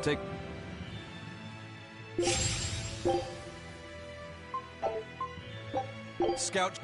Take... Scout...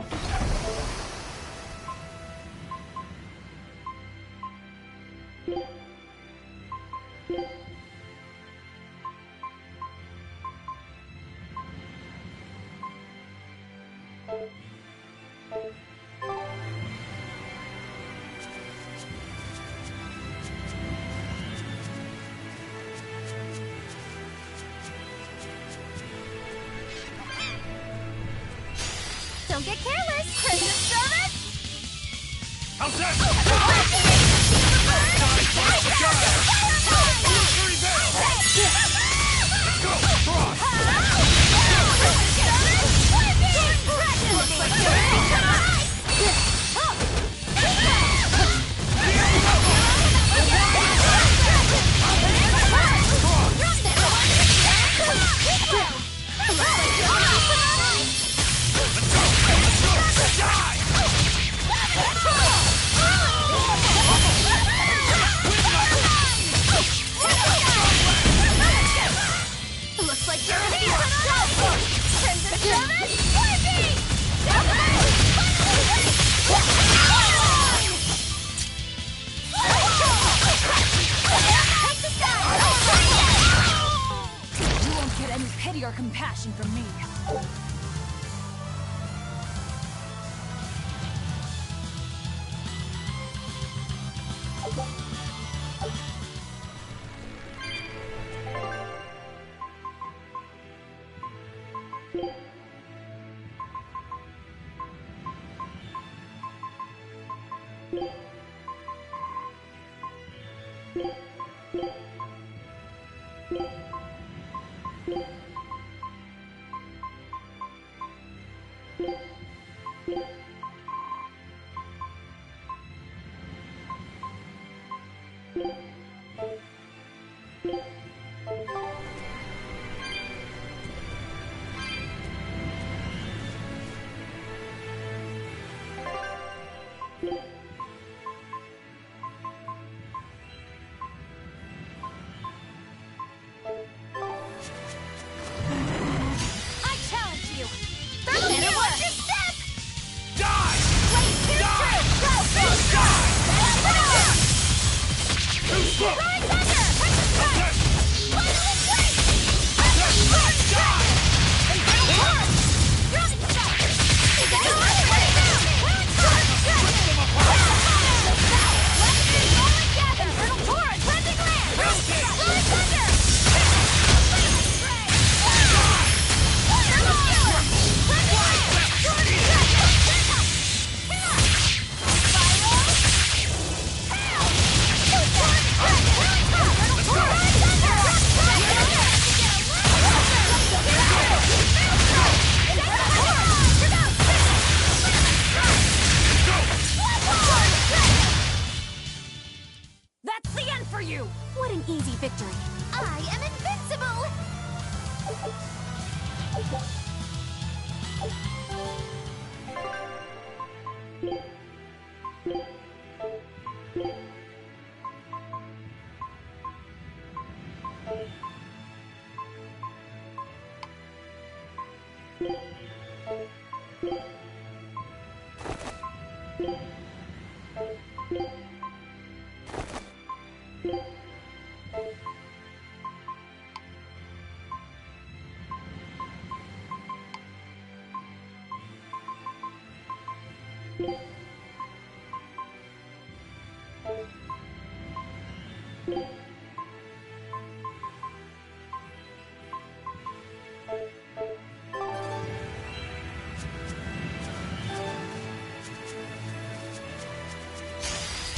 Don't get careless! Princess service! How's that? Let's go! Cross! Looks like you're here! Crimson service, working! You won't get any pity or compassion from me. I challenge you! Better watch your step! Die! Wait, too true! Go, go, go! Too slow! Throwing thunder! Pressure strike! Finally break! Die! Final form! Throwing strike! Is that all right now? Turret strike! Let's all together! Turtle torrent! Cleansing land! Throwing thunder! That's the end for you! What an easy victory! I am invincible!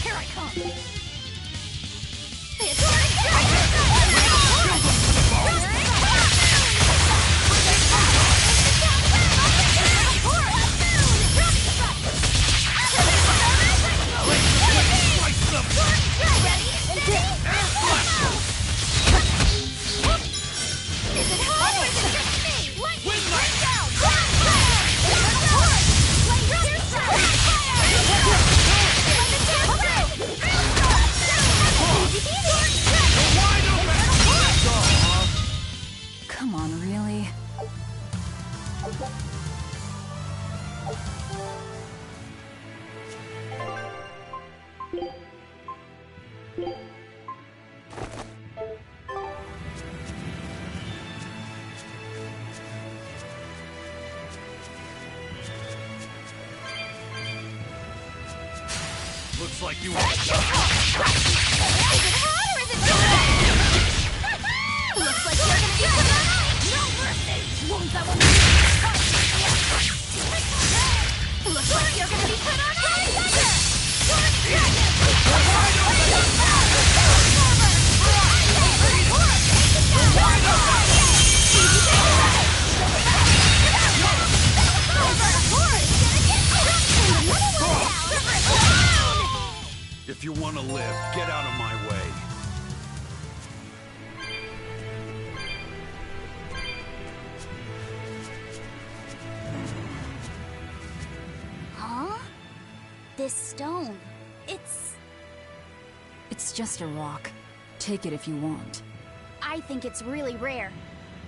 Here I come! Looks like you won't die. Is it hot or is it cold? Looks like you're gonna be put on ice. No mercy. Wounds that will make you Looks like you're gonna be put on ice. If you want to live, get out of my way. Huh? This stone. It's just a rock. Take it if you want. I think it's really rare.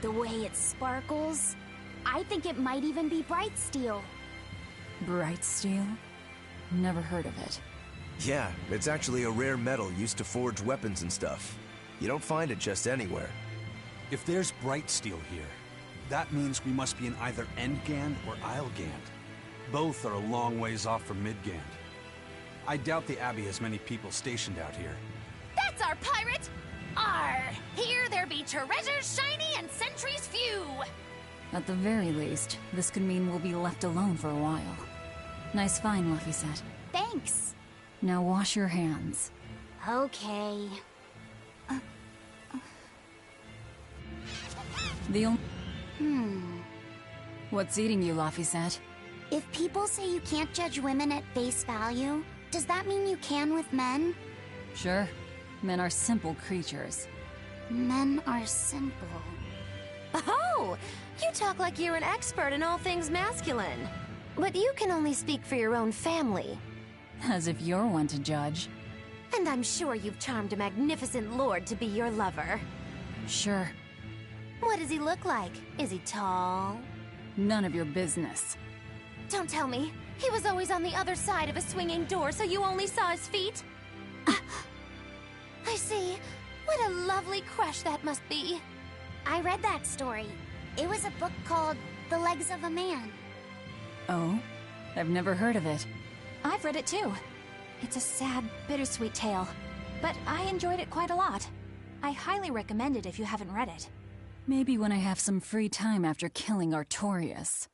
The way it sparkles. I think it might even be bright steel. Bright steel? Never heard of it. Yeah, it's actually a rare metal used to forge weapons and stuff. You don't find it just anywhere. If there's bright steel here, that means we must be in either Endgand or Islegand. Both are a long ways off from Midgand. I doubt the Abbey has many people stationed out here. That's our pirate! Arr! Here there be treasures shiny and sentries few! At the very least, this could mean we'll be left alone for a while. Nice find, Laphicet. Thanks. Now wash your hands. Okay. The only... What's eating you, Laphicet? If people say you can't judge women at face value, does that mean you can with men? Sure. Men are simple creatures. Men are simple. Oh! You talk like you're an expert in all things masculine. But you can only speak for your own family. As if you're one to judge. And I'm sure you've charmed a magnificent lord to be your lover. Sure. What does he look like? Is he tall? None of your business. Don't tell me. He was always on the other side of a swinging door, so you only saw his feet? I see. What a lovely crush that must be. I read that story. It was a book called The Legs of a Man. Oh? I've never heard of it. I've read it too. It's a sad, bittersweet tale. But I enjoyed it quite a lot. I highly recommend it if you haven't read it. Maybe when I have some free time after killing Artorias.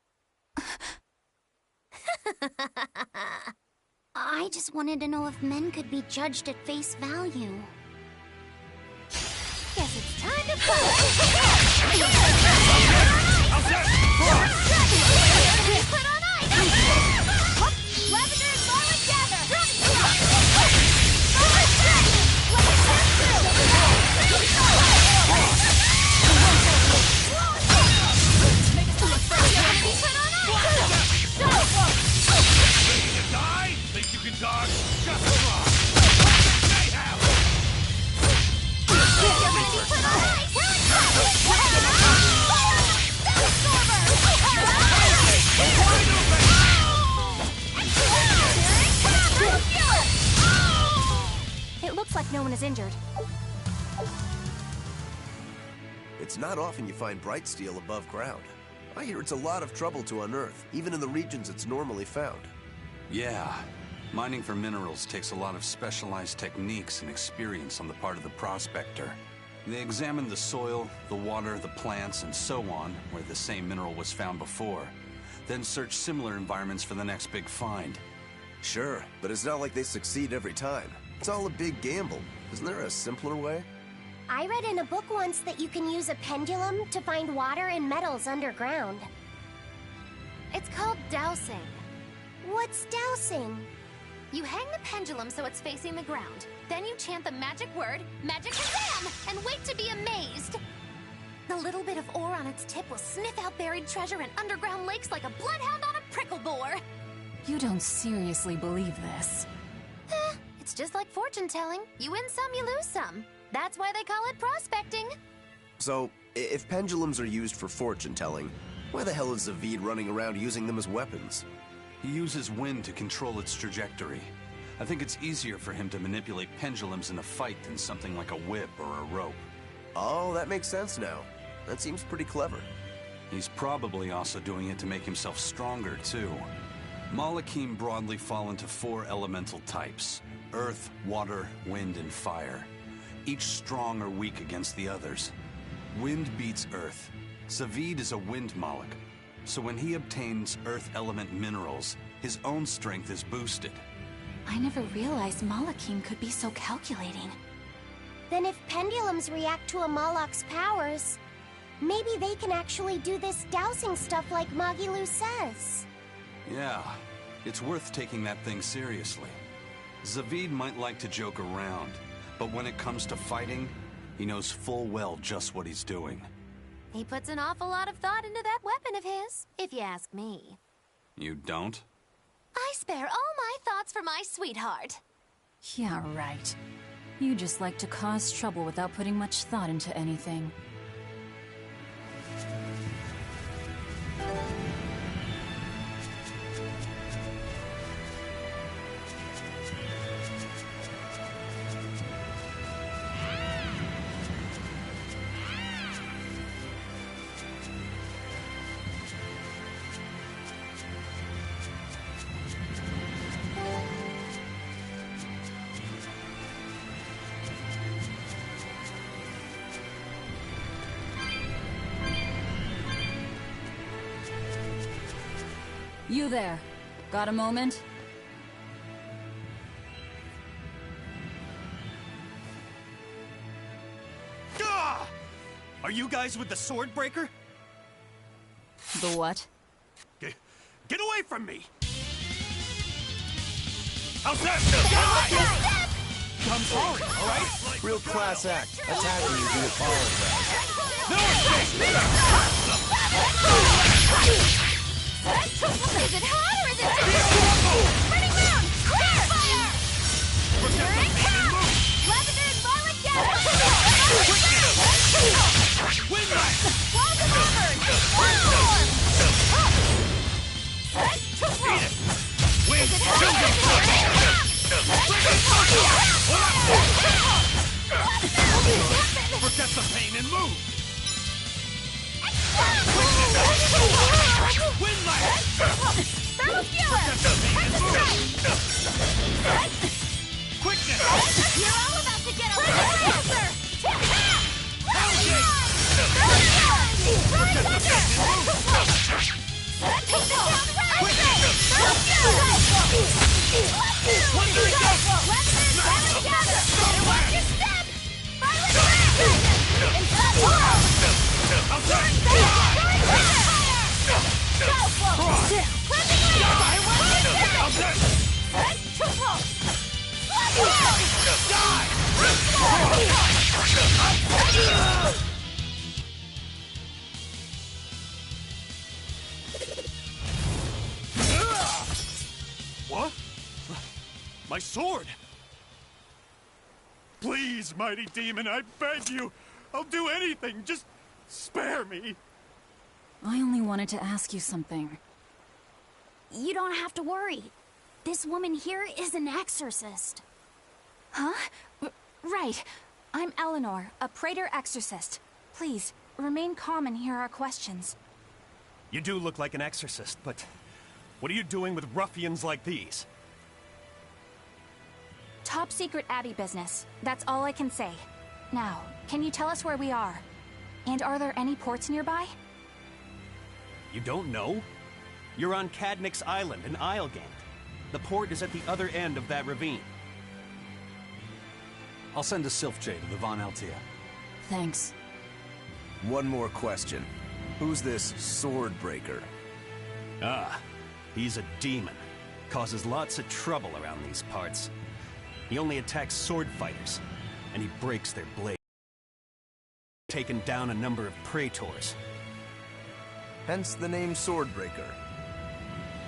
I just wanted to know if men could be judged at face value. Guess it's time to fight! Put on ice! Lavender and Violet gather! Ready to die? Think you can dodge? Just try. Mayhem! It looks like no one is injured. It's not often you find bright steel above ground. I hear it's a lot of trouble to unearth, even in the regions it's normally found. Yeah. Mining for minerals takes a lot of specialized techniques and experience on the part of the prospector. They examine the soil, the water, the plants, and so on, where the same mineral was found before. Then search similar environments for the next big find. Sure, but it's not like they succeed every time. It's all a big gamble. Isn't there a simpler way? I read in a book once that you can use a pendulum to find water and metals underground. It's called dowsing. What's dowsing? You hang the pendulum so it's facing the ground. Then you chant the magic word, Magic Kazam, and wait to be amazed. The little bit of ore on its tip will sniff out buried treasure in underground lakes like a bloodhound on a prickle bore. You don't seriously believe this. It's just like fortune telling. You win some, you lose some. That's why they call it prospecting. So, if pendulums are used for fortune telling, why the hell is Zavid running around using them as weapons? He uses wind to control its trajectory. I think it's easier for him to manipulate pendulums in a fight than something like a whip or a rope. Oh, that makes sense now. That seems pretty clever. He's probably also doing it to make himself stronger, too. Malachim broadly fall into 4 elemental types: earth, water, wind, and fire. Each strong or weak against the others. Wind beats earth. Zavid is a wind Malach, so when he obtains earth element minerals, his own strength is boosted. I never realized Malachim could be so calculating. Then if pendulums react to a Moloch's powers, maybe they can actually do this dowsing stuff like Magilu says. Yeah, it's worth taking that thing seriously. Zavid might like to joke around, but when it comes to fighting, he knows full well just what he's doing. He puts an awful lot of thought into that weapon of his, if you ask me. You don't? I spare all my thoughts for my sweetheart. Yeah, right. You just like to cause trouble without putting much thought into anything. You there. Got a moment? Gah! Are you guys with the sword breaker? The what? Get away from me! How's that? Die! I'm sorry, alright? Real class act. Attacking you to apologize. No escape! Is it hot or is it just turning round? Clear! Fire! Turning down! Lavender and violet gather! Wind knife! Welcome over! One form! Eat it! Wind! Is it hot or is it Forget the pain and move! Wind knife! Thermal Fueler! Quickness! You're all about to get a little closer! What? My sword! Please, mighty demon, I beg you! I'll do anything, just spare me! I only wanted to ask you something. You don't have to worry. This woman here is an exorcist. Huh? Right. I'm Eleanor, a Praetor exorcist. Please, remain calm and hear our questions. You do look like an exorcist, but what are you doing with ruffians like these? Top secret Abbey business. That's all I can say. Now, can you tell us where we are? And are there any ports nearby? You don't know? You're on Cadnix Island in Islegand. The port is at the other end of that ravine. I'll send a Sylph-J to the Von Altea. Thanks. One more question. Who's this sword breaker? Ah, he's a demon. Causes lots of trouble around these parts. He only attacks sword fighters, and he breaks their blades. Taken down a number of praetors. Hence the name Swordbreaker.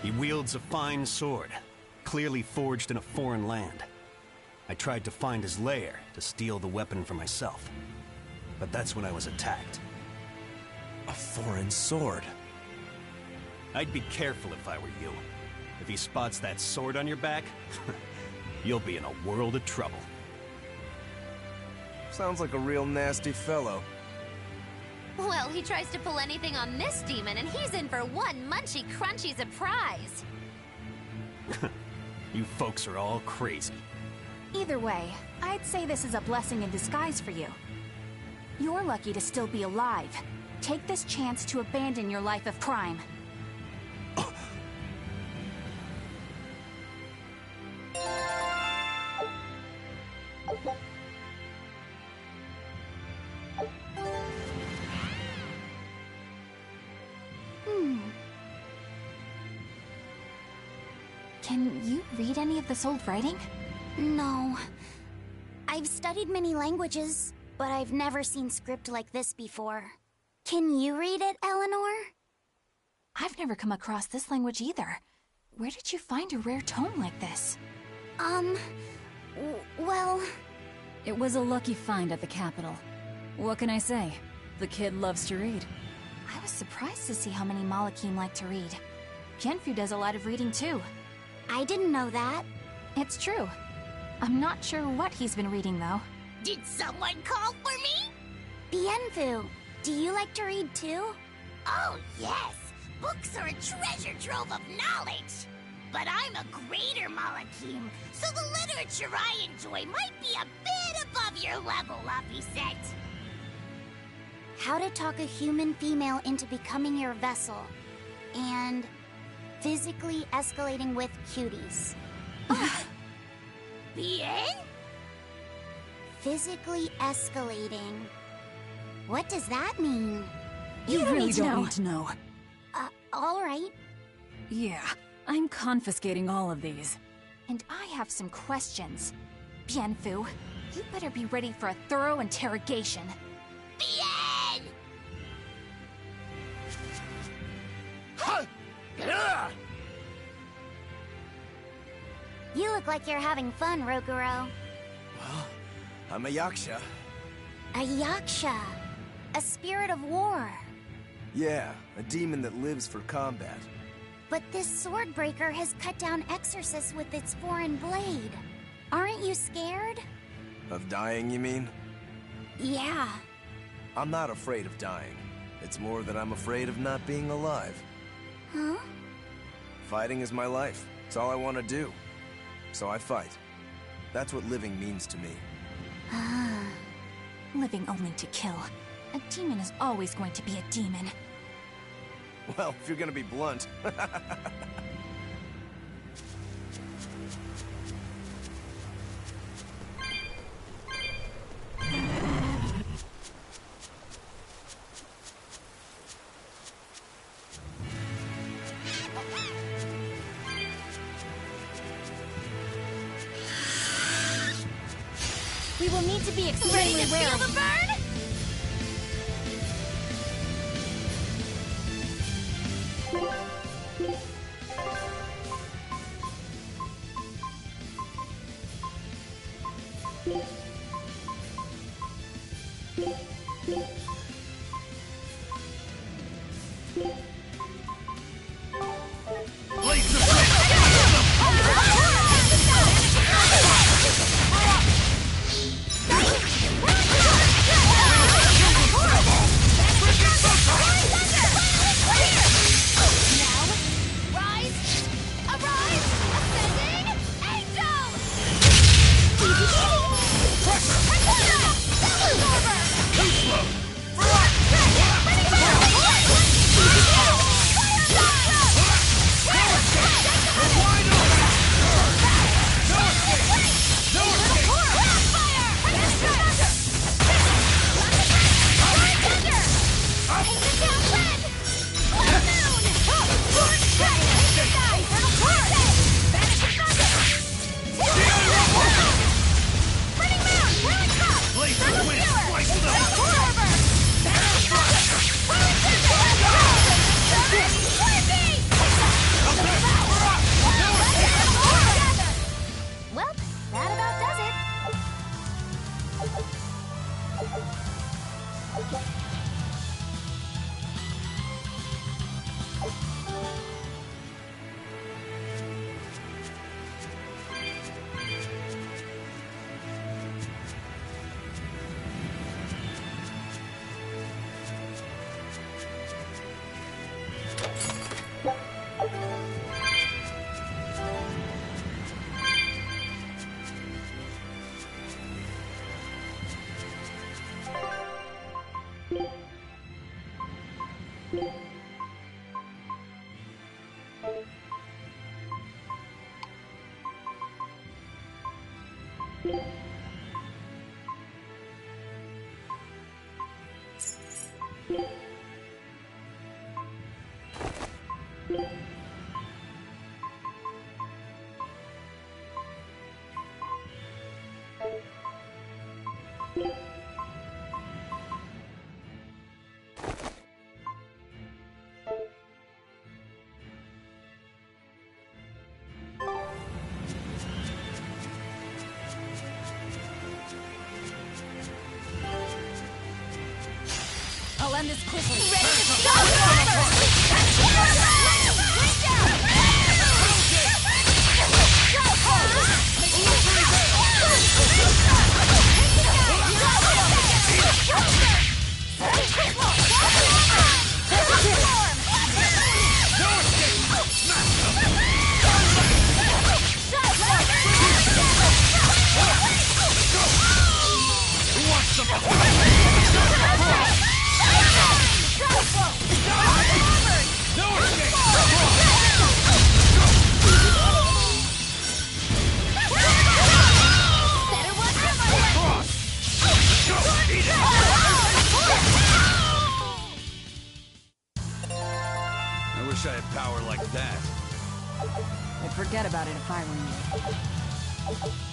He wields a fine sword, clearly forged in a foreign land. I tried to find his lair to steal the weapon for myself, but that's when I was attacked. A foreign sword. I'd be careful if I were you. If he spots that sword on your back, you'll be in a world of trouble. Sounds like a real nasty fellow. Well, he tries to pull anything on this demon, and he's in for one munchy crunchy surprise. You folks are all crazy. Either way, I'd say this is a blessing in disguise for you. You're lucky to still be alive. Take this chance to abandon your life of crime. Can you read any of this old writing? No. I've studied many languages, but I've never seen script like this before. Can you read it, Eleanor? I've never come across this language either. Where did you find a rare tome like this? Well... It was a lucky find at the capital. What can I say? The kid loves to read. I was surprised to see how many Malakim like to read. Pienfu does a lot of reading too. I didn't know that. It's true. I'm not sure what he's been reading though. Did someone call for me? Bienfu, do you like to read too? Oh, yes. Books are a treasure trove of knowledge. But I'm a greater Malakim, so the literature I enjoy might be a bit above your level, Laphicet. How to talk a human female into becoming your vessel. And physically escalating with cuties. Bien? Physically escalating. What does that mean? You don't really need to don't know. need to know. Alright. Yeah, I'm confiscating all of these. And I have some questions. Bienfu, you better be ready for a thorough interrogation. Bien! You look like you're having fun, Roguro. Well, I'm a yaksha. A yaksha. A spirit of war. Yeah, a demon that lives for combat. But this sword breaker has cut down exorcists with its foreign blade. Aren't you scared? Of dying, you mean? Yeah. I'm not afraid of dying. It's more that I'm afraid of not being alive. Huh? Fighting is my life. It's all I want to do. So I fight. That's what living means to me. Living only to kill. A demon is always going to be a demon. Well, if you're gonna be blunt. We will need to be extremely wary. Feel the burn? I'll end this quickly. Ready to stop! I wish I had power like that. I'd forget about it if I were you.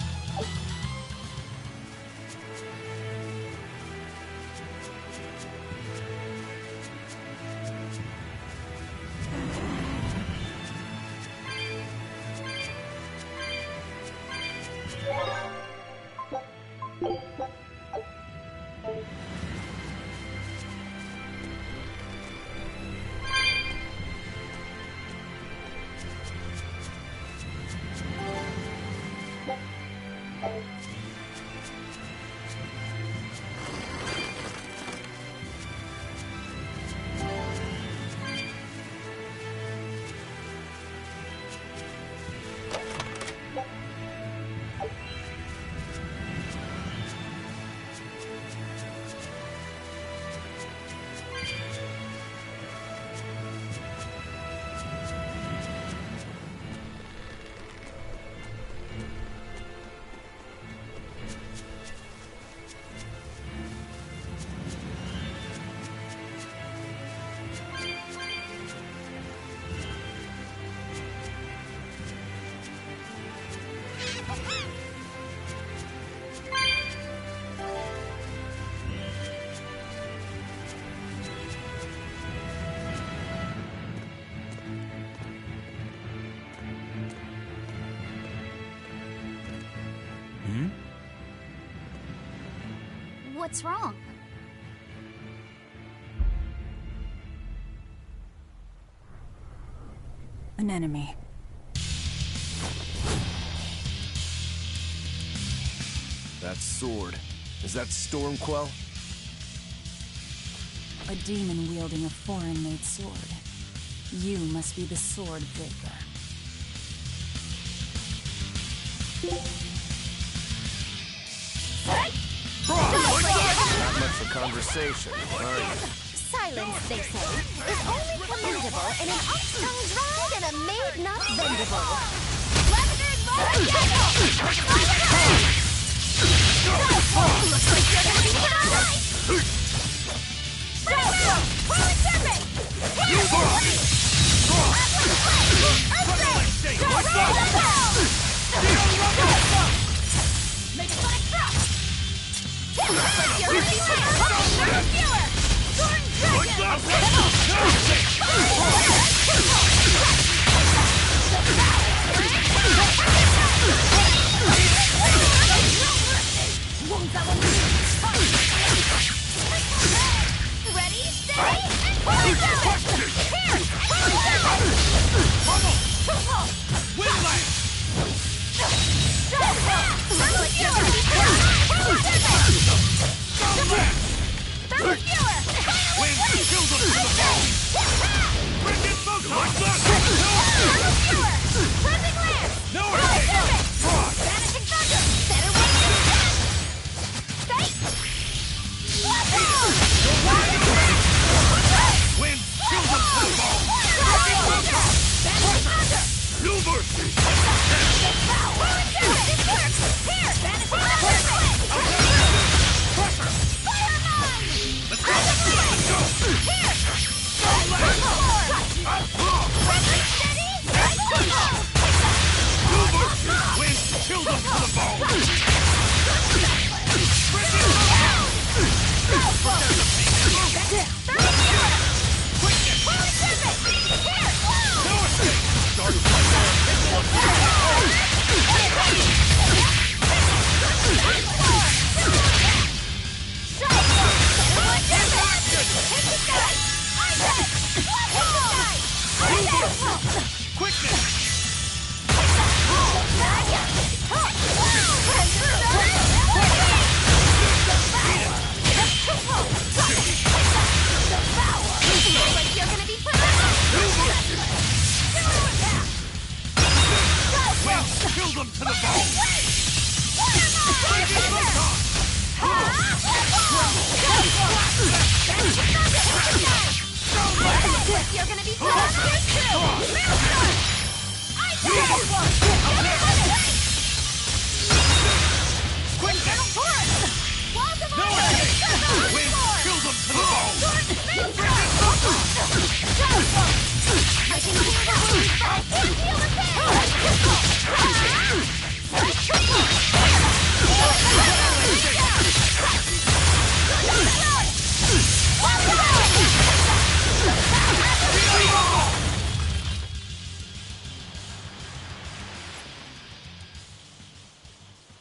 What's wrong? An enemy. That sword. Is that Stormquell? A demon wielding a foreign-made sword. You must be the sword breaker. Not much for conversation, are you? Silence, they say, is only commendable in an ox-tongue dried and a maid not bendable. Lebanon, looks like you're gonna be put on ice! Holy serpent! Make it like truck! Looks like you're ready for a viewer! Sword Ready, steady, and them to the bone! You're gonna be glad of this too! I did it! Quick, walls of iron! Wind, kill them to the bone! I can heal the wounds, but I can't heal the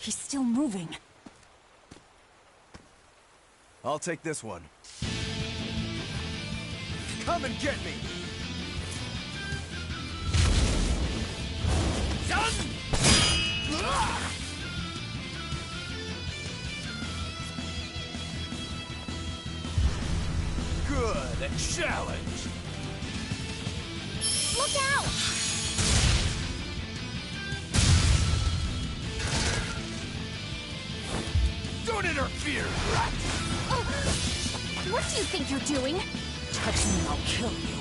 He's still moving. I'll take this one. Come and get me! Good, a challenge! Look out! Don't interfere, rat! What do you think you're doing? Touch me and I'll kill you.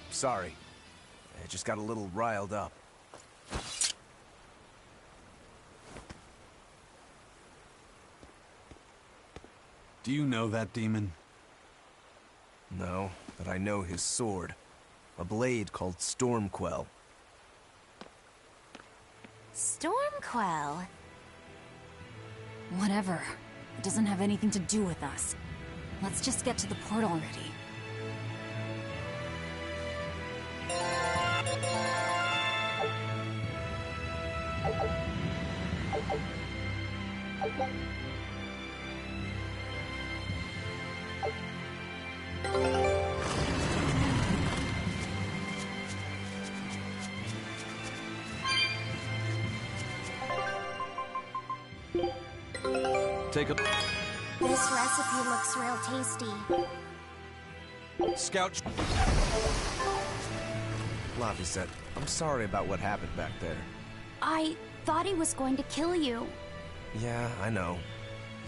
Sorry. I just got a little riled up. Do you know that demon? No, but I know his sword. A blade called Stormquell. Stormquell? Whatever. It doesn't have anything to do with us. Let's just get to the port already. Take a... This recipe looks real tasty. Scout... Lavisette, I'm sorry about what happened back there. I thought he was going to kill you. Yeah, I know.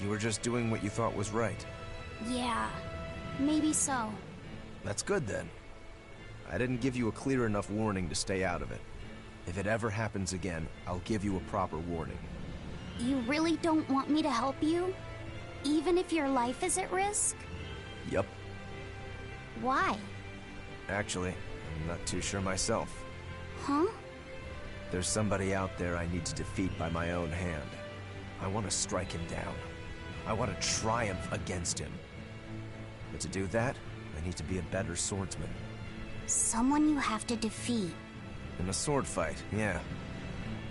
You were just doing what you thought was right. Yeah, maybe so. That's good then. I didn't give you a clear enough warning to stay out of it. If it ever happens again, I'll give you a proper warning. You really don't want me to help you? Even if your life is at risk? Yup. Why? Actually, I'm not too sure myself. Huh? There's somebody out there I need to defeat by my own hand. I want to strike him down. I want to triumph against him. But to do that, I need to be a better swordsman. Someone you have to defeat. In a sword fight, yeah.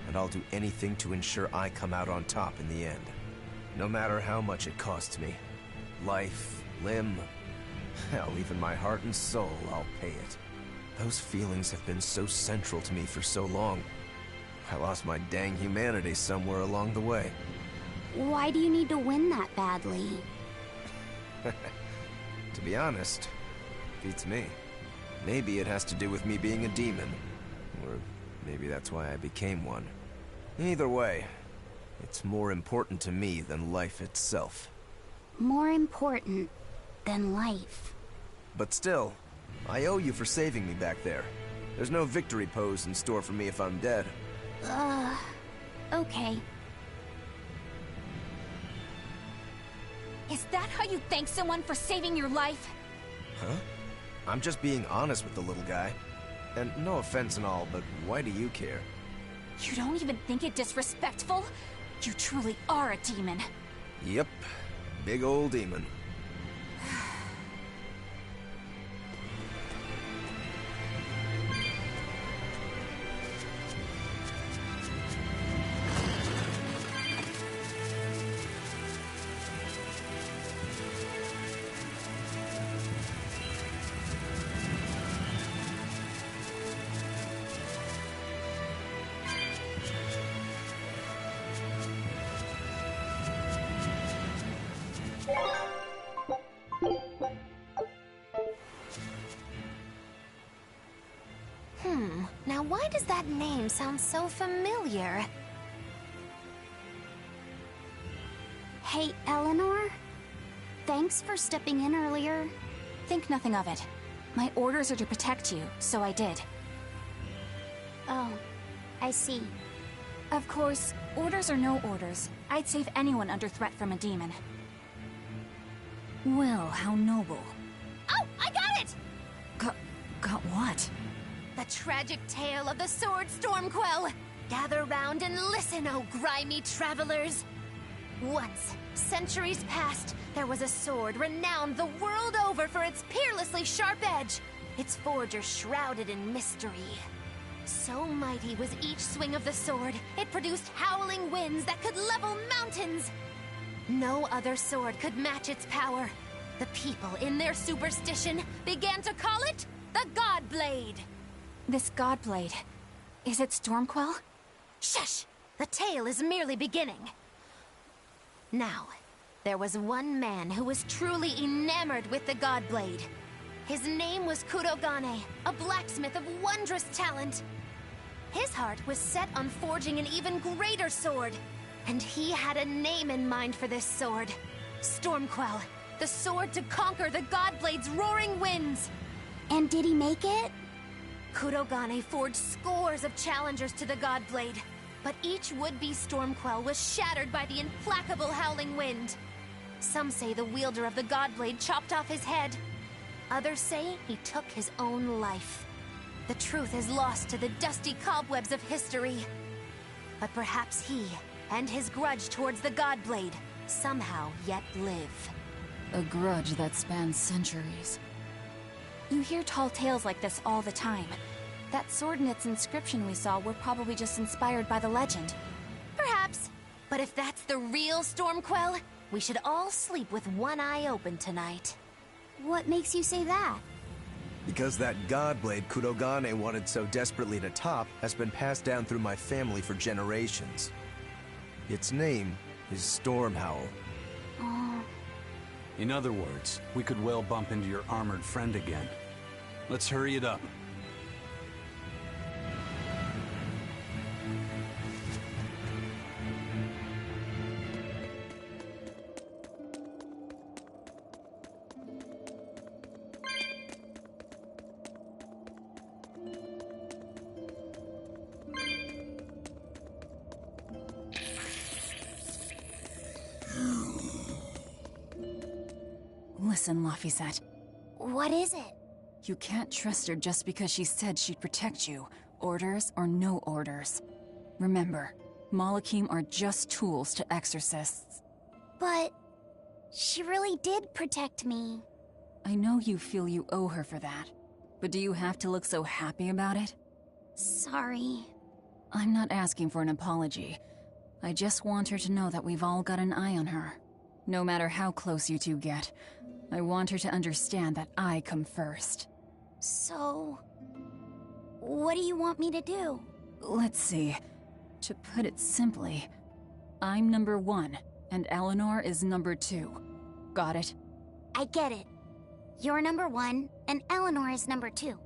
And I'll do anything to ensure I come out on top in the end. No matter how much it costs me. Life, limb, hell, even my heart and soul, I'll pay it. Those feelings have been so central to me for so long. I lost my dang humanity somewhere along the way. Why do you need to win that badly? To be honest, beats me. Maybe it has to do with me being a demon. Or maybe that's why I became one. Either way, it's more important to me than life itself. More important than life. But still, I owe you for saving me back there. There's no victory pose in store for me if I'm dead. Okay. Is that how you thank someone for saving your life? Huh? I'm just being honest with the little guy. And no offense and all, but why do you care? You don't even think it disrespectful? You truly are a demon. Yep. Big old demon. Now why does that name sound so familiar? Hey, Eleanor? Thanks for stepping in earlier. Think nothing of it. My orders are to protect you, so I did. Oh, I see. Of course, orders or no orders, I'd save anyone under threat from a demon. Well, how noble. Oh, I got it! Got what? The tragic tale of the sword Stormquell. Gather round and listen, oh grimy travelers. Once, centuries past, there was a sword renowned the world over for its peerlessly sharp edge, its forger shrouded in mystery. So mighty was each swing of the sword, it produced howling winds that could level mountains. No other sword could match its power. The people, in their superstition, began to call it the Godblade. This Godblade, is it Stormquell? Shush! The tale is merely beginning. Now, there was one man who was truly enamored with the Godblade. His name was Kurogane, a blacksmith of wondrous talent. His heart was set on forging an even greater sword, and he had a name in mind for this sword. Stormquell, the sword to conquer the Godblade's roaring winds. And did he make it? Kurogane forged scores of challengers to the Godblade, but each would-be Stormquell was shattered by the implacable howling wind. Some say the wielder of the Godblade chopped off his head. Others say he took his own life. The truth is lost to the dusty cobwebs of history. But perhaps he, and his grudge towards the Godblade, somehow yet live. A grudge that spans centuries. You hear tall tales like this all the time. That sword and its inscription we saw were probably just inspired by the legend. Perhaps. But if that's the real Stormquell, we should all sleep with one eye open tonight. What makes you say that? Because that Godblade Kurogane wanted so desperately to top has been passed down through my family for generations. Its name is Stormhowl. In other words, we could well bump into your armored friend again. Let's hurry it up. Listen, Laphicet. What is it? You can't trust her just because she said she'd protect you, orders or no orders. Remember, Malakim are just tools to exorcists. But she really did protect me. I know you feel you owe her for that, but do you have to look so happy about it? Sorry. I'm not asking for an apology. I just want her to know that we've all got an eye on her. No matter how close you two get, I want her to understand that I come first. So, what do you want me to do? Let's see. To put it simply, I'm number 1, and Eleanor is number 2. Got it? I get it. You're number 1, and Eleanor is number 2.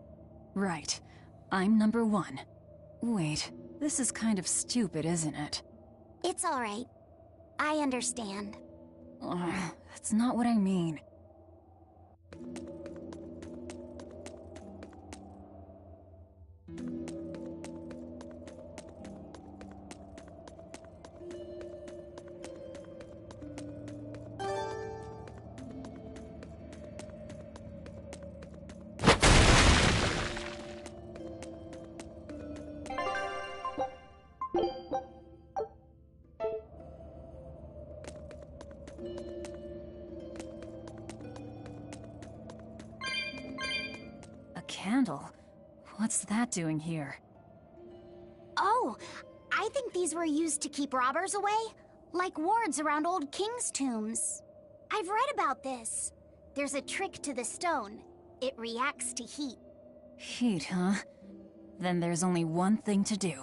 Right. I'm number 1. Wait, this is kind of stupid, isn't it? It's alright. I understand. That's not what I mean. Candle? What's that doing here? Oh, I think these were used to keep robbers away, like wards around old kings' tombs. I've read about this. There's a trick to the stone. It reacts to heat. Heat, huh? Then there's only one thing to do.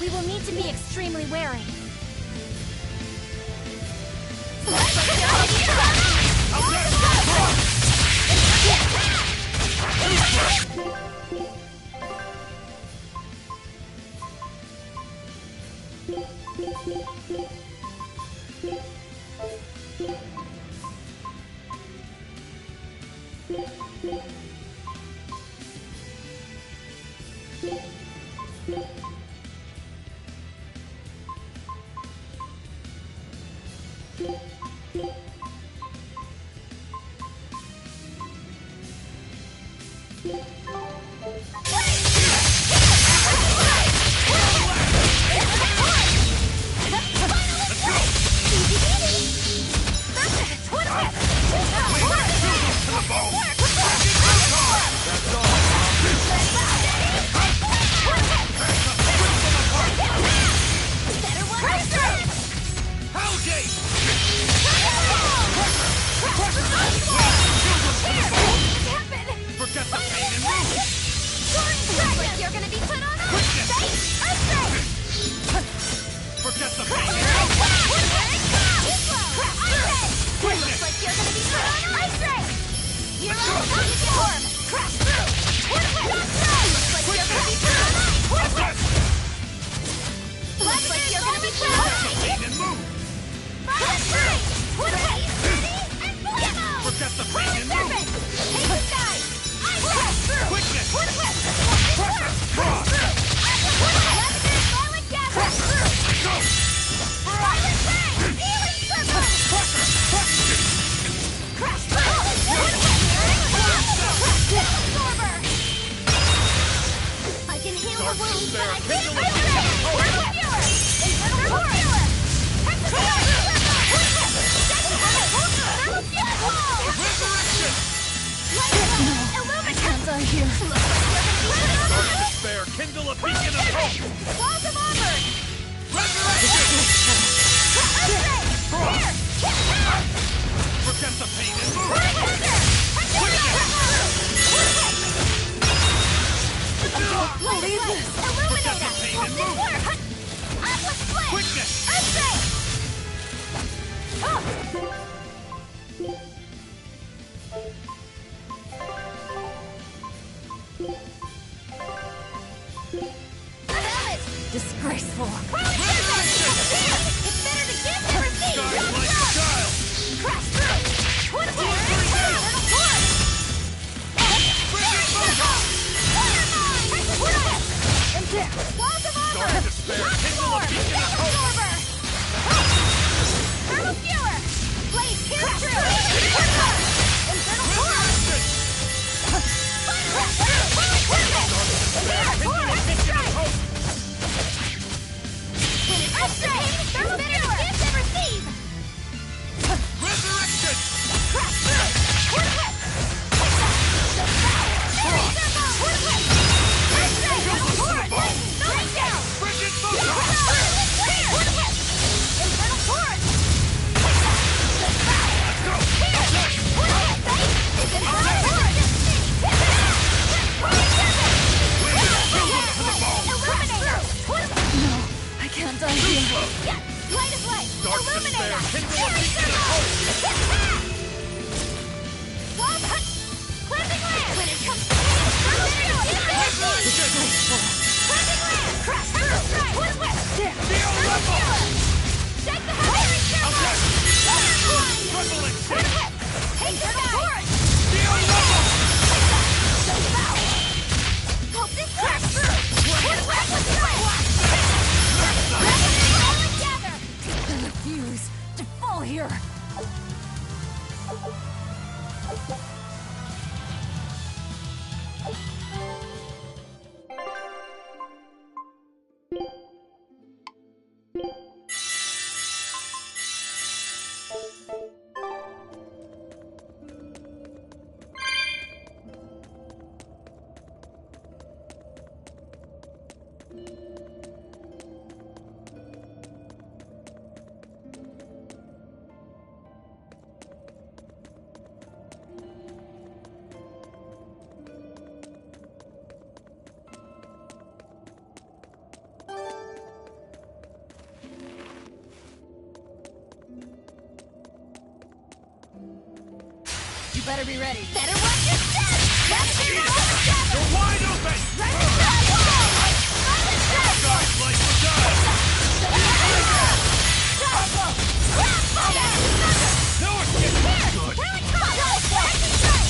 We will need to be extremely wary. Disgraceful. It's better to give than receive! Crash through! Walls of armor! Absorber! Thermal skewer! Blade pierce through! Infernal torrent! Here! Torrent! Strike! You better be ready. Better watch your step! Let's get out of the You're wide open! Stars like the dust! No escape! Good! Here it comes! Vanishing strike!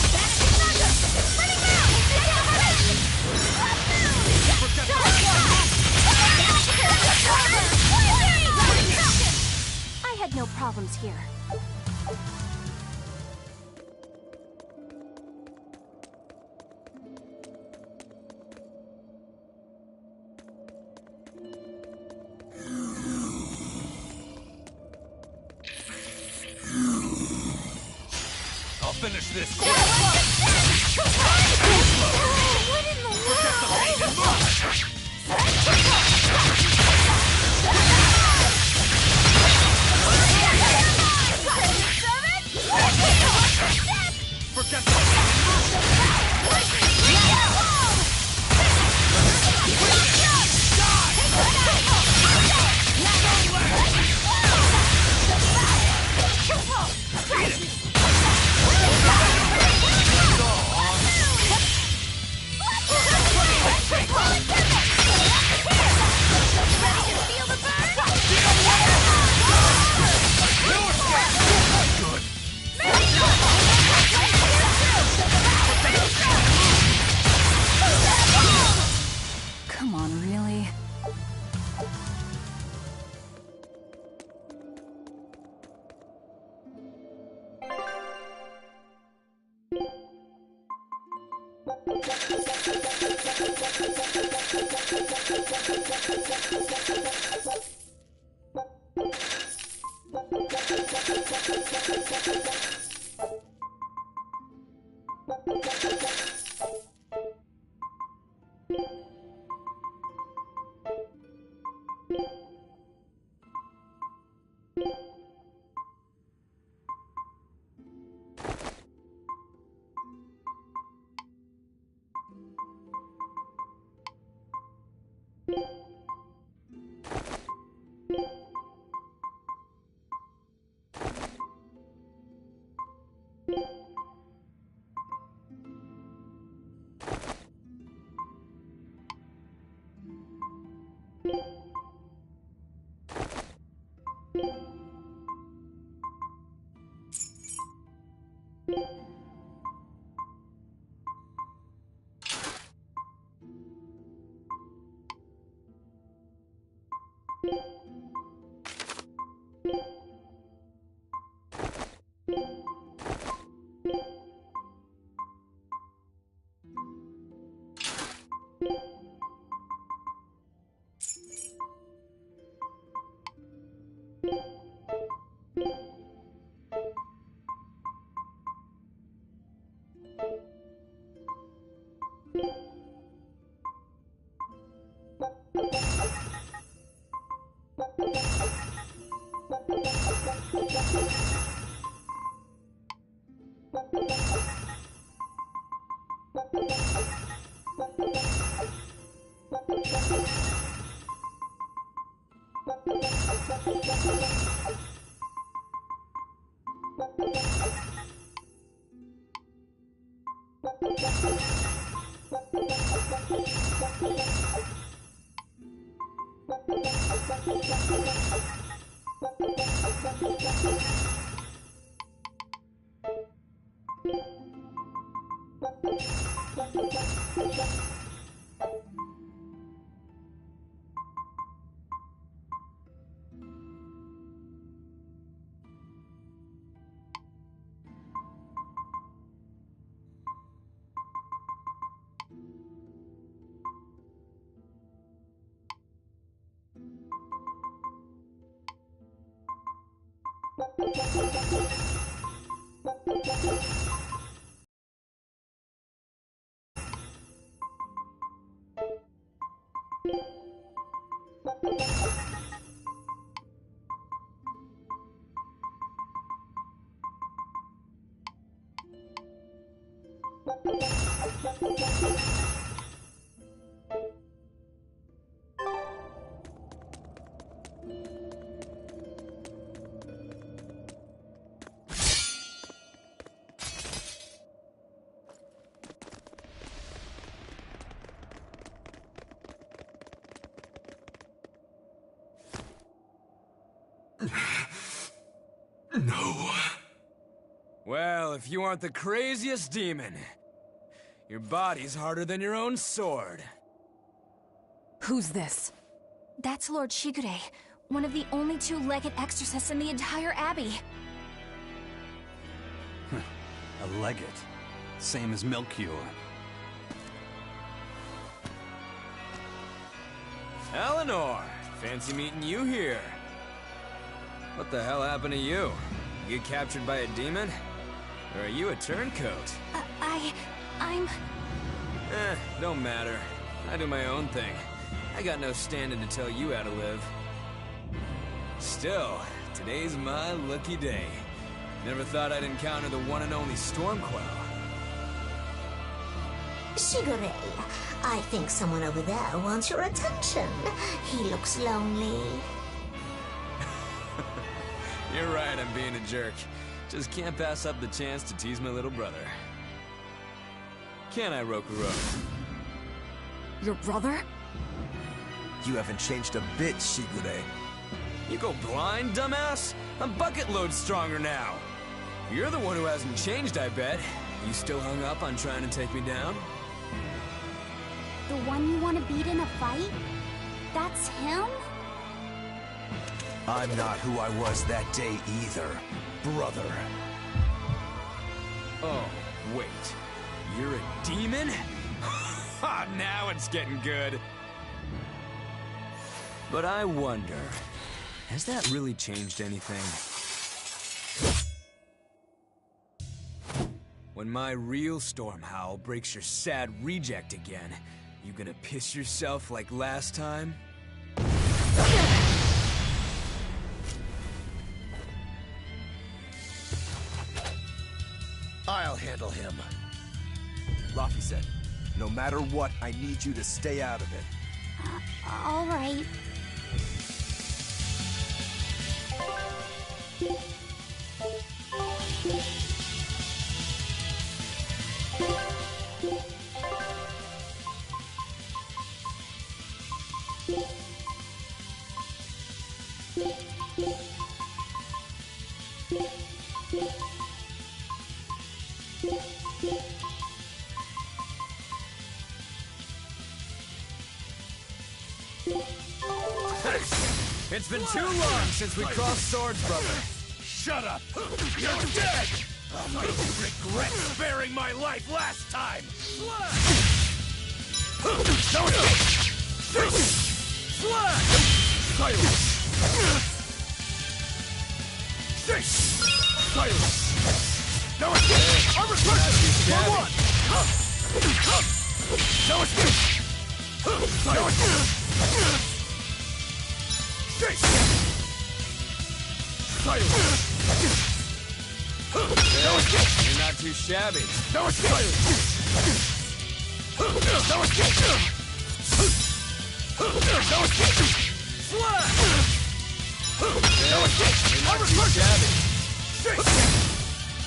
Vanishing thunder! Spinning mound! Take out my wrist! Left move! I had no problems here. I'll finish this quick! What in the Forget the pain and move! Forget the pain and Come on, really? no. Well, if you aren't the craziest demon, your body's harder than your own sword. Who's this? That's Lord Shigure, one of the only two-legged exorcists in the entire abbey. A legate. Same as Melchior. Eleanor! Fancy meeting you here. What the hell happened to you? You get captured by a demon? Or are you a turncoat? I'm... Don't matter. I do my own thing. I got no standing to tell you how to live. Still, today's my lucky day. Never thought I'd encounter the one and only Stormquell. Shigure, I think someone over there wants your attention. He looks lonely. You're right, I'm being a jerk. Just can't pass up the chance to tease my little brother. Can I, Rokuro? Your brother? You haven't changed a bit, Shigure. You go blind, dumbass? I'm bucket load stronger now. You're the one who hasn't changed, I bet. You still hung up on trying to take me down? The one you want to beat in a fight? That's him? I'm not who I was that day either, brother. Oh, wait. You're a demon? Now it's getting good. But I wonder, has that really changed anything? When my real storm howl breaks your sad reject again, you gonna piss yourself like last time? I'll handle him. Rafi said, no matter what, I need you to stay out of it. All right. It's been too long since we crossed swords, brother. Shut up! You're dead! I'll make you regret sparing my life last time! No escape! Silence! Silence! No escape! I'm requesting! For one! No escape! No escape! You're not too shabby. No escape! No escape! No escape! No escape! You're not too shabby. No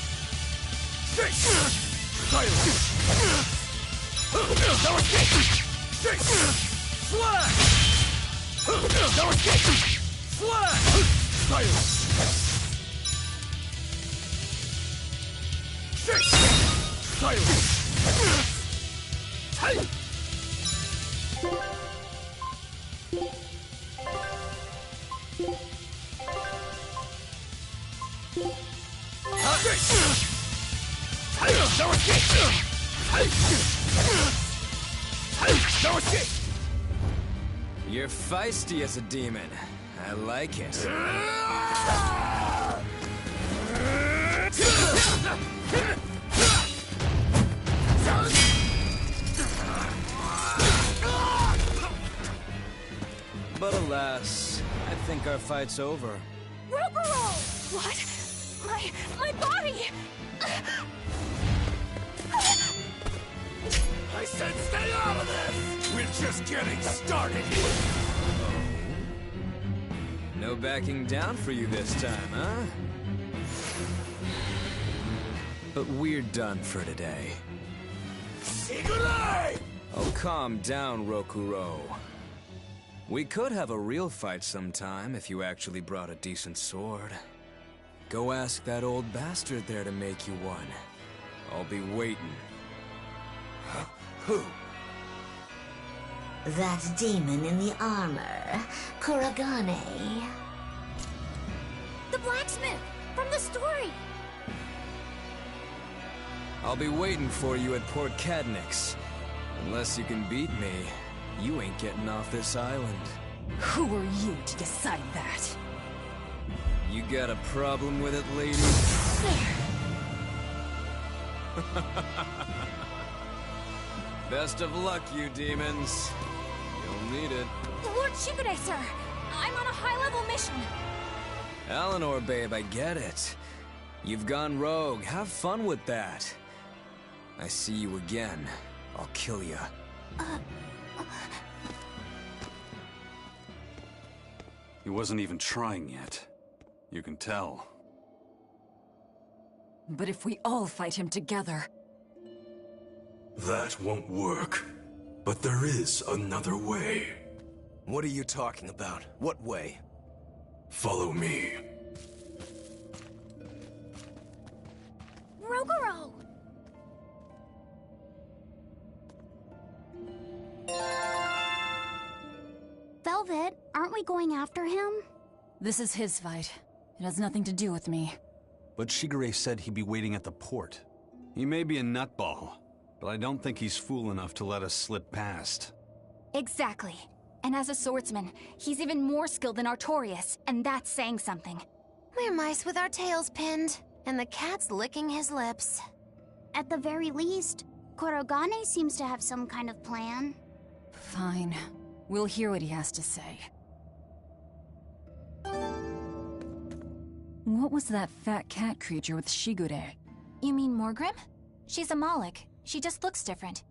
escape! No escape! Silence! No escape! You're feisty as a demon. I like it. But alas, I think our fight's over. Rokuro! What? My body! I said stay out of this! We're just getting started here! No backing down for you this time, huh? But we're done for today. Shigure! Oh, calm down, Rokuro. We could have a real fight sometime if you actually brought a decent sword. Go ask that old bastard there to make you one. I'll be waiting. Who? That demon in the armor, Kuragane. The blacksmith from the story. I'll be waiting for you at Port Cadnix. Unless you can beat me, you ain't getting off this island. Who are you to decide that? You got a problem with it, lady? Best of luck, you demons. You'll need it. Lord Shigure, sir! I'm on a high-level mission! Eleanor, babe, I get it. You've gone rogue. Have fun with that. I see you again. I'll kill you. He wasn't even trying yet. You can tell. But if we all fight him together... That won't work. But there is another way. What are you talking about? What way? Follow me. Rogoro! Velvet, aren't we going after him? This is his fight. It has nothing to do with me. But Shigure said he'd be waiting at the port. He may be a nutball, but I don't think he's fool enough to let us slip past. Exactly. And as a swordsman, he's even more skilled than Artorias, and that's saying something. We're mice with our tails pinned, and the cat's licking his lips. At the very least, Kurogane seems to have some kind of plan. Fine. We'll hear what he has to say. What was that fat cat creature with Shigure? You mean Morgrim? She's a Moloch. She just looks different.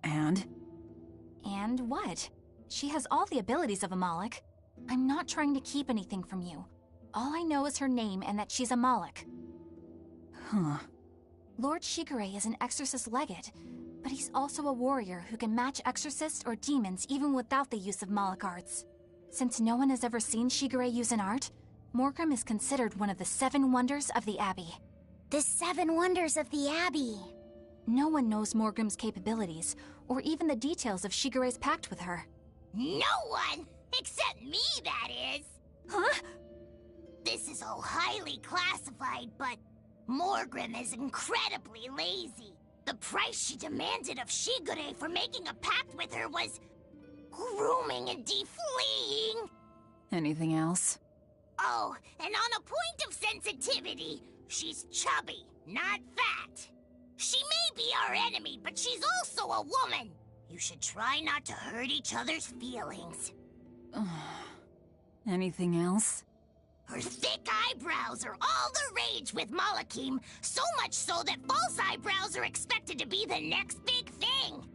And? And what? She has all the abilities of a Moloch. I'm not trying to keep anything from you. All I know is her name and that she's a Moloch. Huh. Lord Shigure is an exorcist legate, but he's also a warrior who can match exorcists or demons even without the use of Moloch arts. Since no one has ever seen Shigure use an art, Morgrim is considered one of the 7 wonders of the Abbey. The 7 wonders of the Abbey. No one knows Morgrim's capabilities, or even the details of Shigure's pact with her. No one! Except me, that is! Huh? This is all highly classified, but Morgrim is incredibly lazy. The price she demanded of Shigure for making a pact with her was grooming and defleeing. Anything else? Oh, and on a point of sensitivity, she's chubby, not fat. She may be our enemy, but she's also a woman. You should try not to hurt each other's feelings. Anything else? Her thick eyebrows are all the rage with Malakim, so much so that false eyebrows are expected to be the next big thing.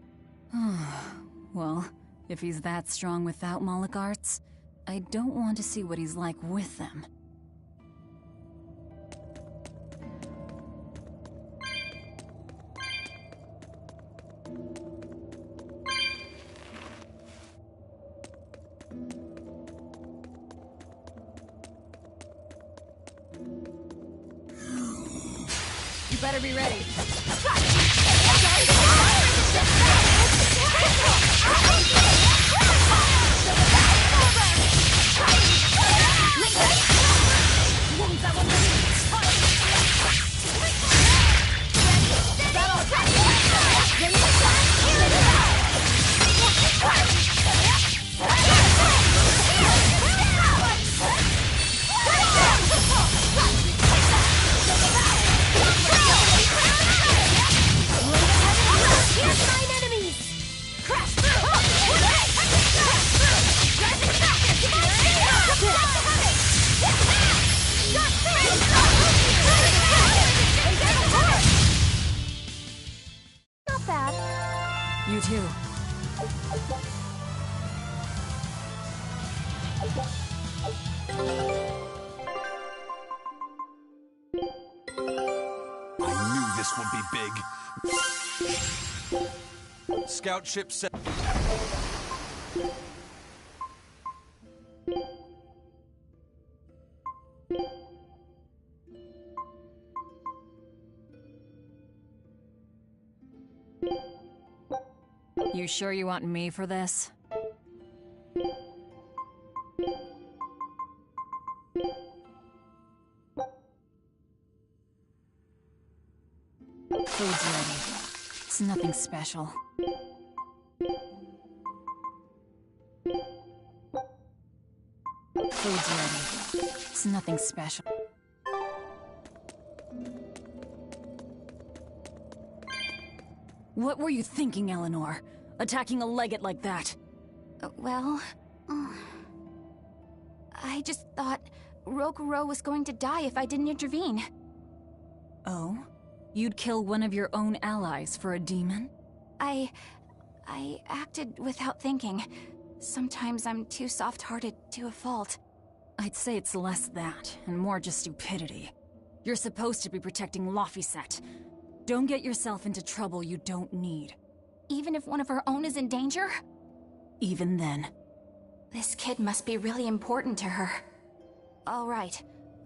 Well, if he's that strong without Moloch arts, I don't want to see what he's like with them. You better be ready. Not bad. You too. I knew this would be big. Scout ship set. You sure you want me for this? Food's ready. It's nothing special. Food's ready. It's nothing special. What were you thinking, Eleanor? Attacking a legate like that? Well... I just thought Rokuro was going to die if I didn't intervene. Oh? You'd kill one of your own allies for a demon? I acted without thinking. Sometimes I'm too soft-hearted to a fault. I'd say it's less that, and more just stupidity. You're supposed to be protecting Laphicet. Don't get yourself into trouble you don't need. Even if one of her own is in danger? Even then. This kid must be really important to her. All right,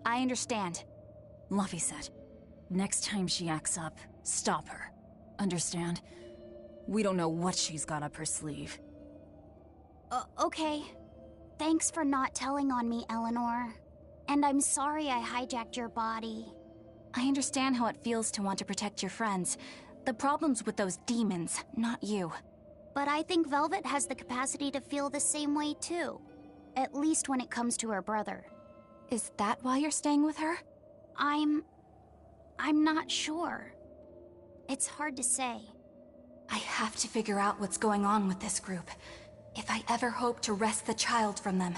I understand. Laphicet, next time she acts up, stop her. Understand? We don't know what she's got up her sleeve. Okay. Thanks for not telling on me, Eleanor. And I'm sorry I hijacked your body. I understand how it feels to want to protect your friends. The problem's with those demons, not you. But I think Velvet has the capacity to feel the same way too. At least when it comes to her brother. Is that why you're staying with her? I'm not sure. It's hard to say. I have to figure out what's going on with this group. If I ever hope to wrest the child from them.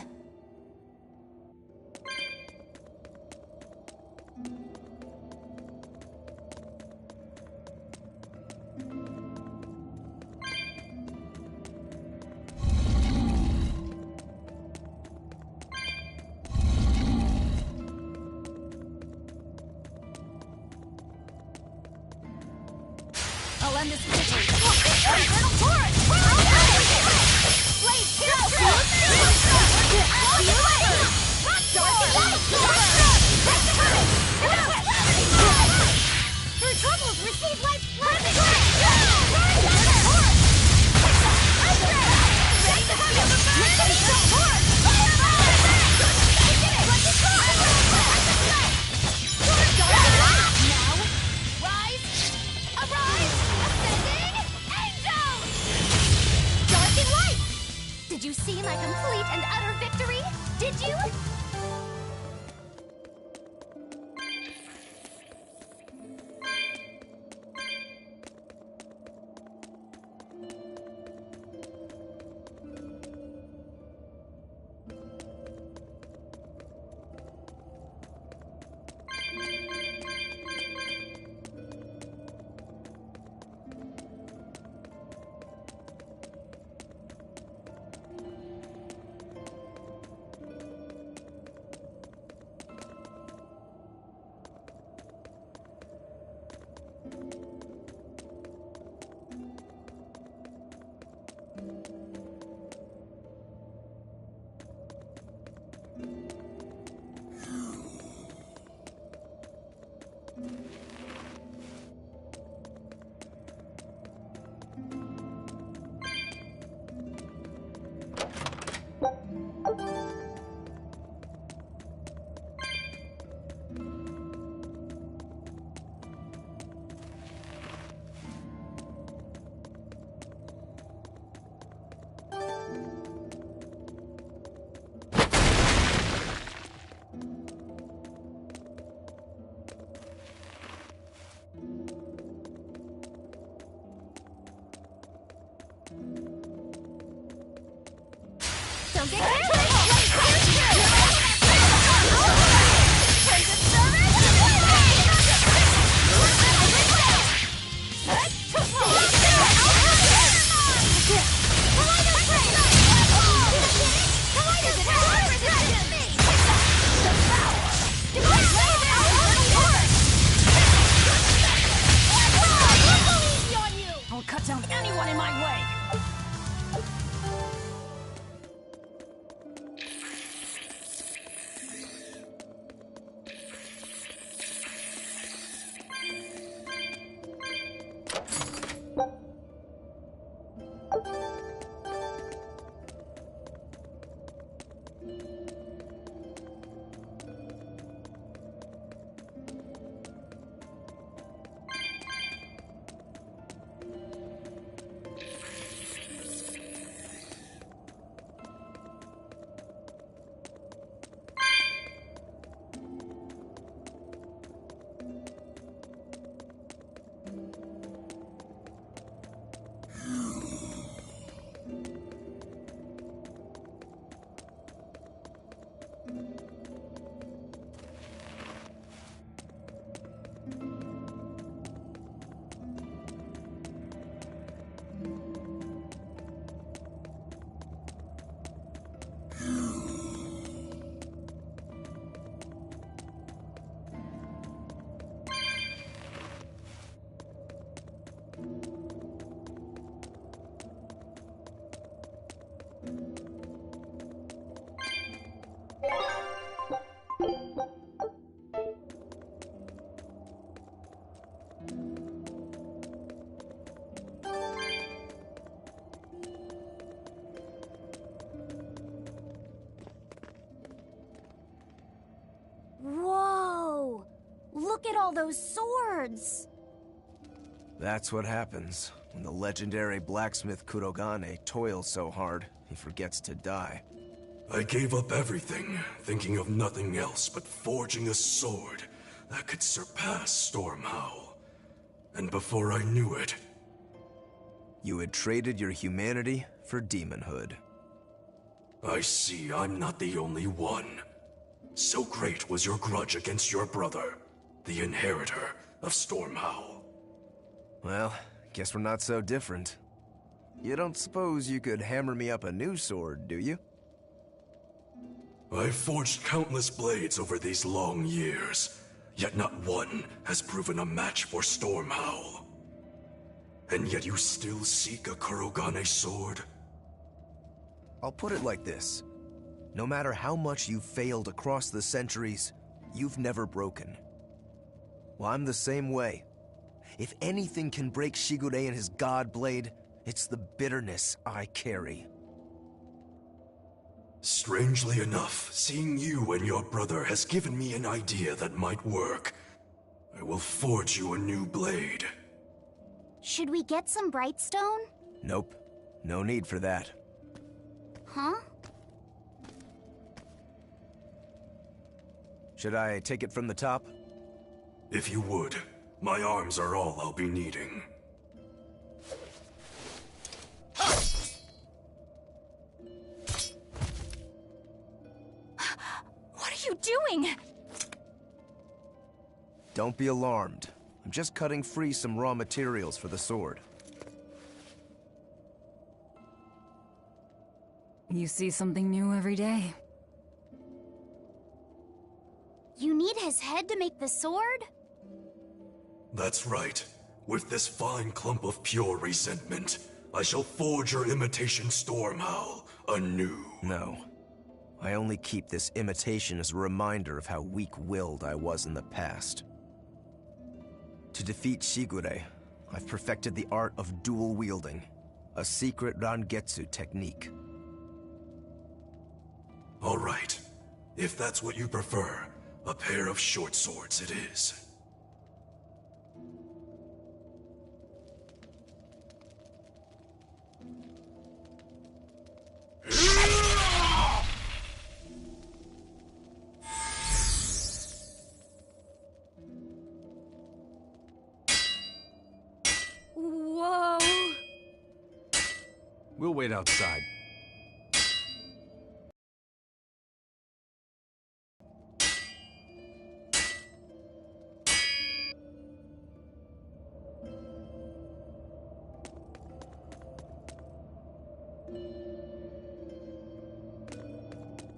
I'll end this quickly. Infernal Torrent! Blade, through troubles, receive life. Did you see my complete and utter victory? Did you? Whoa! Look at all those swords! That's what happens when the legendary blacksmith Kurogane toils so hard, he forgets to die. I gave up everything, thinking of nothing else but forging a sword that could surpass Stormhowl. And before I knew it... You had traded your humanity for demonhood. I see I'm not the only one. So great was your grudge against your brother, the inheritor of Stormhowl. Well, guess we're not so different. You don't suppose you could hammer me up a new sword, do you? I've forged countless blades over these long years, yet not one has proven a match for Stormhowl. And yet you still seek a Kurogane sword? I'll put it like this. No matter how much you've failed across the centuries, you've never broken. Well, I'm the same way. If anything can break Shigure and his god blade, it's the bitterness I carry. Strangely enough, seeing you and your brother has given me an idea that might work. I will forge you a new blade. Should we get some Brightstone? Nope. No need for that. Huh? Should I take it from the top? If you would. My arms are all I'll be needing. What are you doing? Don't be alarmed. I'm just cutting free some raw materials for the sword. You see something new every day. You need his head to make the sword? That's right. With this fine clump of pure resentment, I shall forge your imitation Stormhowl anew. No. I only keep this imitation as a reminder of how weak-willed I was in the past. To defeat Shigure, I've perfected the art of dual wielding, a secret Rangetsu technique. All right. If that's what you prefer, a pair of short swords it is. Whoa! We'll wait outside.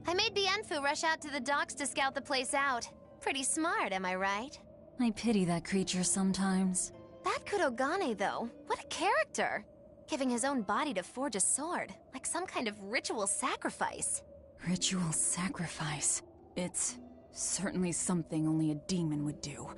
I made Bienfu rush out to the docks to scout the place out. Pretty smart, am I right? I pity that creature sometimes. That Kurogane, though, what a character! Giving his own body to forge a sword, like some kind of ritual sacrifice. Ritual sacrifice. It's certainly something only a demon would do.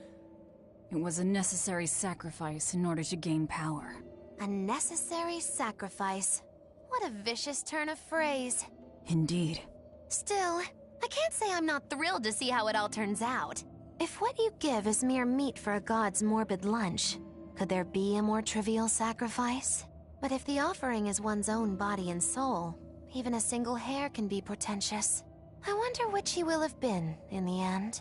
It was a necessary sacrifice in order to gain power. A necessary sacrifice. What a vicious turn of phrase. Indeed. Still, I can't say I'm not thrilled to see how it all turns out. If what you give is mere meat for a god's morbid lunch, could there be a more trivial sacrifice? But if the offering is one's own body and soul, even a single hair can be portentous. I wonder which he will have been in the end.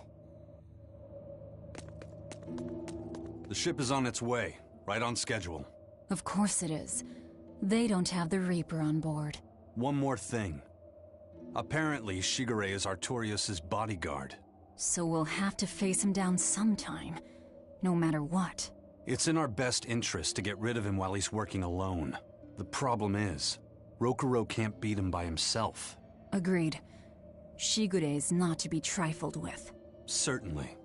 The ship is on its way, right on schedule. Of course it is. They don't have the Reaper on board. One more thing. Apparently, Shigure is Artorias' bodyguard. So we'll have to face him down sometime, no matter what. It's in our best interest to get rid of him while he's working alone. The problem is, Rokuro can't beat him by himself. Agreed. Shigure is not to be trifled with. Certainly.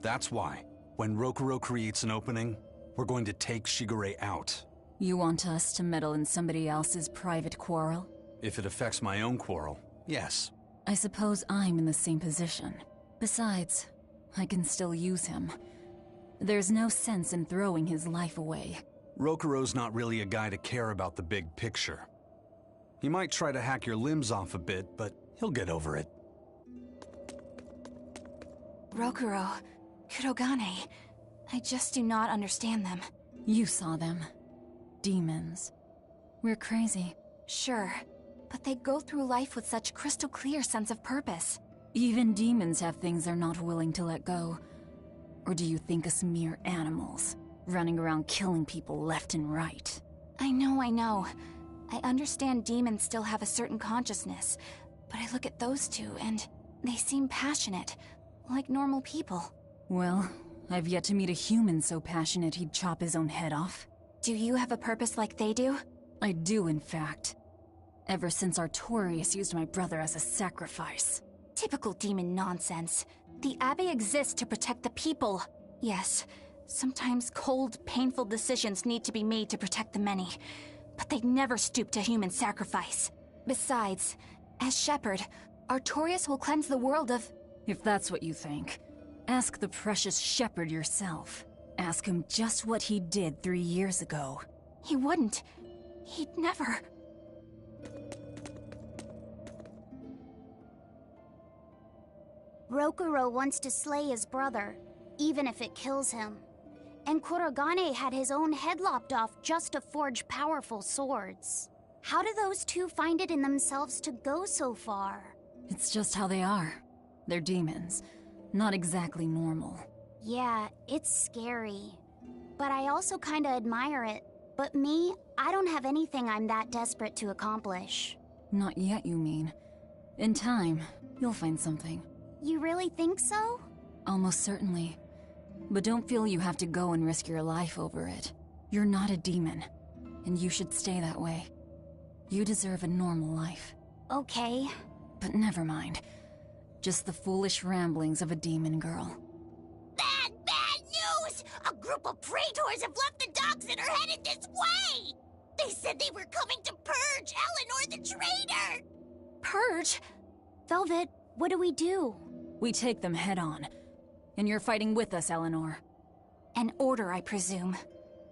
That's why, when Rokuro creates an opening, we're going to take Shigure out. You want us to meddle in somebody else's private quarrel? If it affects my own quarrel, yes. I suppose I'm in the same position. Besides, I can still use him. There's no sense in throwing his life away. Rokuro's not really a guy to care about the big picture. He might try to hack your limbs off a bit, but he'll get over it. Rokuro, Kurogane, I just do not understand them. You saw them. Demons. We're crazy. Sure, but they go through life with such crystal clear sense of purpose. Even demons have things they're not willing to let go. Or do you think us mere animals, running around killing people left and right? I know. I understand demons still have a certain consciousness, but I look at those two and they seem passionate, like normal people. Well, I've yet to meet a human so passionate he'd chop his own head off. Do you have a purpose like they do? I do, in fact. Ever since Artorias used my brother as a sacrifice. Typical demon nonsense. The Abbey exists to protect the people. Yes, sometimes cold, painful decisions need to be made to protect the many, but they'd never stoop to human sacrifice. Besides, as shepherd, Artorias will cleanse the world of... If that's what you think, ask the precious shepherd yourself. Ask him just what he did 3 years ago. He wouldn't. He'd never... Rokuro wants to slay his brother, even if it kills him. And Kurogane had his own head lopped off just to forge powerful swords. How do those two find it in themselves to go so far? It's just how they are. They're demons. Not exactly normal. Yeah, it's scary. But I also kinda admire it. But me, I don't have anything I'm that desperate to accomplish. Not yet, you mean. In time, you'll find something. You really think so? Almost certainly. But don't feel you have to go and risk your life over it. You're not a demon, and you should stay that way. You deserve a normal life. Okay. But never mind. Just the foolish ramblings of a demon girl. Bad news! A group of praetors have left the docks and are headed this way! They said they were coming to purge Eleanor the traitor! Purge? Velvet, what do we do? We take them head on. And you're fighting with us, Eleanor. An order, I presume.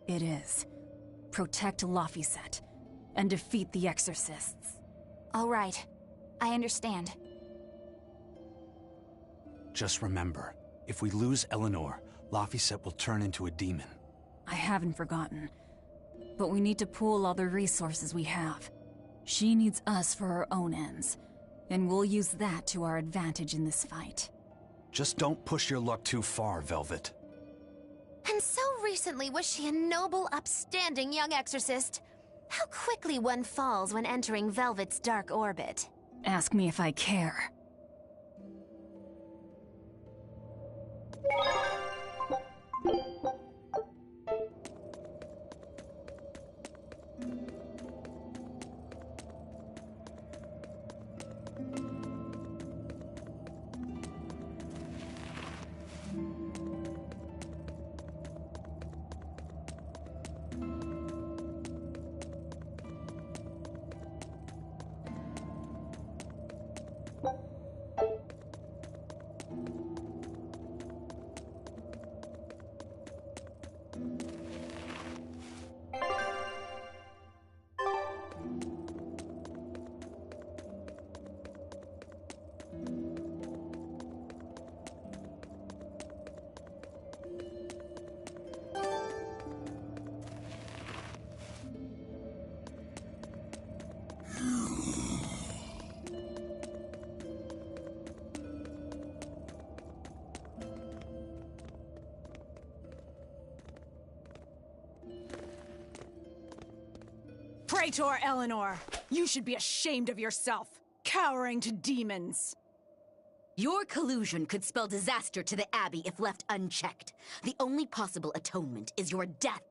It is. Protect Laphicet, and defeat the Exorcists. All right. I understand. Just remember, if we lose Eleanor, Laphicet will turn into a demon. I haven't forgotten. But we need to pool all the resources we have. She needs us for her own ends, and we'll use that to our advantage in this fight. Just don't push your luck too far, Velvet. And so recently was she a noble, upstanding young exorcist. How quickly one falls when entering Velvet's dark orbit. Ask me if I care. Praetor Eleanor, you should be ashamed of yourself. cowering to demons. Your collusion could spell disaster to the Abbey if left unchecked. The only possible atonement is your death.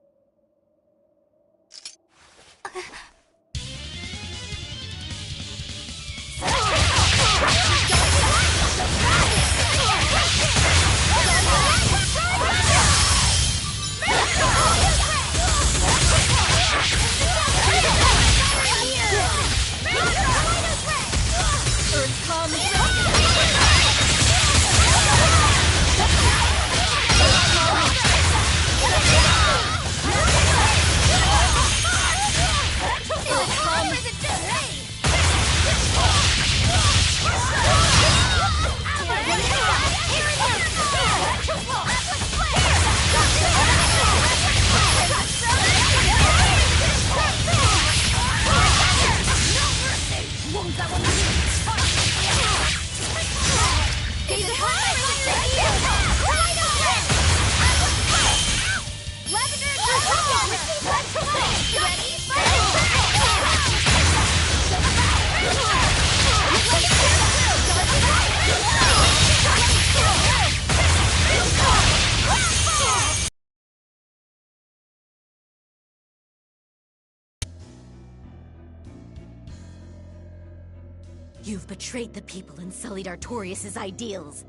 You've betrayed the people and sullied Artorias' ideals.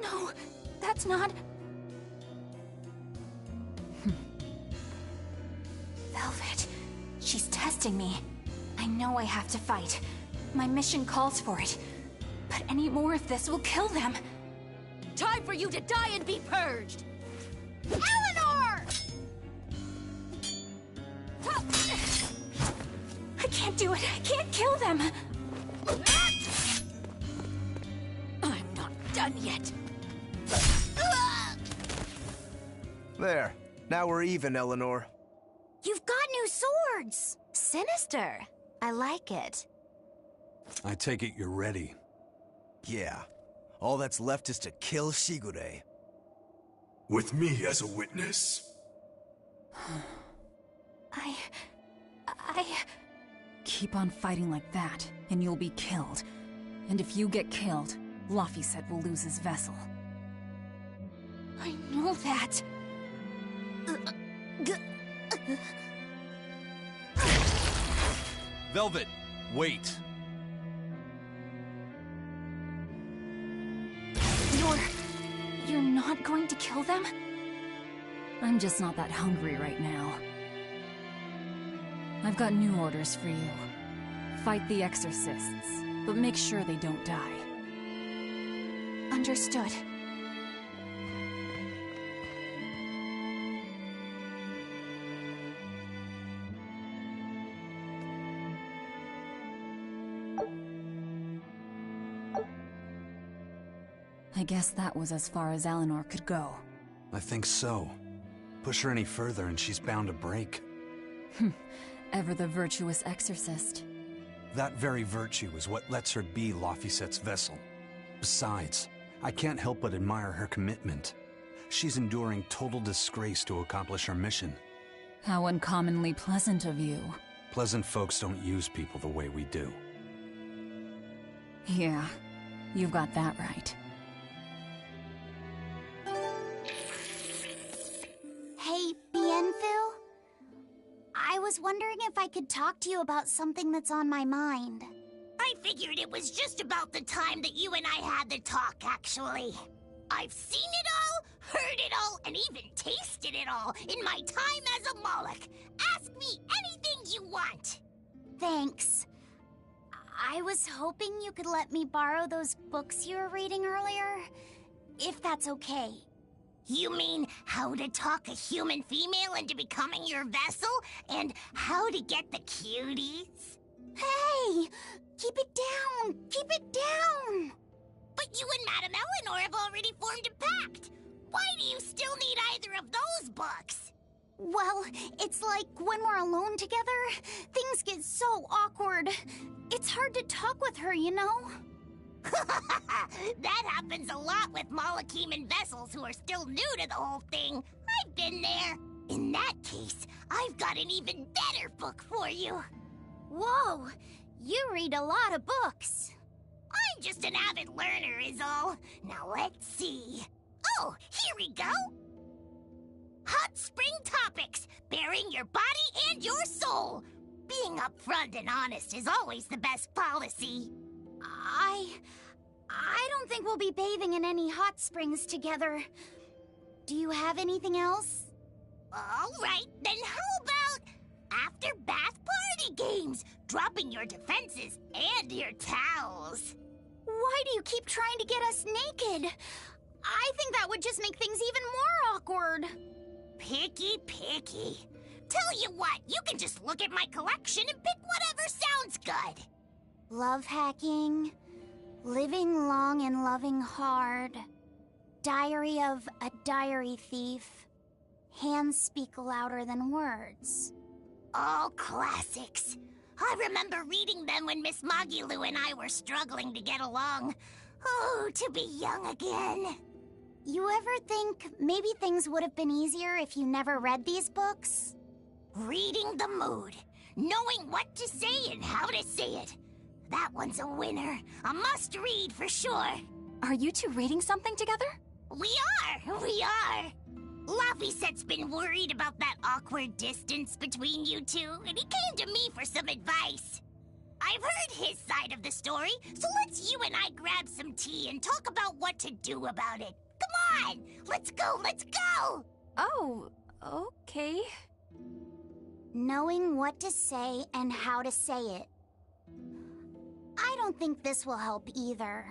No, that's not... Velvet, she's testing me. I know I have to fight. My mission calls for it. But any more of this will kill them. Time for you to die and be purged! Eleanor! I can't do it. I can't kill them. I'm not done yet. There. Now we're even, Eleanor. You've got new swords! Sinister. I like it. I take it you're ready. Yeah. All that's left is to kill Shigure. With me as a witness. I... Keep on fighting like that, and you'll be killed. And if you get killed, Laphicet will lose his vessel. I know that. Velvet, wait. You're not going to kill them? I'm just not that hungry right now. I've got new orders for you. Fight the exorcists, but make sure they don't die. Understood. I guess that was as far as Eleanor could go. I think so. Push her any further and she's bound to break. Ever the virtuous exorcist. That very virtue is what lets her be Laphicet's vessel. Besides, I can't help but admire her commitment. She's enduring total disgrace to accomplish her mission. How uncommonly pleasant of you. Pleasant folks don't use people the way we do. Yeah, you've got that right. Hey, Bienfil? I was wondering if I could talk to you about something that's on my mind. I figured it was just about the time that you and I had the talk, actually. I've seen it all, heard it all, and even tasted it all in my time as a Moloch. Ask me anything you want. Thanks. I was hoping you could let me borrow those books you were reading earlier, if that's okay. You mean how to talk a human female into becoming your vessel, and how to get the cuties? Hey! Keep it down! Keep it down! But you and Madame Eleanor have already formed a pact. Why do you still need either of those books? Well, it's like when we're alone together, things get so awkward. It's hard to talk with her, you know? That happens a lot with Molocheman vessels who are still new to the whole thing. I've been there. In that case, I've got an even better book for you. Whoa! You read a lot of books. I'm just an avid learner is all. Now let's see. Oh, here we go. Hot spring topics, bearing your body and your soul. Being upfront and honest is always the best policy. I don't think we'll be bathing in any hot springs together. Do you have anything else? All right, then how about after bath party games? Dropping your defenses and your towels. Why do you keep trying to get us naked? I think that would just make things even more awkward. Picky. Tell you what, you can just look at my collection and pick whatever sounds good. Love hacking, living long and loving hard, diary of a diary thief, hands speak louder than words. All classics. I remember reading them when Miss Magilu and I were struggling to get along. Oh, to be young again. You ever think maybe things would have been easier if you never read these books? Reading the mood. Knowing what to say and how to say it. That one's a winner. A must-read for sure. Are you two reading something together? We are. Laphicet's been worried about that awkward distance between you two, and he came to me for some advice. I've heard his side of the story, so let's you and I grab some tea and talk about what to do about it. Come on! Let's go! Oh, okay. Knowing what to say and how to say it. I don't think this will help either.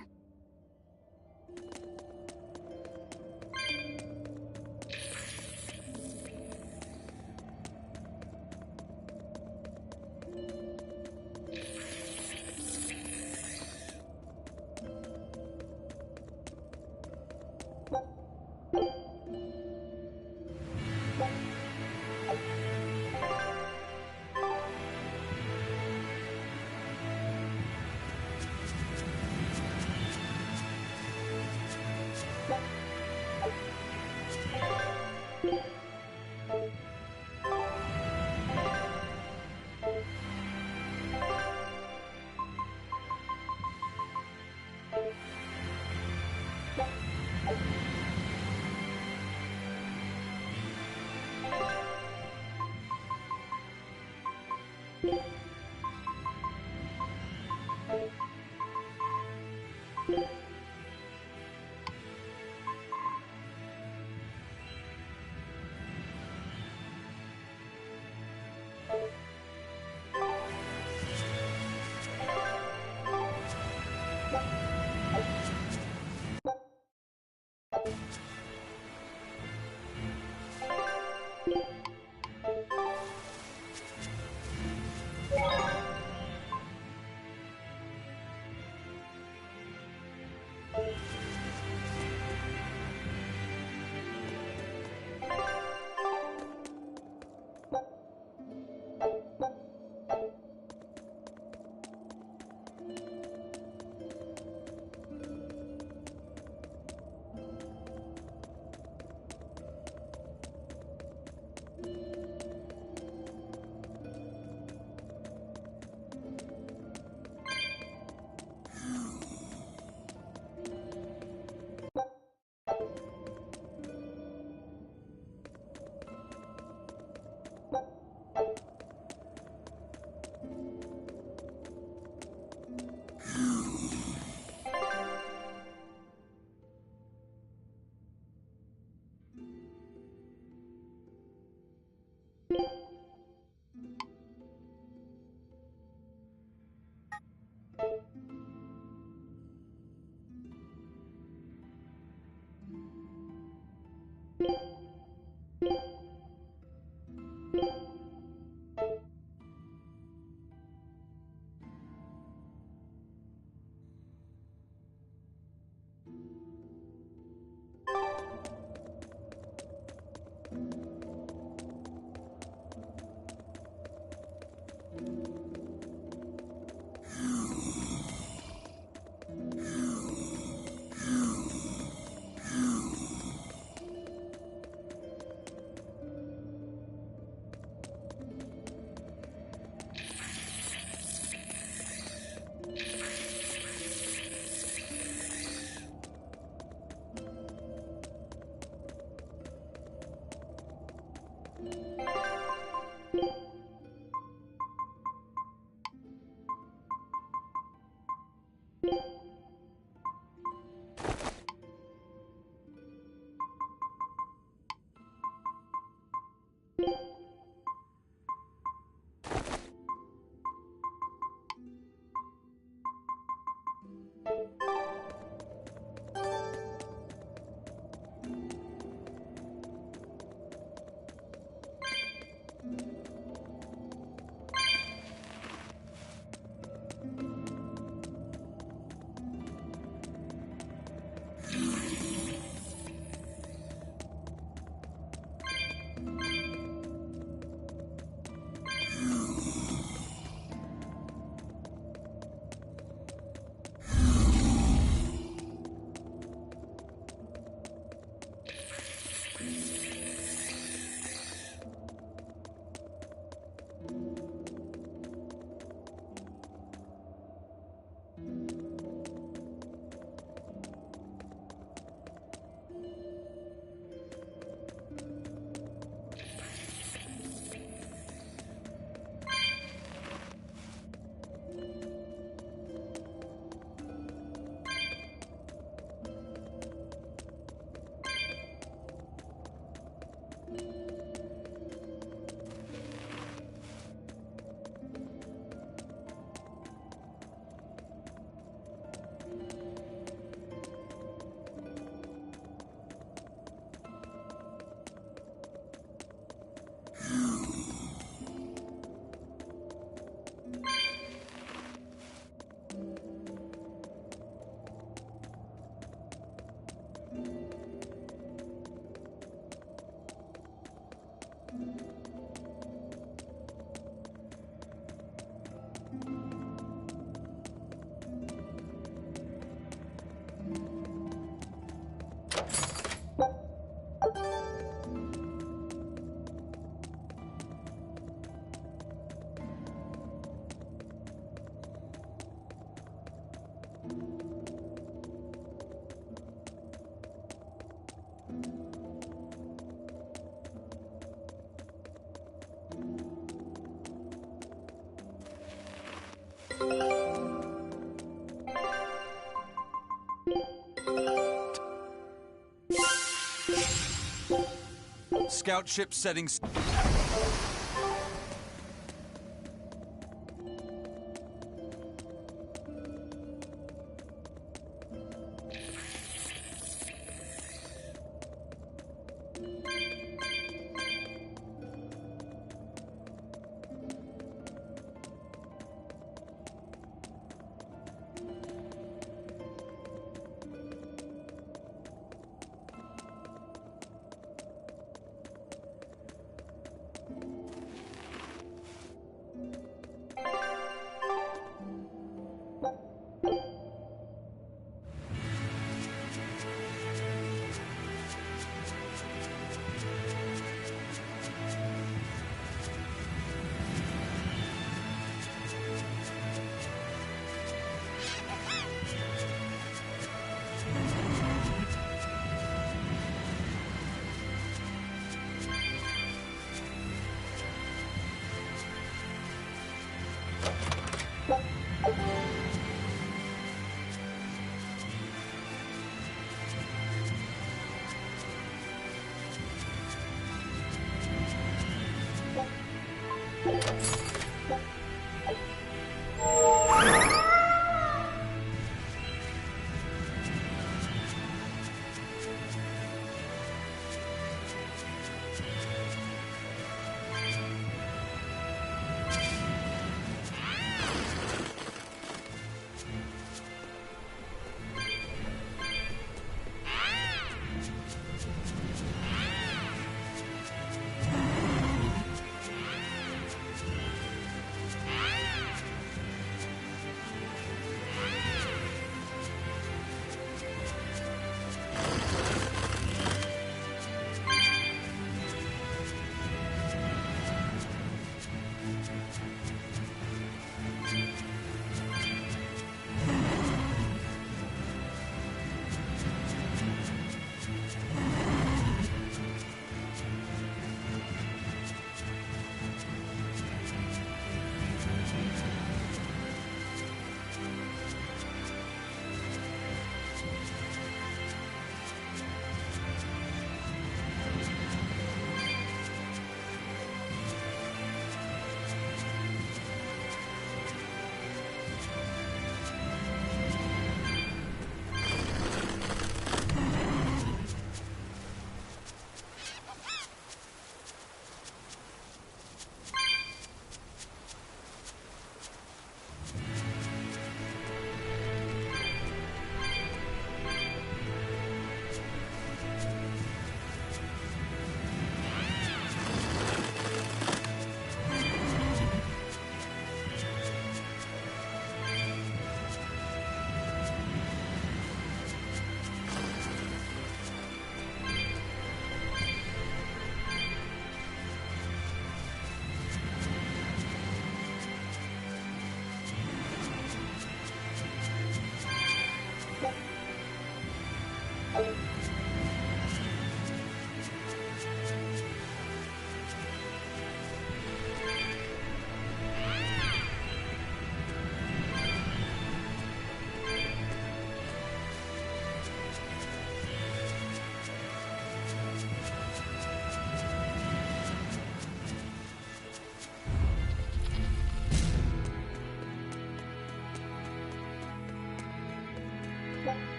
Scout ship settings.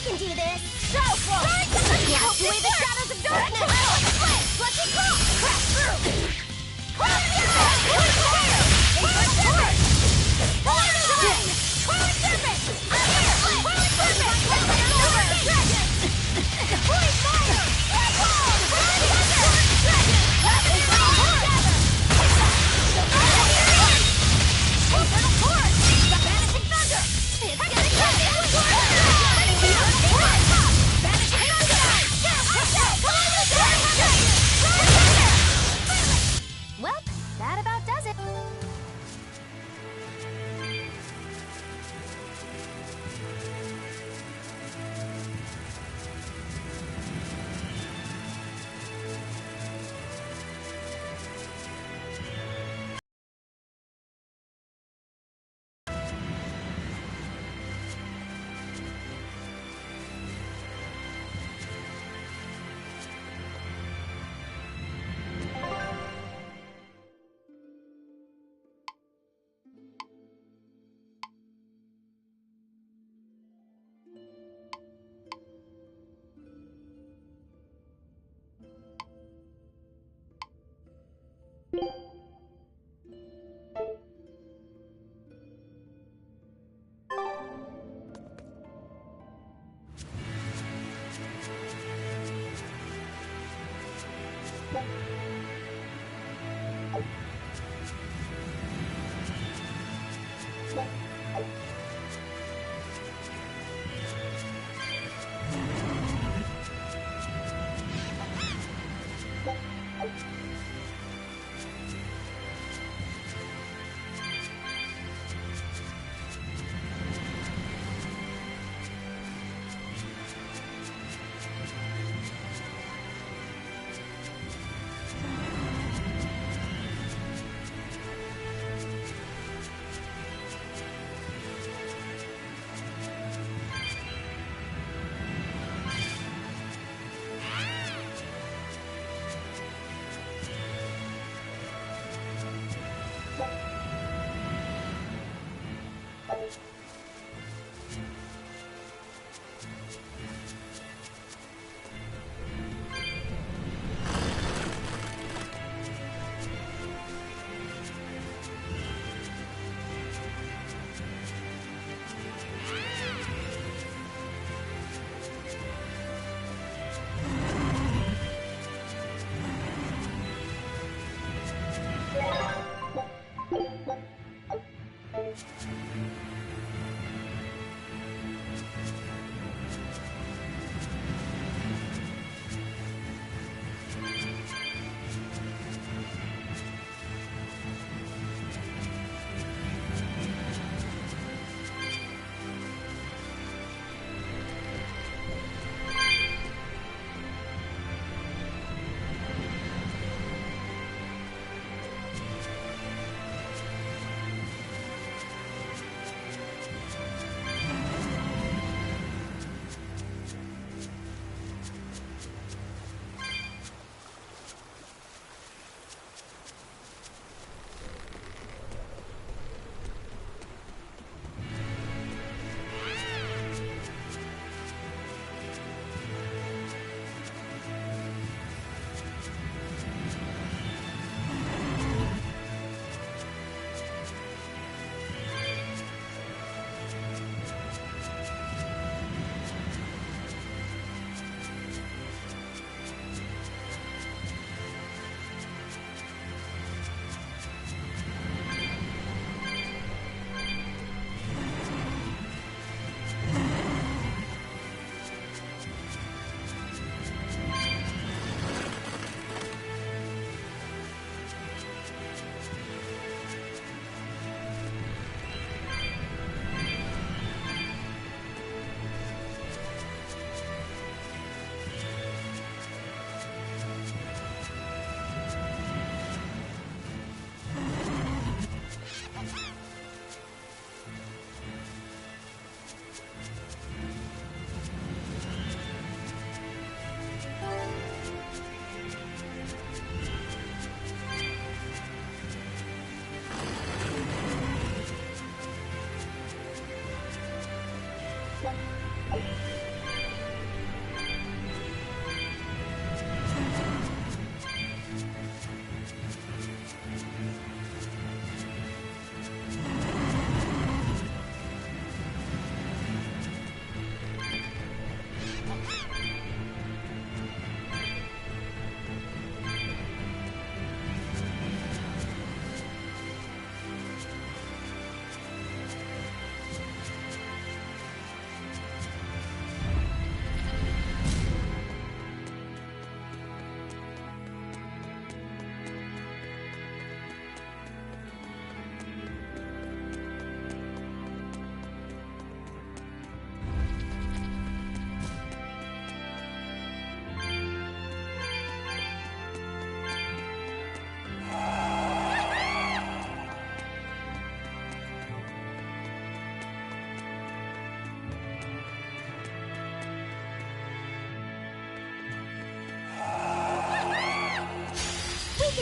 can do this! Go for it! Blast away the shadows of darkness! Let's go! Crash through! Crash Well, that about does it.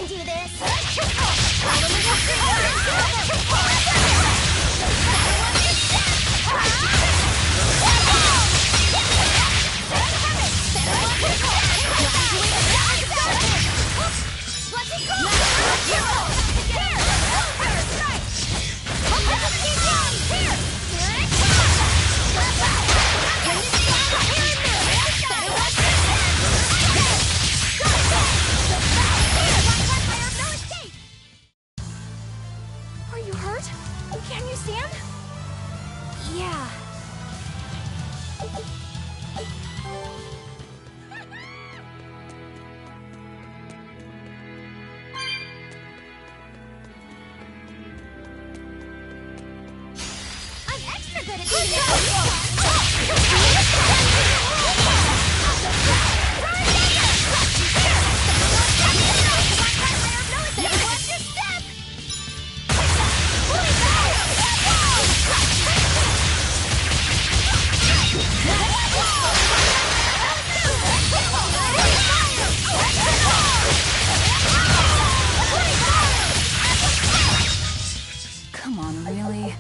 do this! Are you hurt? Can you stand? Yeah. I'm extra good at being Come on, really?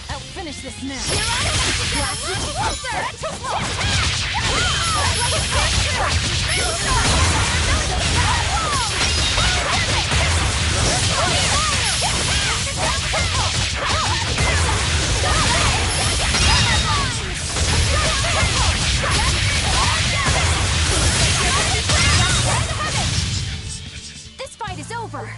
I'll finish this now. This fight is over.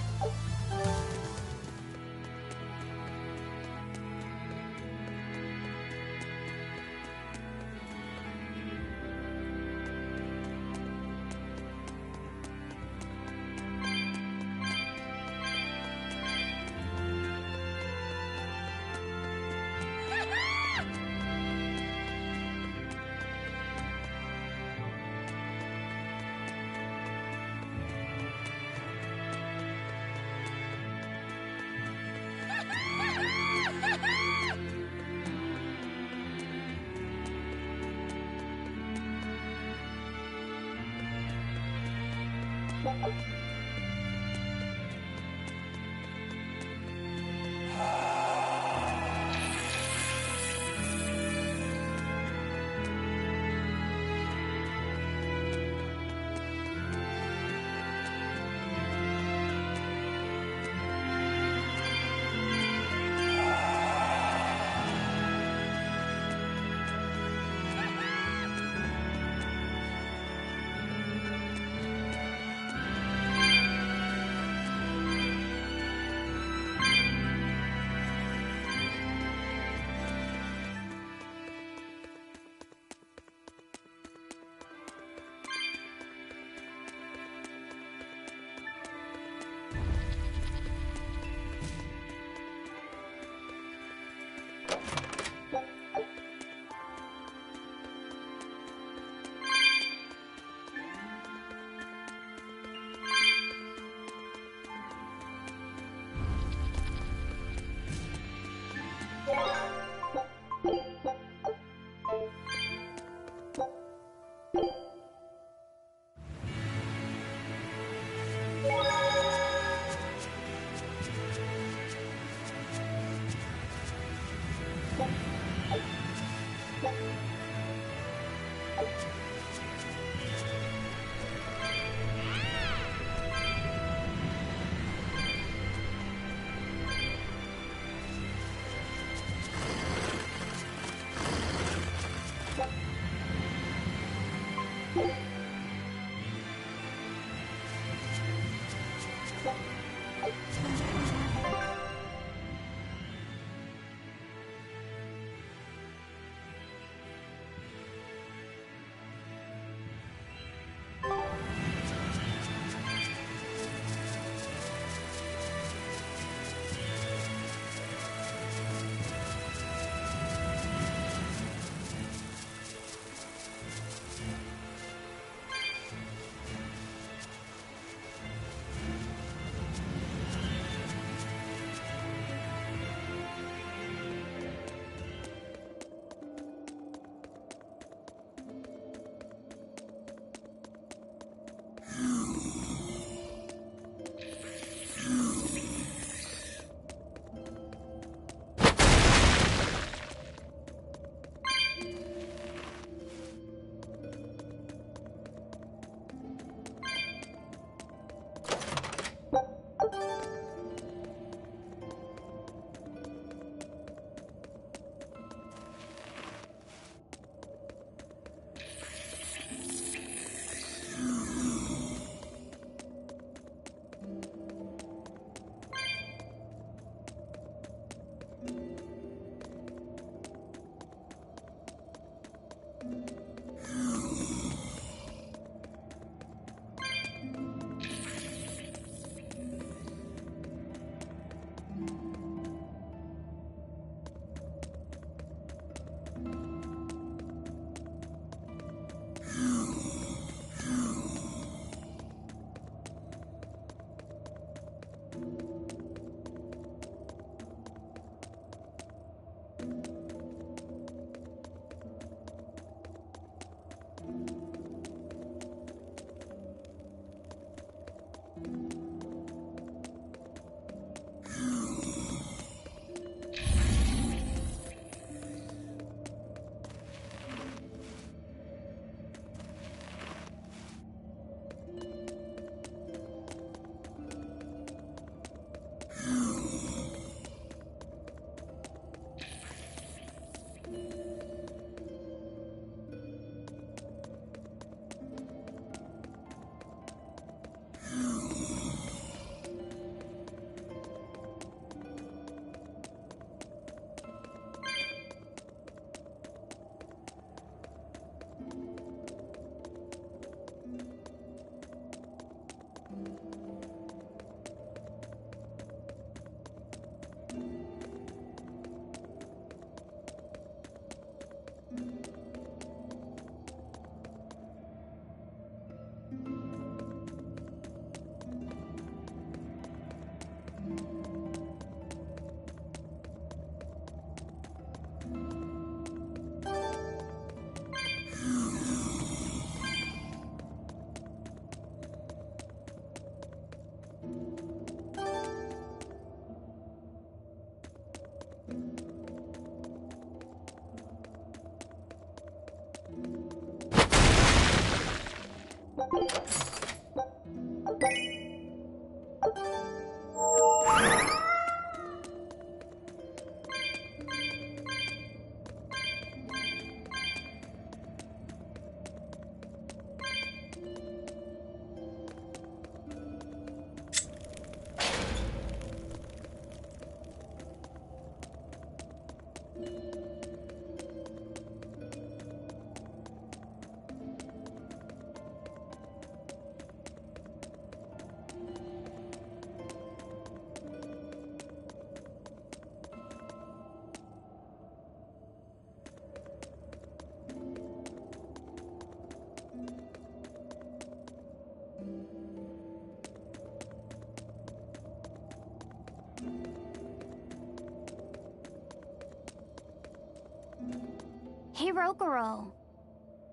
Hirogoro,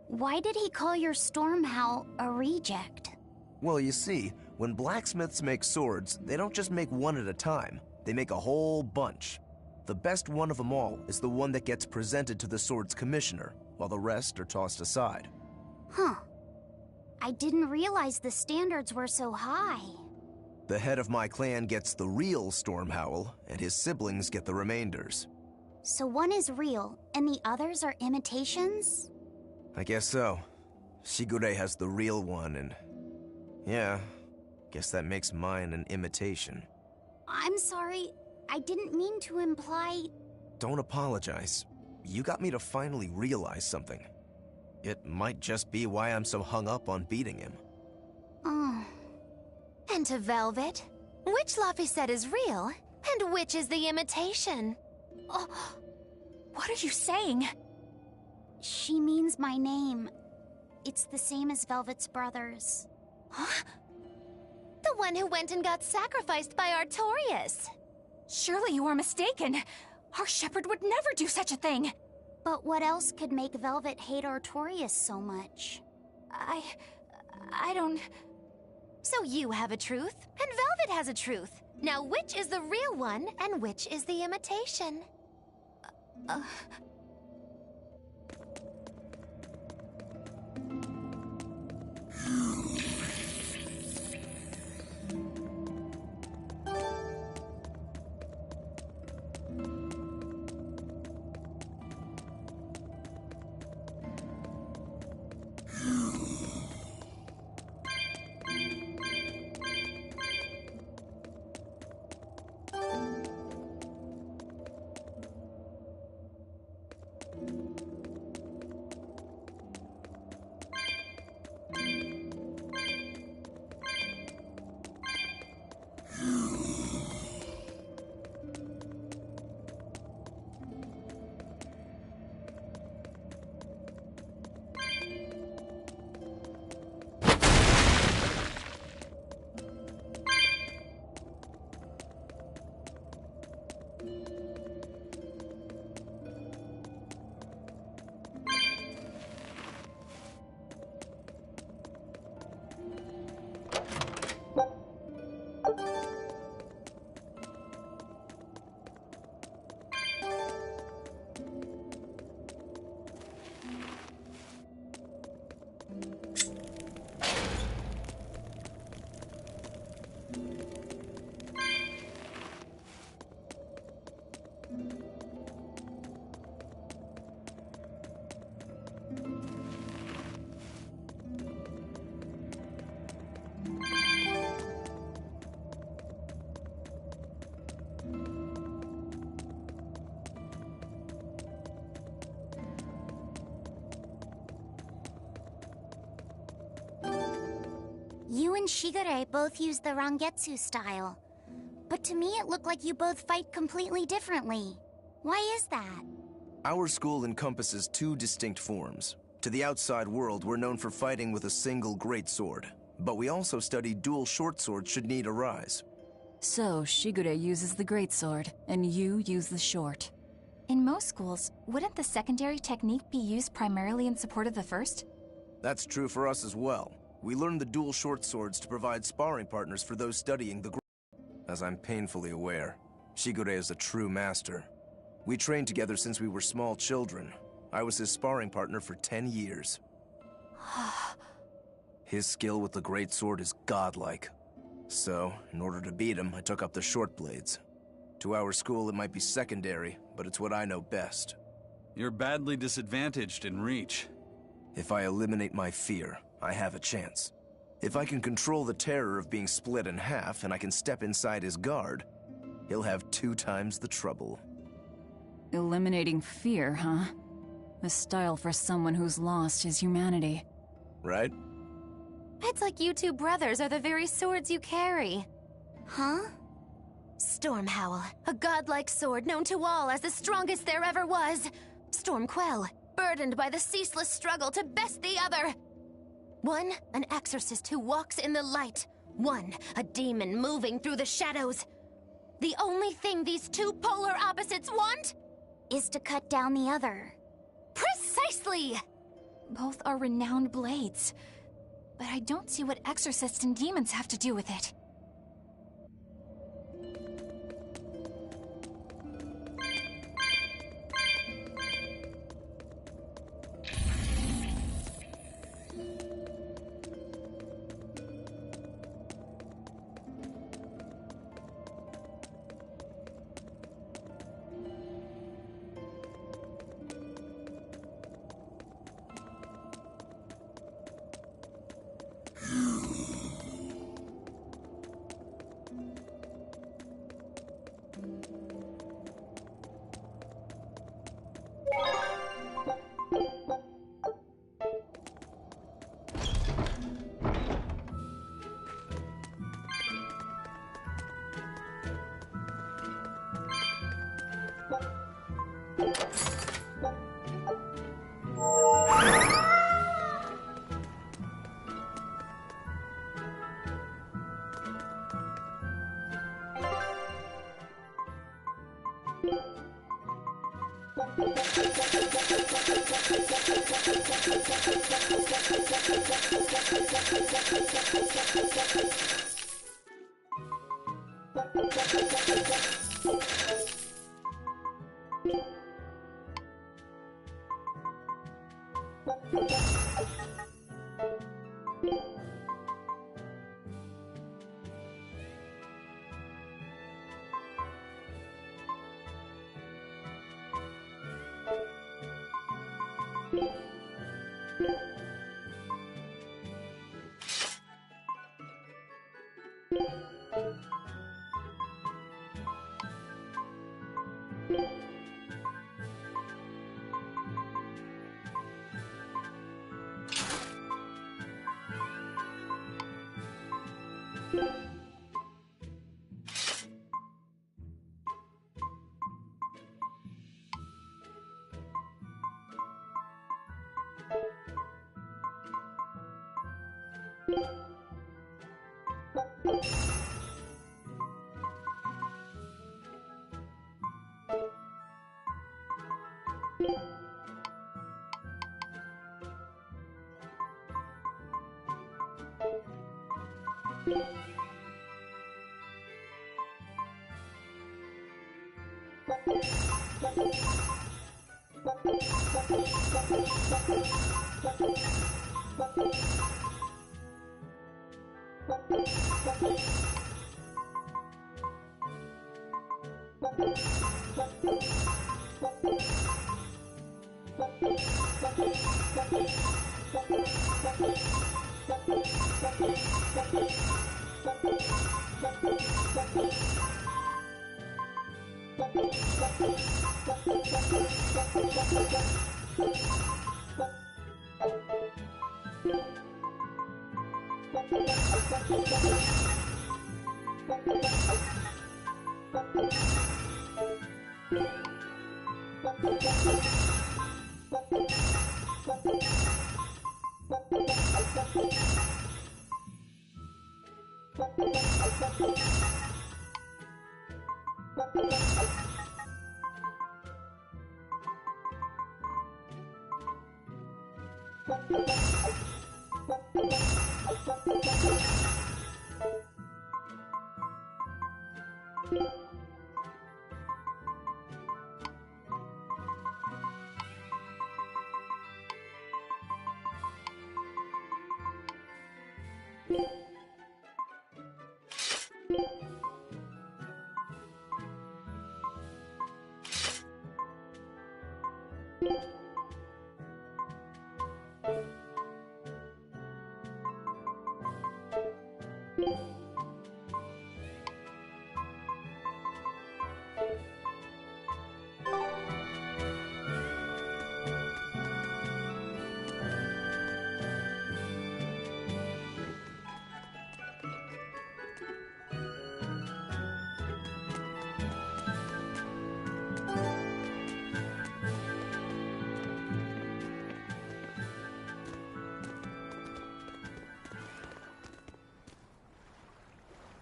why did he call your storm howl a reject? Well, you see, when blacksmiths make swords, they don't just make one at a time. They make a whole bunch. The best one of them all is the one that gets presented to the sword's commissioner, while the rest are tossed aside. Huh. I didn't realize the standards were so high. The head of my clan gets the real storm howl, and his siblings get the remainders. So one is real, and the others are imitations? I guess so. Shigure has the real one, and... yeah, guess that makes mine an imitation. I'm sorry, I didn't mean to imply... Don't apologize. You got me to finally realize something. It might just be why I'm so hung up on beating him. Oh. And to Velvet, which Laphicet is real, and which is the imitation? Oh, what are you saying? She means my name. It's the same as Velvet's brothers. Huh? The one who went and got sacrificed by Artorias. Surely you are mistaken. Our shepherd would never do such a thing. But what else could make Velvet hate Artorias so much? I don't... So you have a truth, and Velvet has a truth. Now which is the real one, and which is the imitation? You and Shigure both use the Rangetsu style. But to me it looked like you both fight completely differently. Why is that? Our school encompasses two distinct forms. To the outside world, we're known for fighting with a single greatsword. But we also study dual short swords should need arise. So, Shigure uses the greatsword, and you use the short. In most schools, wouldn't the secondary technique be used primarily in support of the first? That's true for us as well. We learn the dual short swords to provide sparring partners for those studying the As I'm painfully aware, Shigure is a true master. We trained together since we were small children. I was his sparring partner for 10 years. His skill with the greatsword is godlike. So, in order to beat him, I took up the short blades. To our school, it might be secondary, but it's what I know best. You're badly disadvantaged in reach. If I eliminate my fear, I have a chance. If I can control the terror of being split in half and I can step inside his guard, he'll have 2 times the trouble. Eliminating fear, huh? A style for someone who's lost his humanity. Right? It's like you two brothers are the very swords you carry. Huh? Stormhowl, a godlike sword known to all as the strongest there ever was. Stormquell, burdened by the ceaseless struggle to best the other. One, an exorcist who walks in the light. One, a demon moving through the shadows. The only thing these two polar opposites want is to cut down the other. Precisely! Both are renowned blades, but I don't see what exorcists and demons have to do with it.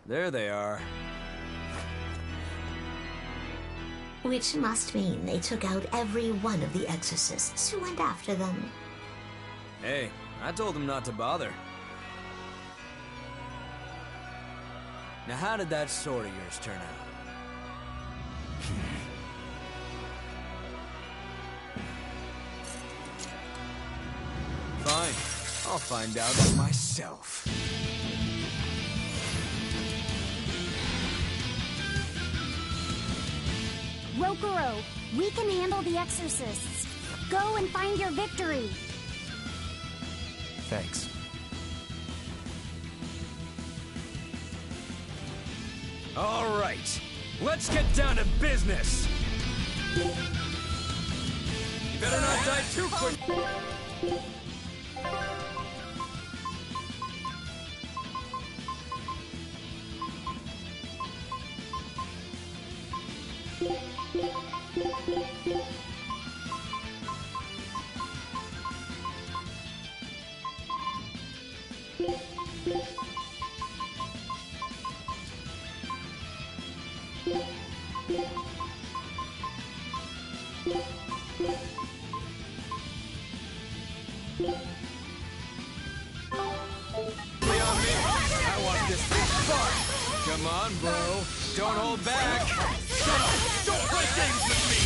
There they are. Which must mean they took out every one of the exorcists who went after them. Hey, I told them not to bother. Now how did that sword of yours turn out? Fine, I'll find out for myself. Rokuro, we can handle the exorcists. Go and find your victory. Thanks. All right, let's get down to business. You better not die too quick. I want this big fun. Come on, bro. Don't hold back. Shut up. Don't play games with me.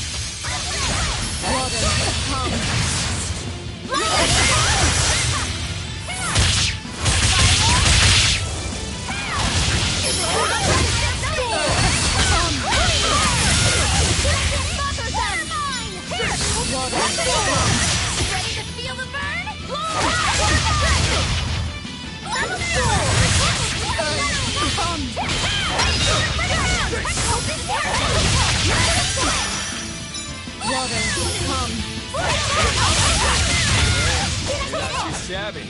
Ready to feel the burn? She's shabby.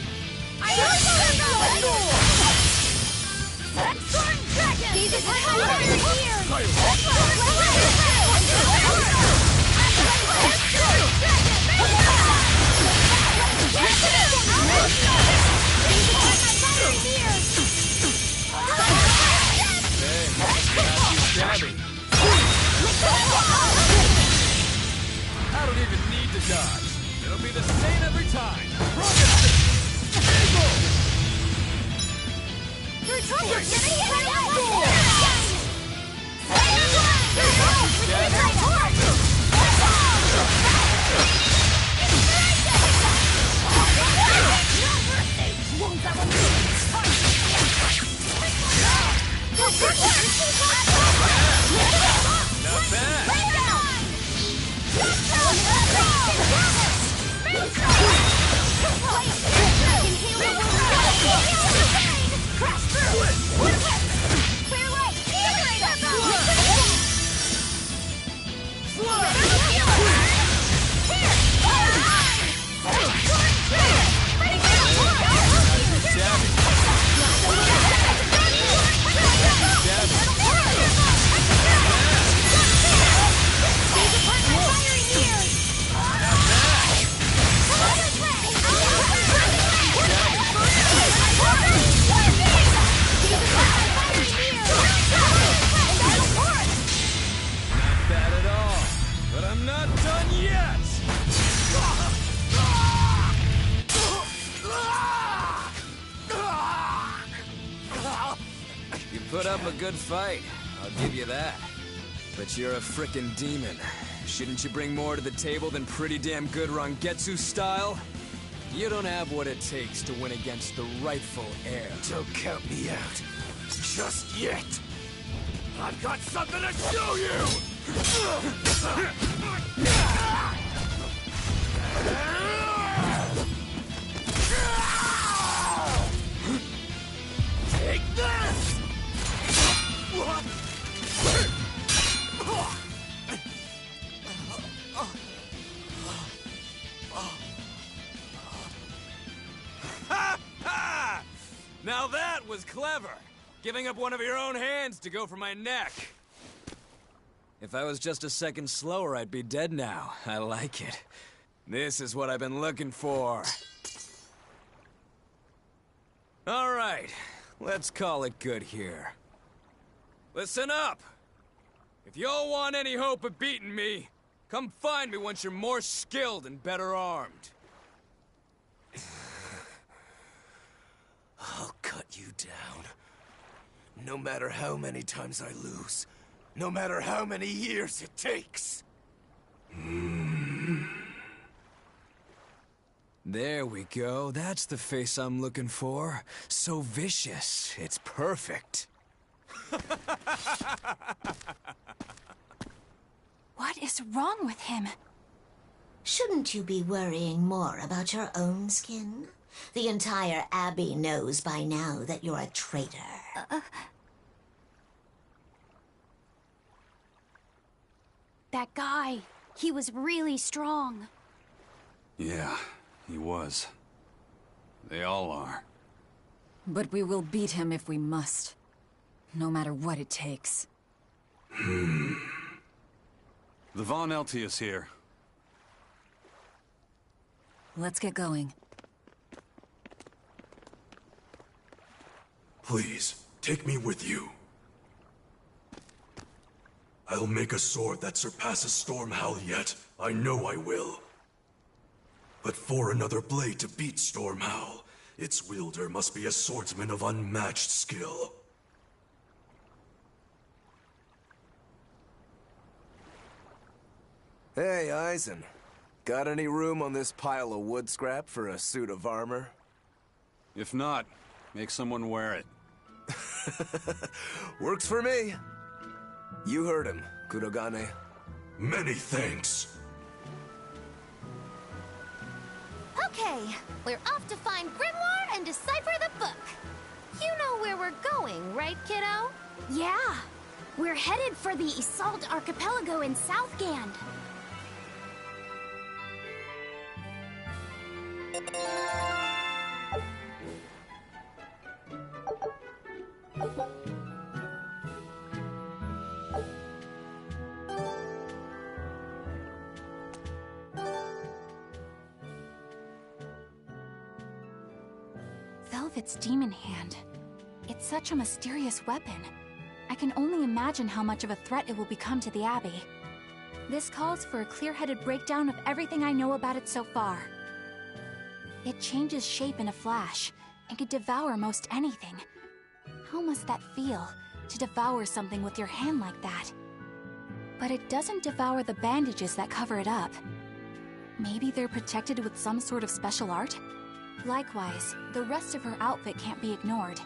I don't even need to dodge. It'll be the same every time. Not bad. Put up a good fight, I'll give you that. But you're a frickin' demon. Shouldn't you bring more to the table than pretty damn good Rangetsu style? You don't have what it takes to win against the rightful heir. Don't count me out. Just yet. I've got something to show you! Take this! Now that was clever! Giving up one of your own hands to go for my neck. If I was just a second slower, I'd be dead now. I like it. This is what I've been looking for. All right, let's call it good here. Listen up! If y'all want any hope of beating me, come find me once you're more skilled and better armed. I'll cut you down. No matter how many times I lose. No matter how many years it takes. There we go. That's the face I'm looking for. So vicious. It's perfect. What is wrong with him? Shouldn't you be worrying more about your own skin? The entire Abbey knows by now that you're a traitor. That guy, he was really strong. Yeah, he was. They all are. But we will beat him if we must. No matter what it takes. The Von Eltius here. Let's get going. Please, take me with you. I'll make a sword that surpasses Stormhowl yet. I know I will. But for another blade to beat Stormhowl, its wielder must be a swordsman of unmatched skill. Hey, Eisen. Got any room on this pile of wood scrap for a suit of armor? If not, make someone wear it. Works for me. You heard him, Kurogane. Many thanks. Okay, we're off to find Grimoire and decipher the book. You know where we're going, right, kiddo? Yeah, we're headed for the Isolde Archipelago in Southgand. Velvet's demon hand. It's such a mysterious weapon. I can only imagine how much of a threat it will become to the Abbey. This calls for a clear-headed breakdown of everything I know about it so far. It changes shape in a flash, and can devour most anything. How must that feel, to devour something with your hand like that? But it doesn't devour the bandages that cover it up. Maybe they're protected with some sort of special art? Likewise, the rest of her outfit can't be ignored.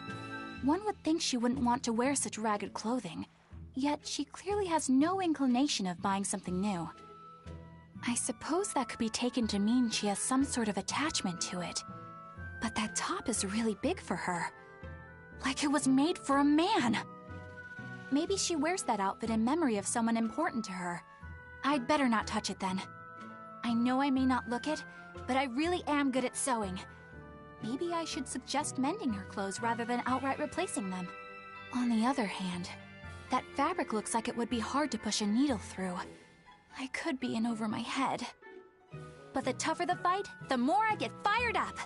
One would think she wouldn't want to wear such ragged clothing, yet she clearly has no inclination of buying something new. I suppose that could be taken to mean she has some sort of attachment to it. But that top is really big for her. Like it was made for a man. Maybe she wears that outfit in memory of someone important to her. I'd better not touch it then. I know I may not look it, but I really am good at sewing. Maybe I should suggest mending her clothes rather than outright replacing them. On the other hand, that fabric looks like it would be hard to push a needle through. I could be in over my head. But the tougher the fight, the more I get fired up.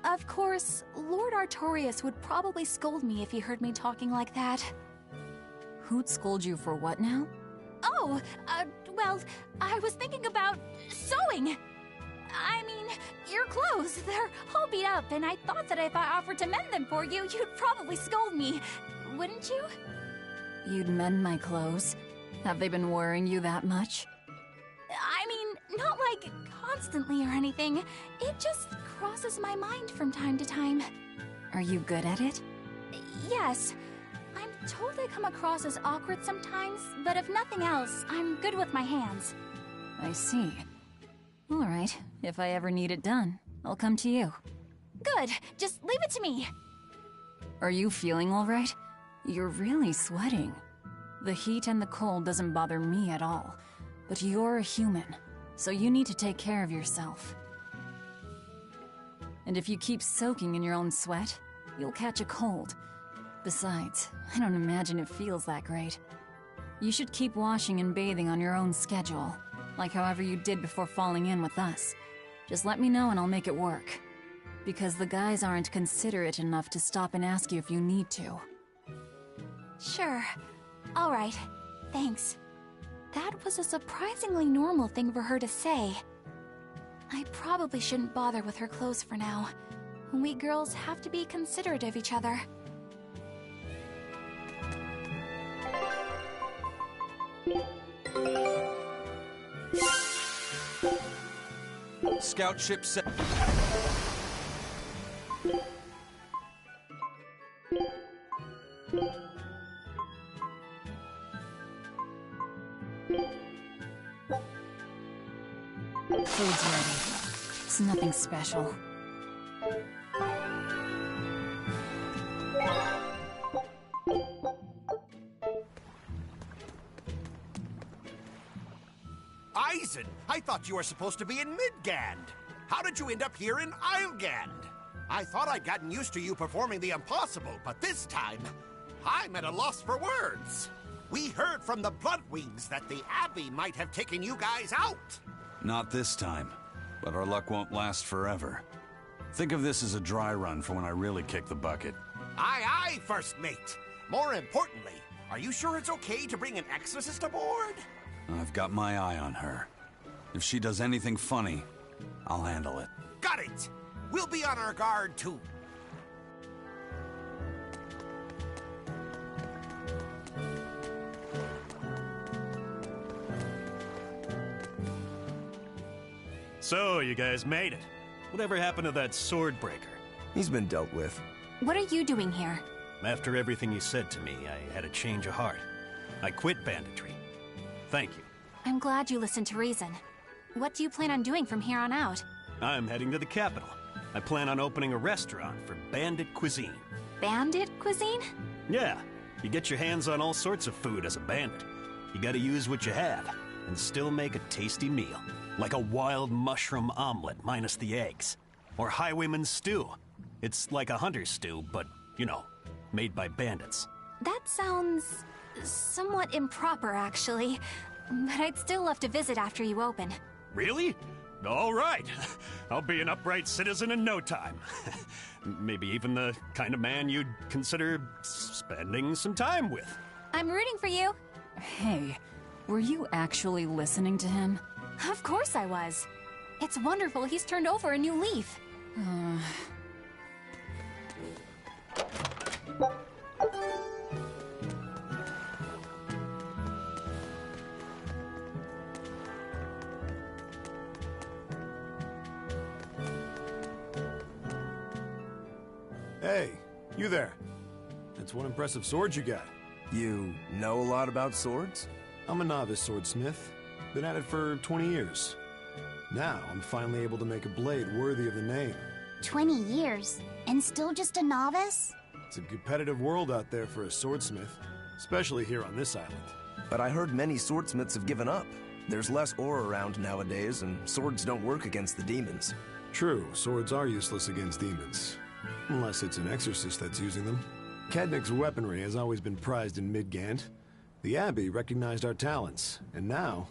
Of course, Lord Artorius would probably scold me if he heard me talking like that. Who'd scold you for what now? Oh, well, I was thinking about sewing. I mean, your clothes, they're all beat up, and I thought that if I offered to mend them for you, you'd probably scold me. Wouldn't you? You'd mend my clothes? Have they been worrying you that much? I mean, not like constantly or anything. It just crosses my mind from time to time. Are you good at it? Yes. I'm told I come across as awkward sometimes, but if nothing else, I'm good with my hands. I see. Alright, if I ever need it done, I'll come to you. Good. Just leave it to me. Are you feeling alright? You're really sweating. The heat and the cold doesn't bother me at all. But you're a human, so you need to take care of yourself. And if you keep soaking in your own sweat, you'll catch a cold. Besides, I don't imagine it feels that great. You should keep washing and bathing on your own schedule, like however you did before falling in with us. Just let me know and I'll make it work. Because the guys aren't considerate enough to stop and ask you if you need to. Sure. Alright. Thanks. That was a surprisingly normal thing for her to say. I probably shouldn't bother with her clothes for now. We girls have to be considerate of each other. Scout ship set. Food's ready. It's nothing special. Eisen, I thought you were supposed to be in Midgand. How did you end up here in Islegand? I thought I'd gotten used to you performing the impossible, but this time, I'm at a loss for words. We heard from the Bloodwings that the Abbey might have taken you guys out. Not this time, but our luck won't last forever. Think of this as a dry run for when I really kick the bucket. Aye, aye, First Mate. More importantly, are you sure it's okay to bring an exorcist aboard? I've got my eye on her. If she does anything funny, I'll handle it. Got it! We'll be on our guard, too. So, you guys made it. Whatever happened to that sword breaker? He's been dealt with. What are you doing here? After everything you said to me, I had a change of heart. I quit banditry. Thank you. I'm glad you listened to reason. What do you plan on doing from here on out? I'm heading to the capital. I plan on opening a restaurant for bandit cuisine. Bandit cuisine? Yeah, you get your hands on all sorts of food as a bandit. You gotta use what you have, and still make a tasty meal. Like a wild mushroom omelet minus the eggs. Or highwayman's stew. It's like a hunter's stew, but, you know, made by bandits. That sounds somewhat improper, actually. But I'd still love to visit after you open. Really? All right. I'll be an upright citizen in no time. Maybe even the kind of man you'd consider spending some time with. I'm rooting for you. Hey, were you actually listening to him? Of course I was. It's wonderful he's turned over a new leaf. Hey, you there. That's one impressive sword you got. You know a lot about swords? I'm a novice swordsmith. Been at it for 20 years. Now, I'm finally able to make a blade worthy of the name. 20 years? And still just a novice? It's a competitive world out there for a swordsmith, especially here on this island. But I heard many swordsmiths have given up. There's less ore around nowadays, and swords don't work against the demons. True, swords are useless against demons. Unless it's an exorcist that's using them. Kadnik's weaponry has always been prized in Midgand. The Abbey recognized our talents, and now,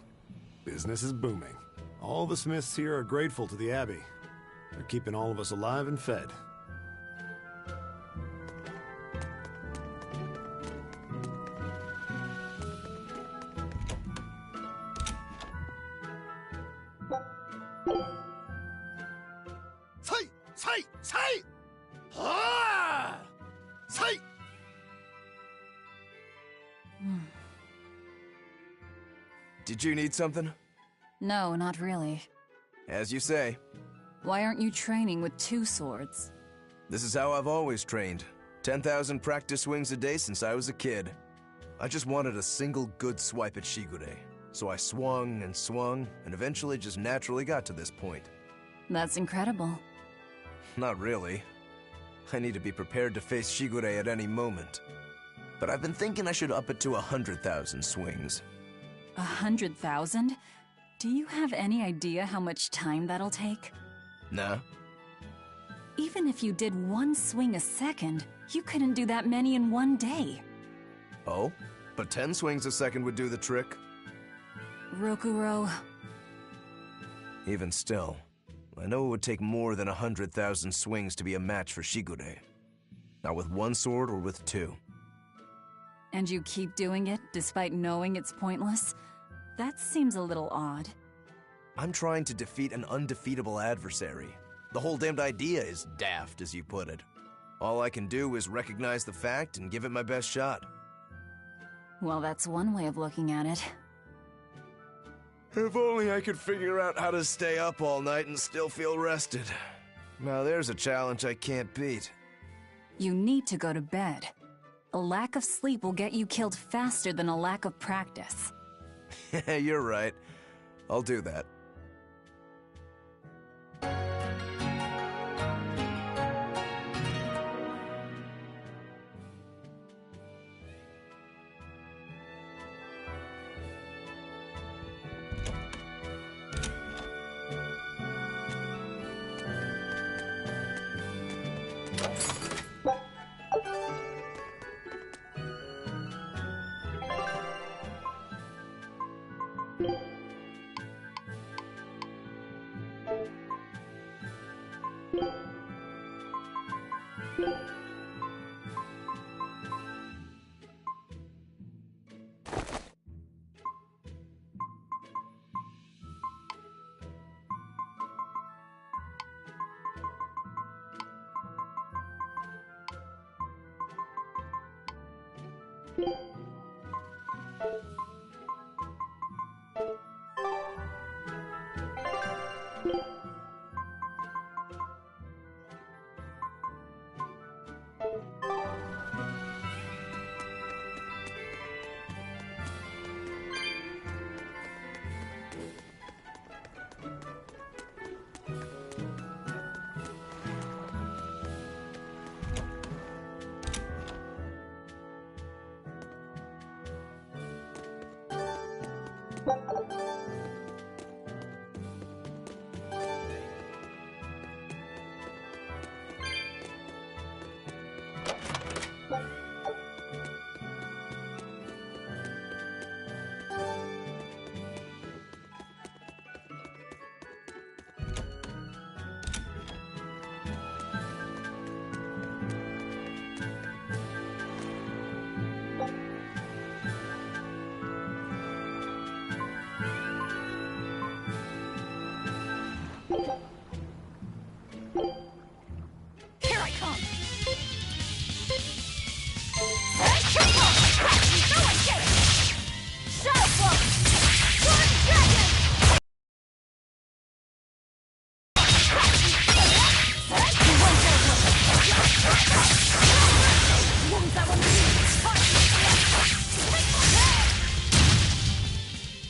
business is booming. All the smiths here are grateful to the Abbey. They're keeping all of us alive and fed. Say! Ah! Say! Did you need something? No, not really. As you say. Why aren't you training with 2 swords? This is how I've always trained. 10,000 practice swings a day since I was a kid. I just wanted a single good swipe at Shigure. So I swung, and eventually just naturally got to this point. That's incredible. Not really. I need to be prepared to face Shigure at any moment. But I've been thinking I should up it to 100,000 swings. 100,000? Do you have any idea how much time that'll take? Nah. Even if you did 1 swing a second, you couldn't do that many in 1 day. Oh? But 10 swings a second would do the trick? Rokuro... Even still, I know it would take more than 100,000 swings to be a match for Shigure. Not with 1 sword or with 2. And you keep doing it despite knowing it's pointless? That seems a little odd. I'm trying to defeat an undefeatable adversary. The whole damned idea is daft, as you put it. All I can do is recognize the fact and give it my best shot. Well, that's one way of looking at it. If only I could figure out how to stay up all night and still feel rested. Now there's a challenge I can't beat. You need to go to bed. A lack of sleep will get you killed faster than a lack of practice. You're right. I'll do that.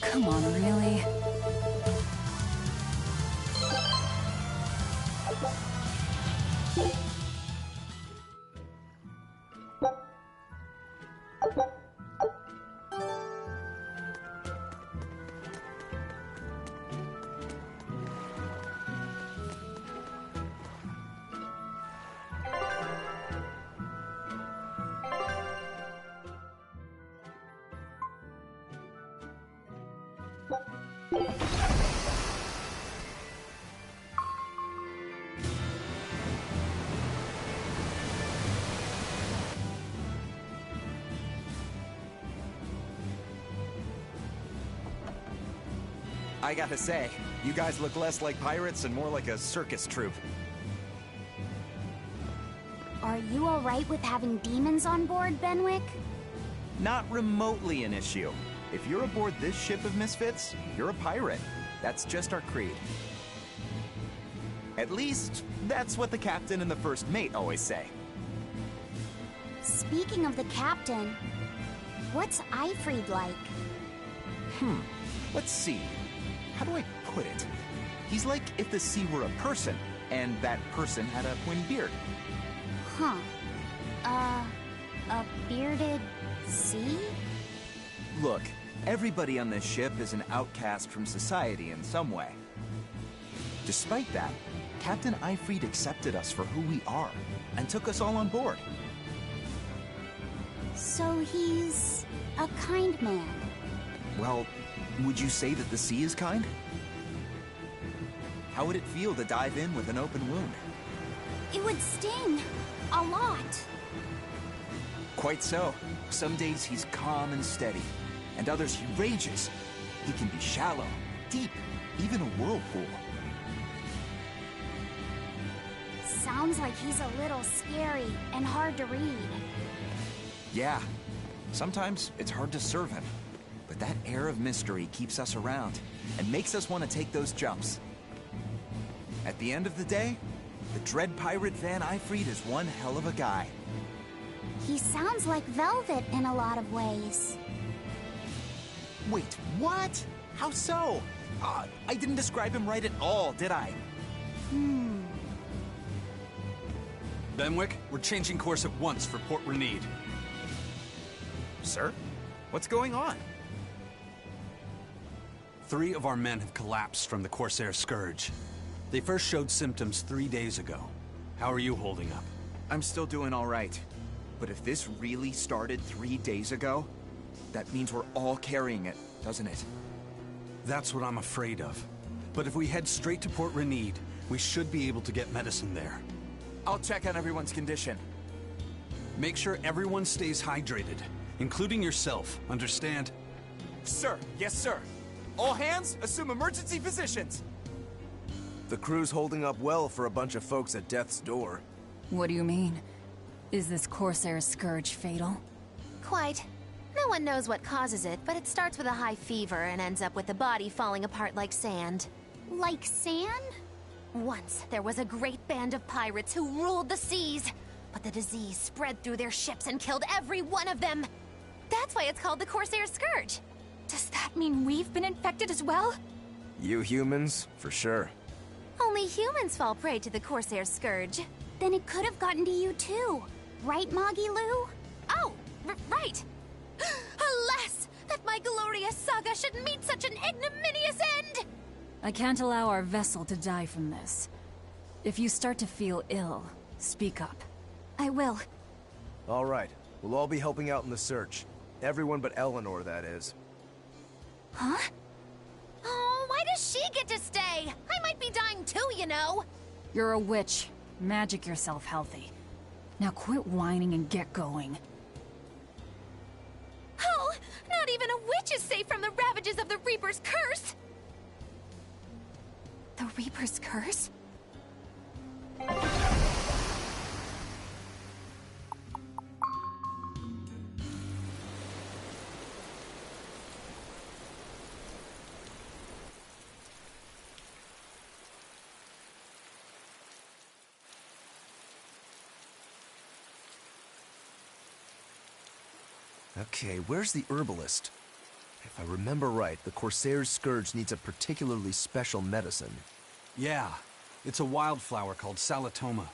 Come on, really? I gotta say, you guys look less like pirates and more like a circus troupe. Are you alright with having demons on board, Benwick? Not remotely an issue. If you're aboard this ship of misfits, you're a pirate. That's just our creed. At least, that's what the captain and the first mate always say. Speaking of the captain, what's Eifried like? Let's see. How do I put it? He's like if the sea were a person, and that person had a pointy beard. Huh. A bearded sea? Look, everybody on this ship is an outcast from society in some way. Despite that, Captain Eifried accepted us for who we are, and took us all on board. So he's a kind man. Well, would you say that the sea is kind? How would it feel to dive in with an open wound? It would sting. A lot. Quite so. Some days he's calm and steady, and others he rages. He can be shallow, deep, even a whirlpool. Sounds like he's a little scary and hard to read. Yeah, sometimes it's hard to serve him, but that air of mystery keeps us around and makes us want to take those jumps. At the end of the day, the dread pirate Van Eifried is one hell of a guy. He sounds like Velvet in a lot of ways. Wait, what? How so? I didn't describe him right at all, did I? Benwick, we're changing course at once for Port Renede. Sir? What's going on? 3 of our men have collapsed from the Corsair Scourge. They first showed symptoms 3 days ago. How are you holding up? I'm still doing all right. But if this really started 3 days ago, that means we're all carrying it, doesn't it? That's what I'm afraid of. But if we head straight to Port Renede, we should be able to get medicine there. I'll check on everyone's condition. Make sure everyone stays hydrated, including yourself, understand? Sir, yes sir. All hands, assume emergency positions. The crew's holding up well for a bunch of folks at death's door. What do you mean? Is this Corsair Scourge fatal? Quite. No one knows what causes it, but it starts with a high fever and ends up with the body falling apart like sand. Like sand? Once, there was a great band of pirates who ruled the seas, but the disease spread through their ships and killed every one of them. That's why it's called the Corsair Scourge. Does that mean we've been infected as well? You humans, for sure. Only humans fall prey to the Corsair Scourge. Then it could have gotten to you too. Right, Moggy Lou? Oh, right! Alas, that my glorious saga should meet such an ignominious end! I can't allow our vessel to die from this. If you start to feel ill, speak up. I will. All right, we'll all be helping out in the search. Everyone but Eleanor, that is. Huh? Oh, why does she get to stay? I might be dying too, you know. You're a witch. Magic yourself healthy. Now quit whining and get going. Oh, not even a witch is safe from the ravages of the Reaper's curse! The Reaper's curse? Okay, where's the herbalist? If I remember right, the Corsair's Scourge needs a particularly special medicine. Yeah, it's a wildflower called Salatoma.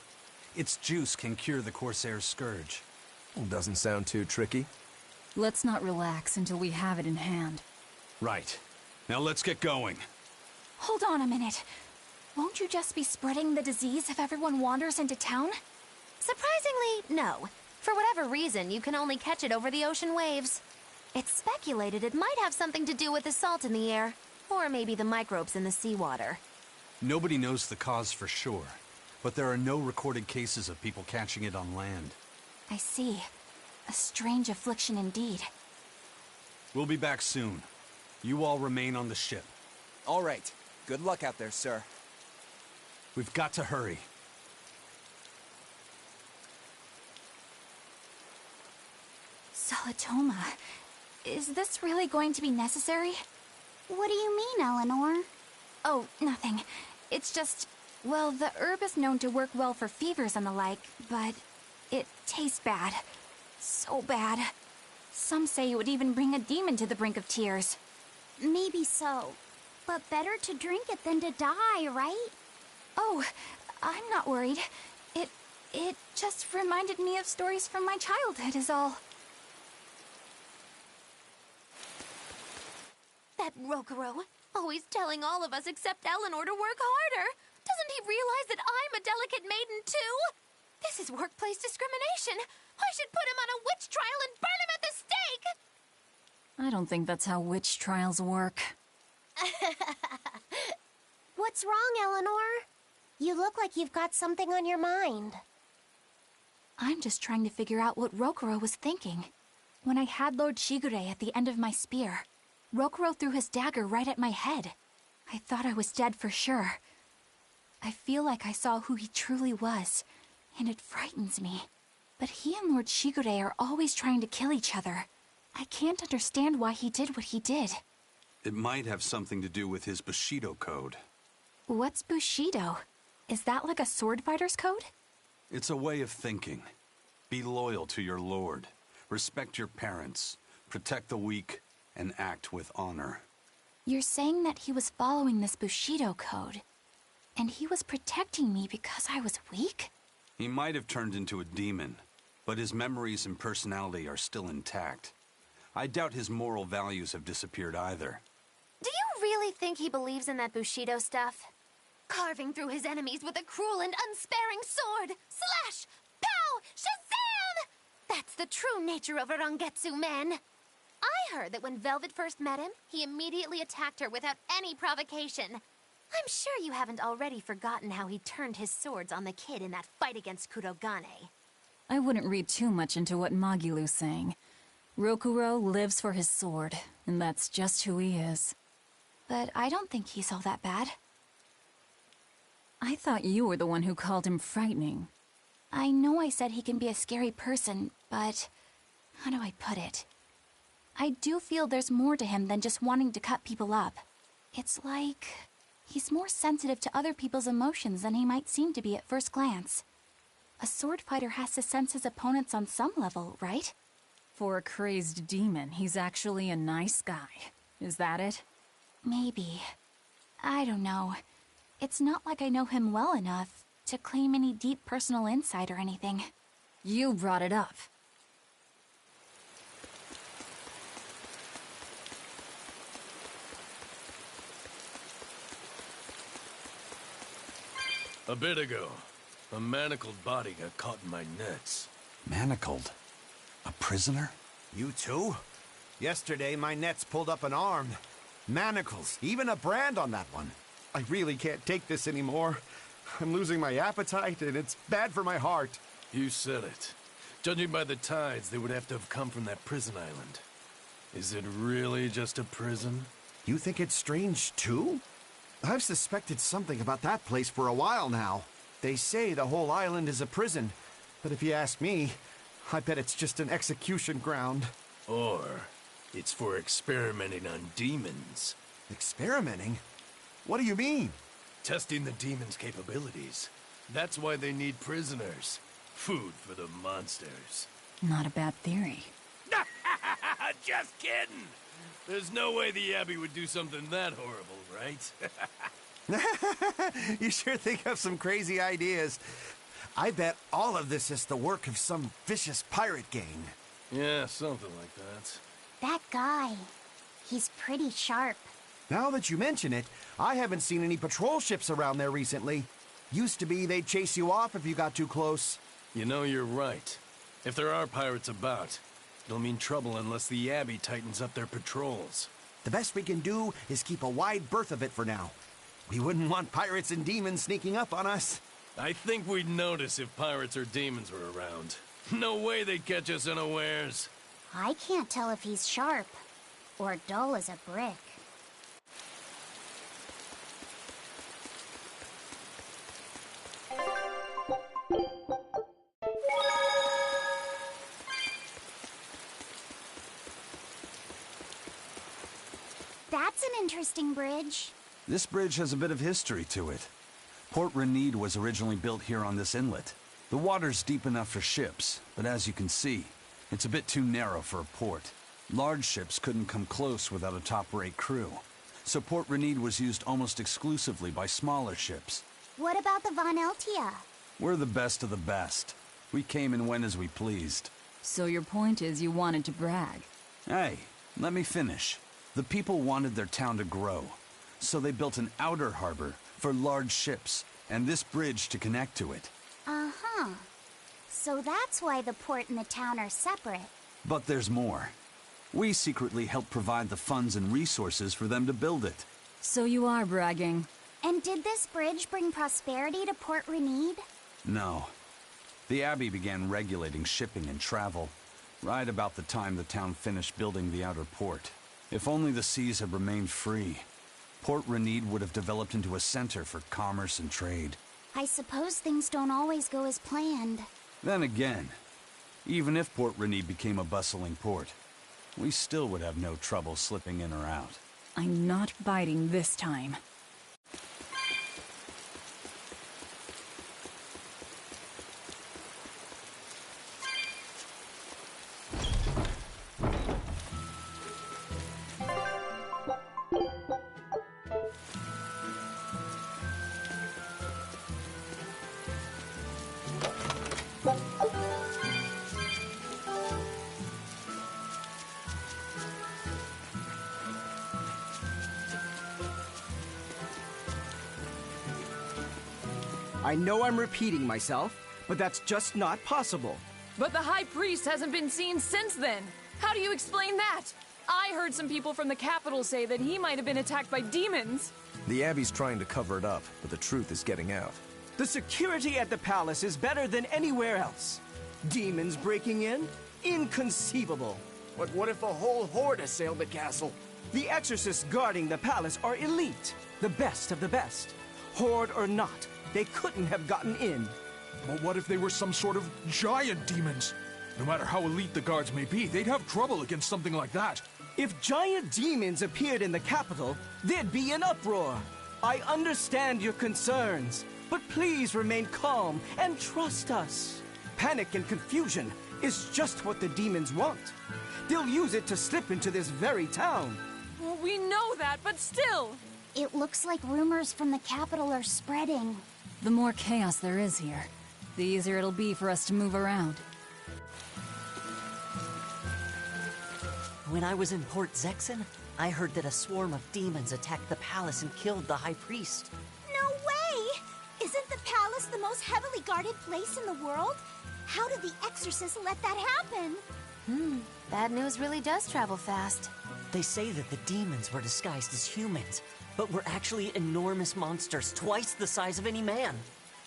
Its juice can cure the Corsair's Scourge. Doesn't sound too tricky. Let's not relax until we have it in hand. Right. Now let's get going. Hold on a minute. Won't you just be spreading the disease if everyone wanders into town? Surprisingly, no. For whatever reason, you can only catch it over the ocean waves. It's speculated it might have something to do with the salt in the air, or maybe the microbes in the seawater. Nobody knows the cause for sure, but there are no recorded cases of people catching it on land. I see. A strange affliction indeed. We'll be back soon. You all remain on the ship. All right. Good luck out there, sir. We've got to hurry. Salatoma. Is this really going to be necessary? What do you mean, Eleanor? Oh, nothing. It's just... Well, the herb is known to work well for fevers and the like, but it tastes bad. So bad. Some say it would even bring a demon to the brink of tears. Maybe so. But better to drink it than to die, right? Oh, I'm not worried. It just reminded me of stories from my childhood is all. That Rokuro, always telling all of us except Eleanor to work harder. Doesn't he realize that I'm a delicate maiden too? This is workplace discrimination. I should put him on a witch trial and burn him at the stake! I don't think that's how witch trials work. What's wrong, Eleanor? You look like you've got something on your mind. I'm just trying to figure out what Rokuro was thinking. When I had Lord Shigure at the end of my spear, Rokuro threw his dagger right at my head. I thought I was dead for sure. I feel like I saw who he truly was, and it frightens me. But he and Lord Shigure are always trying to kill each other. I can't understand why he did what he did. It might have something to do with his Bushido code. What's Bushido? Is that like a sword fighter's code? It's a way of thinking. Be loyal to your lord. Respect your parents. Protect the weak. And act with honor. You're saying that he was following this Bushido code, and he was protecting me because I was weak? He might have turned into a demon, but his memories and personality are still intact. I doubt his moral values have disappeared either. Do you really think he believes in that Bushido stuff? Carving through his enemies with a cruel and unsparing sword! Slash! Pow! Shazam! That's the true nature of a Rangetsu man! I heard that when Velvet first met him, he immediately attacked her without any provocation. I'm sure you haven't already forgotten how he turned his swords on the kid in that fight against Kurogane. I wouldn't read too much into what Magilu's saying. Rokuro lives for his sword, and that's just who he is. But I don't think he's all that bad. I thought you were the one who called him frightening. I know I said he can be a scary person, but how do I put it? I do feel there's more to him than just wanting to cut people up. It's like he's more sensitive to other people's emotions than he might seem to be at first glance. A sword fighter has to sense his opponents on some level, right? For a crazed demon, he's actually a nice guy. Is that it? Maybe. I don't know. It's not like I know him well enough to claim any deep personal insight or anything. You brought it up. A bit ago, a manacled body got caught in my nets. Manacled? A prisoner? You too? Yesterday, my nets pulled up an arm. Manacles, even a brand on that one. I really can't take this anymore. I'm losing my appetite, and it's bad for my heart. You said it. Judging by the tides, they would have to have come from that prison island. Is it really just a prison? You think it's strange, too? I've suspected something about that place for a while now. They say the whole island is a prison, but if you ask me, I bet it's just an execution ground. Or it's for experimenting on demons. Experimenting? What do you mean? Testing the demons' capabilities. That's why they need prisoners. Food for the monsters. Not a bad theory. Just kidding! There's no way the Abbey would do something that horrible, right? You sure think of some crazy ideas. I bet all of this is the work of some vicious pirate gang. Yeah, something like that. That guy, he's pretty sharp. Now that you mention it, I haven't seen any patrol ships around there recently. Used to be they'd chase you off if you got too close. You know, you're right. If there are pirates about, it'll mean trouble unless the Abbey tightens up their patrols. The best we can do is keep a wide berth of it for now. We wouldn't want pirates and demons sneaking up on us. I think we'd notice if pirates or demons were around. No way they'd catch us unawares. I can't tell if he's sharp or dull as a brick. That's an interesting bridge. This bridge has a bit of history to it. Port Renede was originally built here on this inlet. The water's deep enough for ships, but as you can see, it's a bit too narrow for a port. Large ships couldn't come close without a top-rate crew, so Port Renede was used almost exclusively by smaller ships. What about the Von Eltia? We're the best of the best. We came and went as we pleased. So your point is you wanted to brag? Hey, let me finish. The people wanted their town to grow, so they built an outer harbor for large ships, and this bridge to connect to it. Uh-huh. So that's why the port and the town are separate. But there's more. We secretly helped provide the funds and resources for them to build it. So you are bragging. And did this bridge bring prosperity to Port Renede? No. The Abbey began regulating shipping and travel, right about the time the town finished building the outer port. If only the seas had remained free, Port Renede would have developed into a center for commerce and trade. I suppose things don't always go as planned. Then again, even if Port Renede became a bustling port, we still would have no trouble slipping in or out. I'm not biting this time. I know I'm repeating myself, but that's just not possible. But the High Priest hasn't been seen since then. How do you explain that? I heard some people from the capital say that he might have been attacked by demons. The Abbey's trying to cover it up, but the truth is getting out. The security at the palace is better than anywhere else. Demons breaking in? Inconceivable. But what if a whole horde assailed the castle? The exorcists guarding the palace are elite, the best of the best. Horde or not, they couldn't have gotten in. But what if they were some sort of giant demons? No matter how elite the guards may be, they'd have trouble against something like that. If giant demons appeared in the capital, there'd be an uproar. I understand your concerns, but please remain calm and trust us. Panic and confusion is just what the demons want. They'll use it to slip into this very town. Well, we know that, but still. It looks like rumors from the capital are spreading. The more chaos there is here, the easier it'll be for us to move around. When I was in Port Zexen, I heard that a swarm of demons attacked the palace and killed the High Priest. No way! Isn't the palace the most heavily guarded place in the world? How did the exorcists let that happen? Bad news really does travel fast. They say that the demons were disguised as humans, but were actually enormous monsters, twice the size of any man.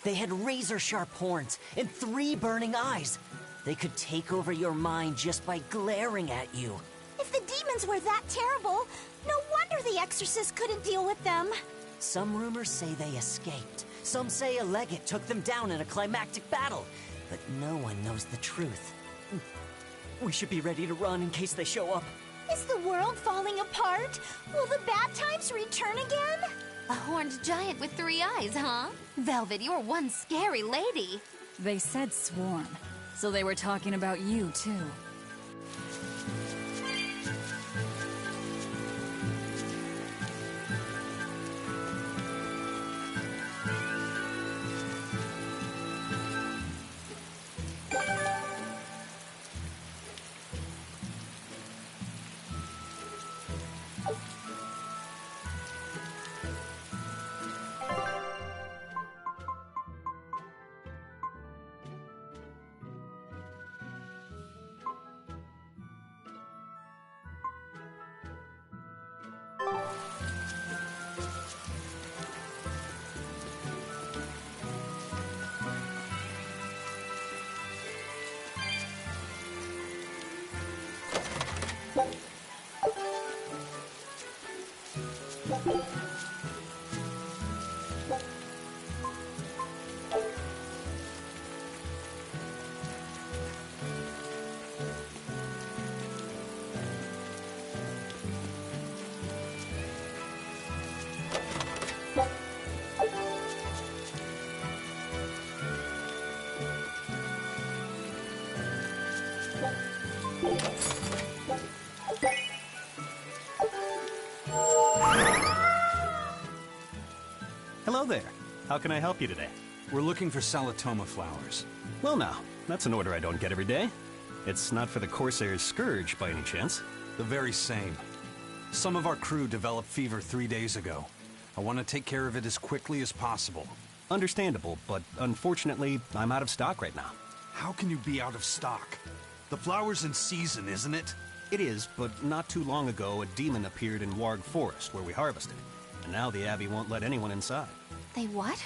They had razor-sharp horns and 3 burning eyes. They could take over your mind just by glaring at you. If the demons were that terrible, no wonder the exorcists couldn't deal with them. Some rumors say they escaped. Some say a legate took them down in a climactic battle. But no one knows the truth. We should be ready to run in case they show up. Is the world falling apart? Will the bad times return again? A horned giant with 3 eyes, huh? Velvet, you're one scary lady. They said swarm, so they were talking about you, too. How can I help you today? We're looking for Salatoma flowers. Well now, that's an order I don't get every day. It's not for the Corsair's Scourge, by any chance? The very same. Some of our crew developed fever 3 days ago. I want to take care of it as quickly as possible. Understandable, but unfortunately, I'm out of stock right now. How can you be out of stock? The flower's in season, isn't it? It is, but not too long ago, a demon appeared in Warg Forest, where we harvested. And now the Abbey won't let anyone inside. They what?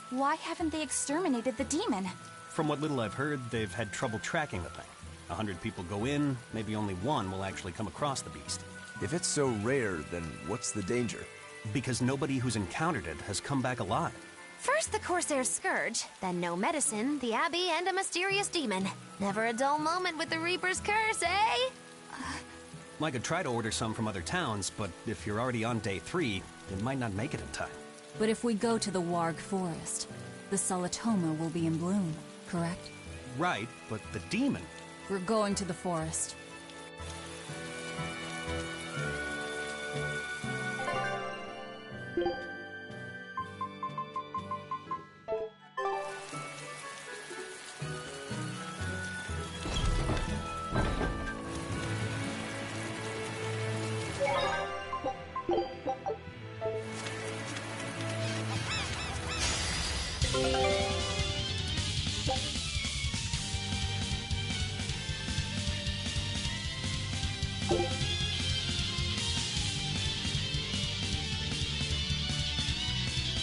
Why haven't they exterminated the demon? From what little I've heard, they've had trouble tracking the thing. 100 people go in, maybe only one will actually come across the beast. If it's so rare, then what's the danger? Because nobody who's encountered it has come back alive. First the Corsair's Scourge, then no medicine, the Abbey, and a mysterious demon. Never a dull moment with the Reaper's Curse, eh? I could try to order some from other towns, but if you're already on day 3, you might not make it in time. But if we go to the Warg Forest, the Salatoma will be in bloom, correct? Right, but the demon... We're going to the forest.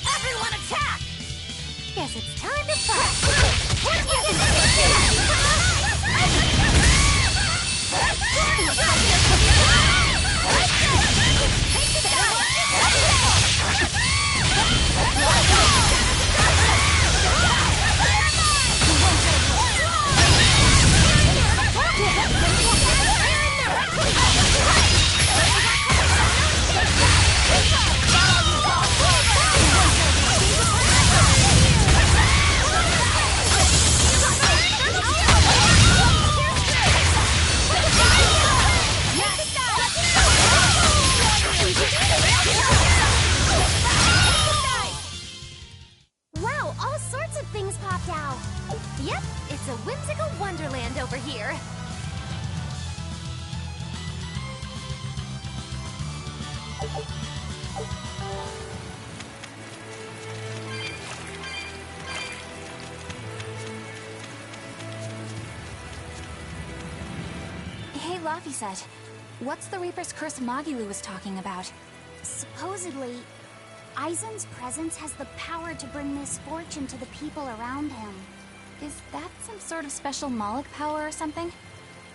Everyone attack! Guess it's time to fight! Wow, all sorts of things popped out. Yep, it's a whimsical wonderland over here. Hey, Laphicet, what's the Reaper's Curse Magilu was talking about? Supposedly, Aizen's presence has the power to bring misfortune to the people around him. Is that some sort of special Moloch power or something?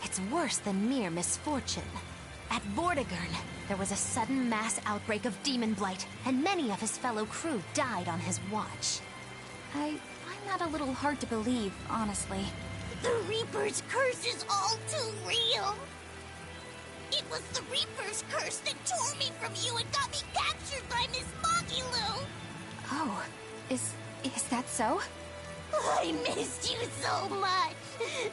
It's worse than mere misfortune. At Vortigern, there was a sudden mass outbreak of demon blight, and many of his fellow crew died on his watch. I find that a little hard to believe, honestly. The Reaper's Curse is all too real. It was the Reaper's Curse that tore me from you and got me captured by Miss Magilu. Oh, is that so? I missed you so much.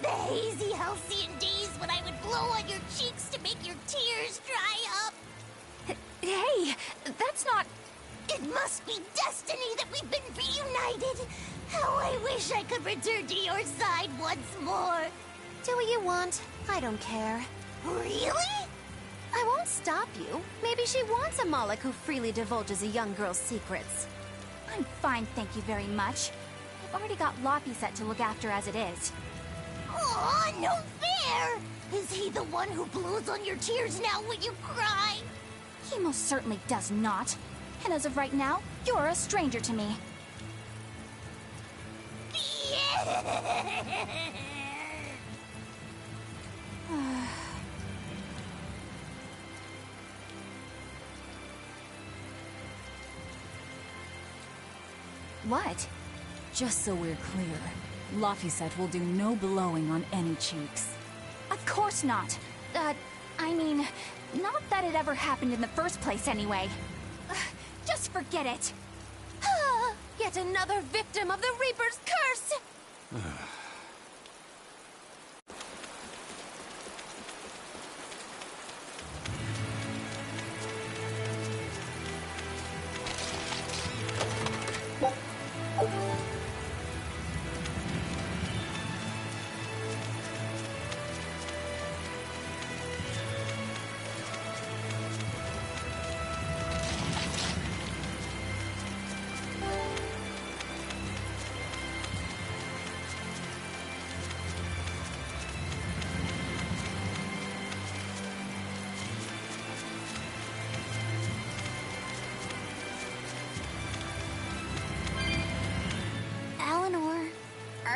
The hazy, halcyon days when I would blow on your cheeks to make your tears dry up. Hey, that's not... It must be destiny that we've been reunited. How I wish I could return to your side once more. Do what you want. I don't care. Really? I won't stop you. Maybe she wants a Moloch who freely divulges a young girl's secrets. I'm fine, thank you very much. I've already got Laphicet to look after as it is. Aw, no fair! Is he the one who blows on your tears now when you cry? He most certainly does not. And as of right now, you're a stranger to me. What? Just so we're clear, Laphicet will do no blowing on any cheeks. Of course not. I mean, not that it ever happened in the first place anyway. Just forget it. Yet another victim of the Reaper's Curse!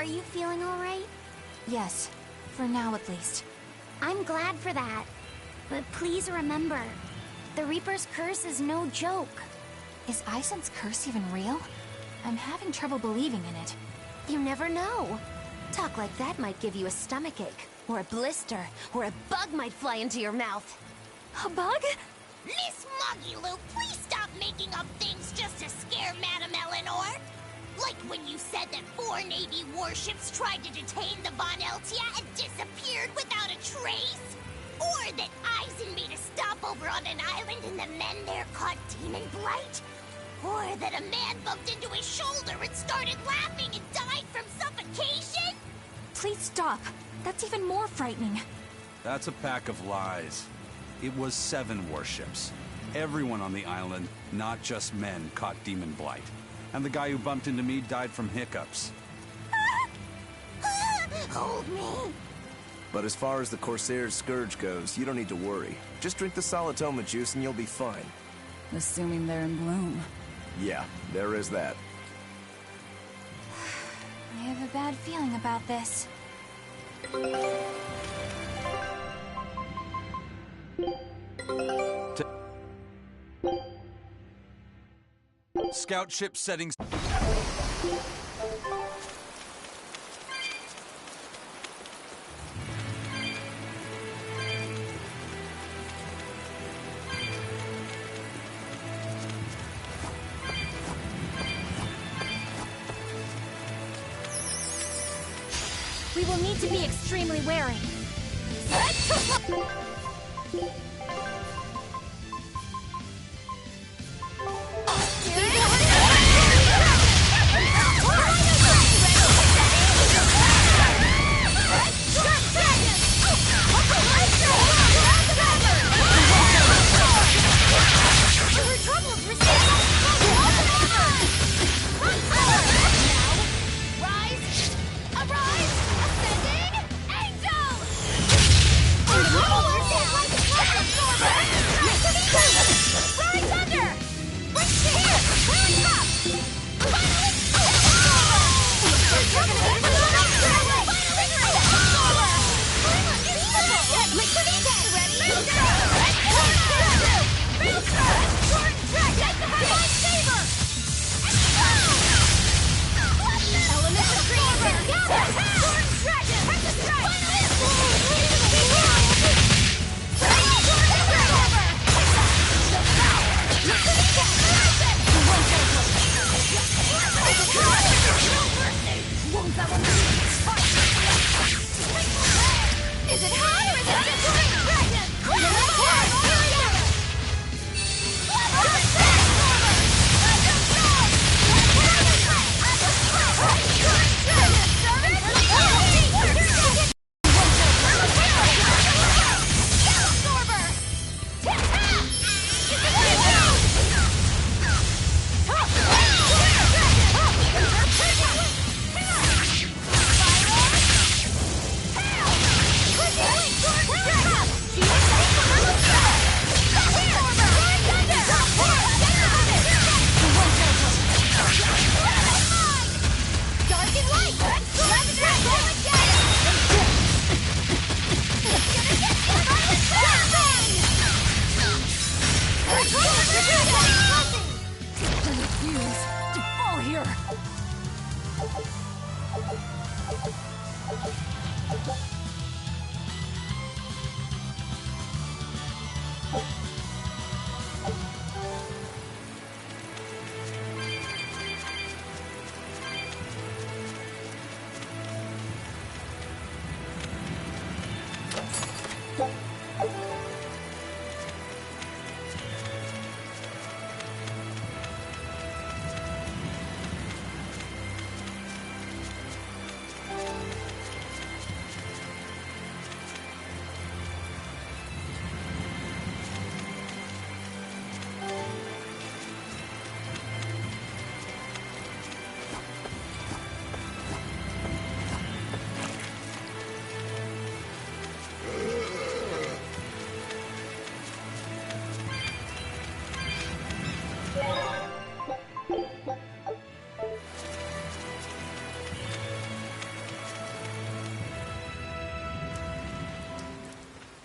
Are you feeling all right? Yes, for now at least. I'm glad for that. But please remember, the Reaper's curse is no joke. Is Aizen's curse even real? I'm having trouble believing in it. You never know. Talk like that might give you a stomachache, or a blister, or a bug might fly into your mouth. A bug? Miss Muggy-Lou, please stop making up things just to scare Madame Eleanor. Like when you said that 4 Navy warships tried to detain the Von Eltia and disappeared without a trace? Or that Aizen made a stopover on an island and the men there caught demon blight? Or that a man bumped into his shoulder and started laughing and died from suffocation? Please stop. That's even more frightening. That's a pack of lies. It was 7 warships. Everyone on the island, not just men, caught demon blight. And the guy who bumped into me died from hiccups. Hold me. But as far as the Corsair's Scourge goes, you don't need to worry. Just drink the Solitoma juice and you'll be fine. Assuming they're in bloom. Yeah, there is that. I have a bad feeling about this. Scout ship settings. We will need to be extremely wary.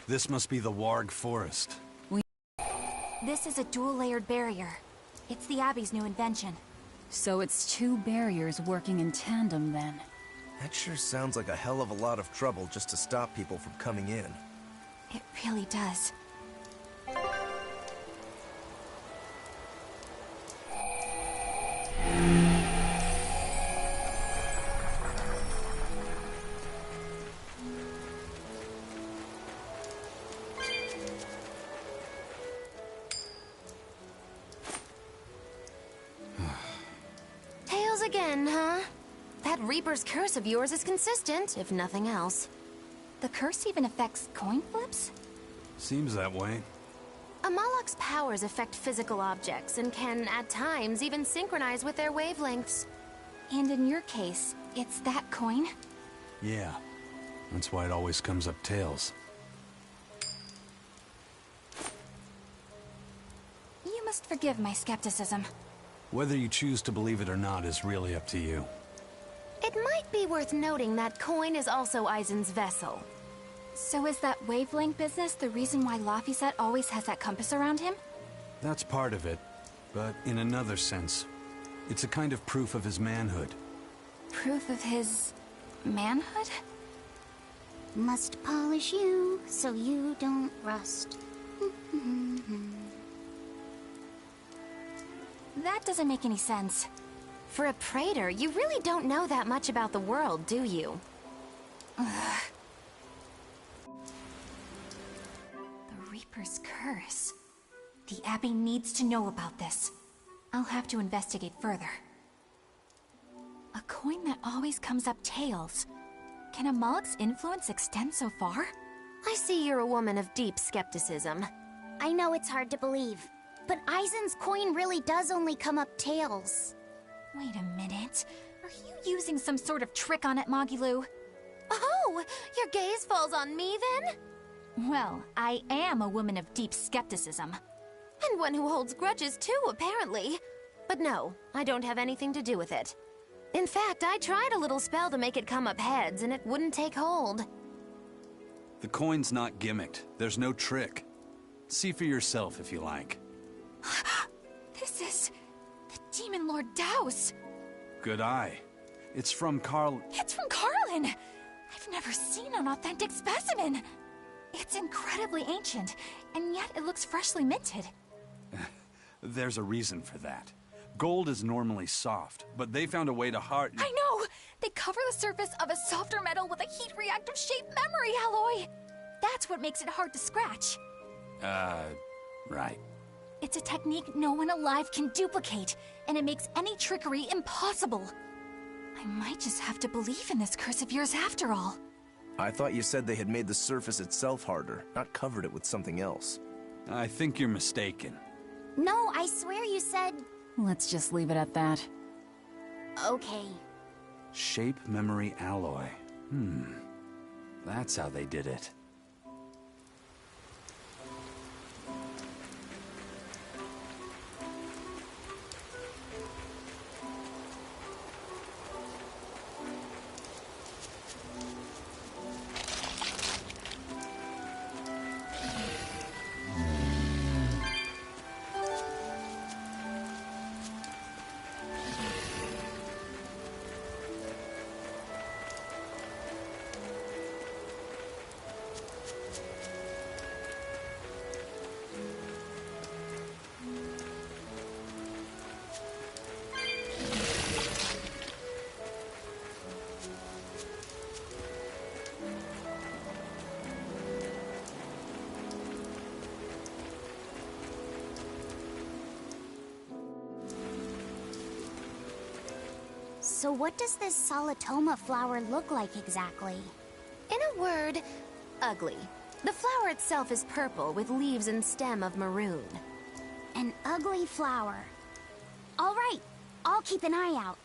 This must be the Warg Forest. This is a dual-layered barrier. It's the Abbey's new invention. So it's two barriers working in tandem, then. That sure sounds like a hell of a lot of trouble just to stop people from coming in. It really does. Tails again, huh? That Reaper's curse of yours is consistent, if nothing else. The curse even affects coin flips? Seems that way. Amalok's powers affect physical objects and can, at times, even synchronize with their wavelengths. And in your case, it's that coin? Yeah. That's why it always comes up tails. You must forgive my skepticism. Whether you choose to believe it or not is really up to you. It might be worth noting that coin is also Eisen's vessel. So is that wavelength business the reason why Laphicet always has that compass around him? That's part of it, but in another sense, it's a kind of proof of his manhood. Proof of his... manhood? Must polish you so you don't rust. That doesn't make any sense. For a praetor, you really don't know that much about the world, do you? Ugh. The Reaper's curse. The Abbey needs to know about this. I'll have to investigate further. A coin that always comes up tails. Can Amalek's influence extend so far? I see you're a woman of deep skepticism. I know it's hard to believe, but Eisen's coin really does only come up tails. Wait a minute. Are you using some sort of trick on it, Magilu? Oh, your gaze falls on me then? Well, I am a woman of deep skepticism. And one who holds grudges too, apparently. But no, I don't have anything to do with it. In fact, I tried a little spell to make it come up heads, and it wouldn't take hold. The coin's not gimmicked. There's no trick. See for yourself if you like. This is... the Demon Lord Daos. Good eye. It's from Carl... It's from Carlin! I've never seen an authentic specimen. It's incredibly ancient, and yet it looks freshly minted. There's a reason for that. Gold is normally soft, but they found a way to harden... I know! They cover the surface of a softer metal with a heat-reactive shaped memory alloy! That's what makes it hard to scratch. Right. It's a technique no one alive can duplicate, and it makes any trickery impossible. I might just have to believe in this curse of yours after all. I thought you said they had made the surface itself harder, not covered it with something else. I think you're mistaken. No, I swear you said... Let's just leave it at that. Okay. Shape memory alloy. That's how they did it. So what does this Solitoma flower look like exactly? In a word, ugly. The flower itself is purple with leaves and stem of maroon. An ugly flower. All right, I'll keep an eye out.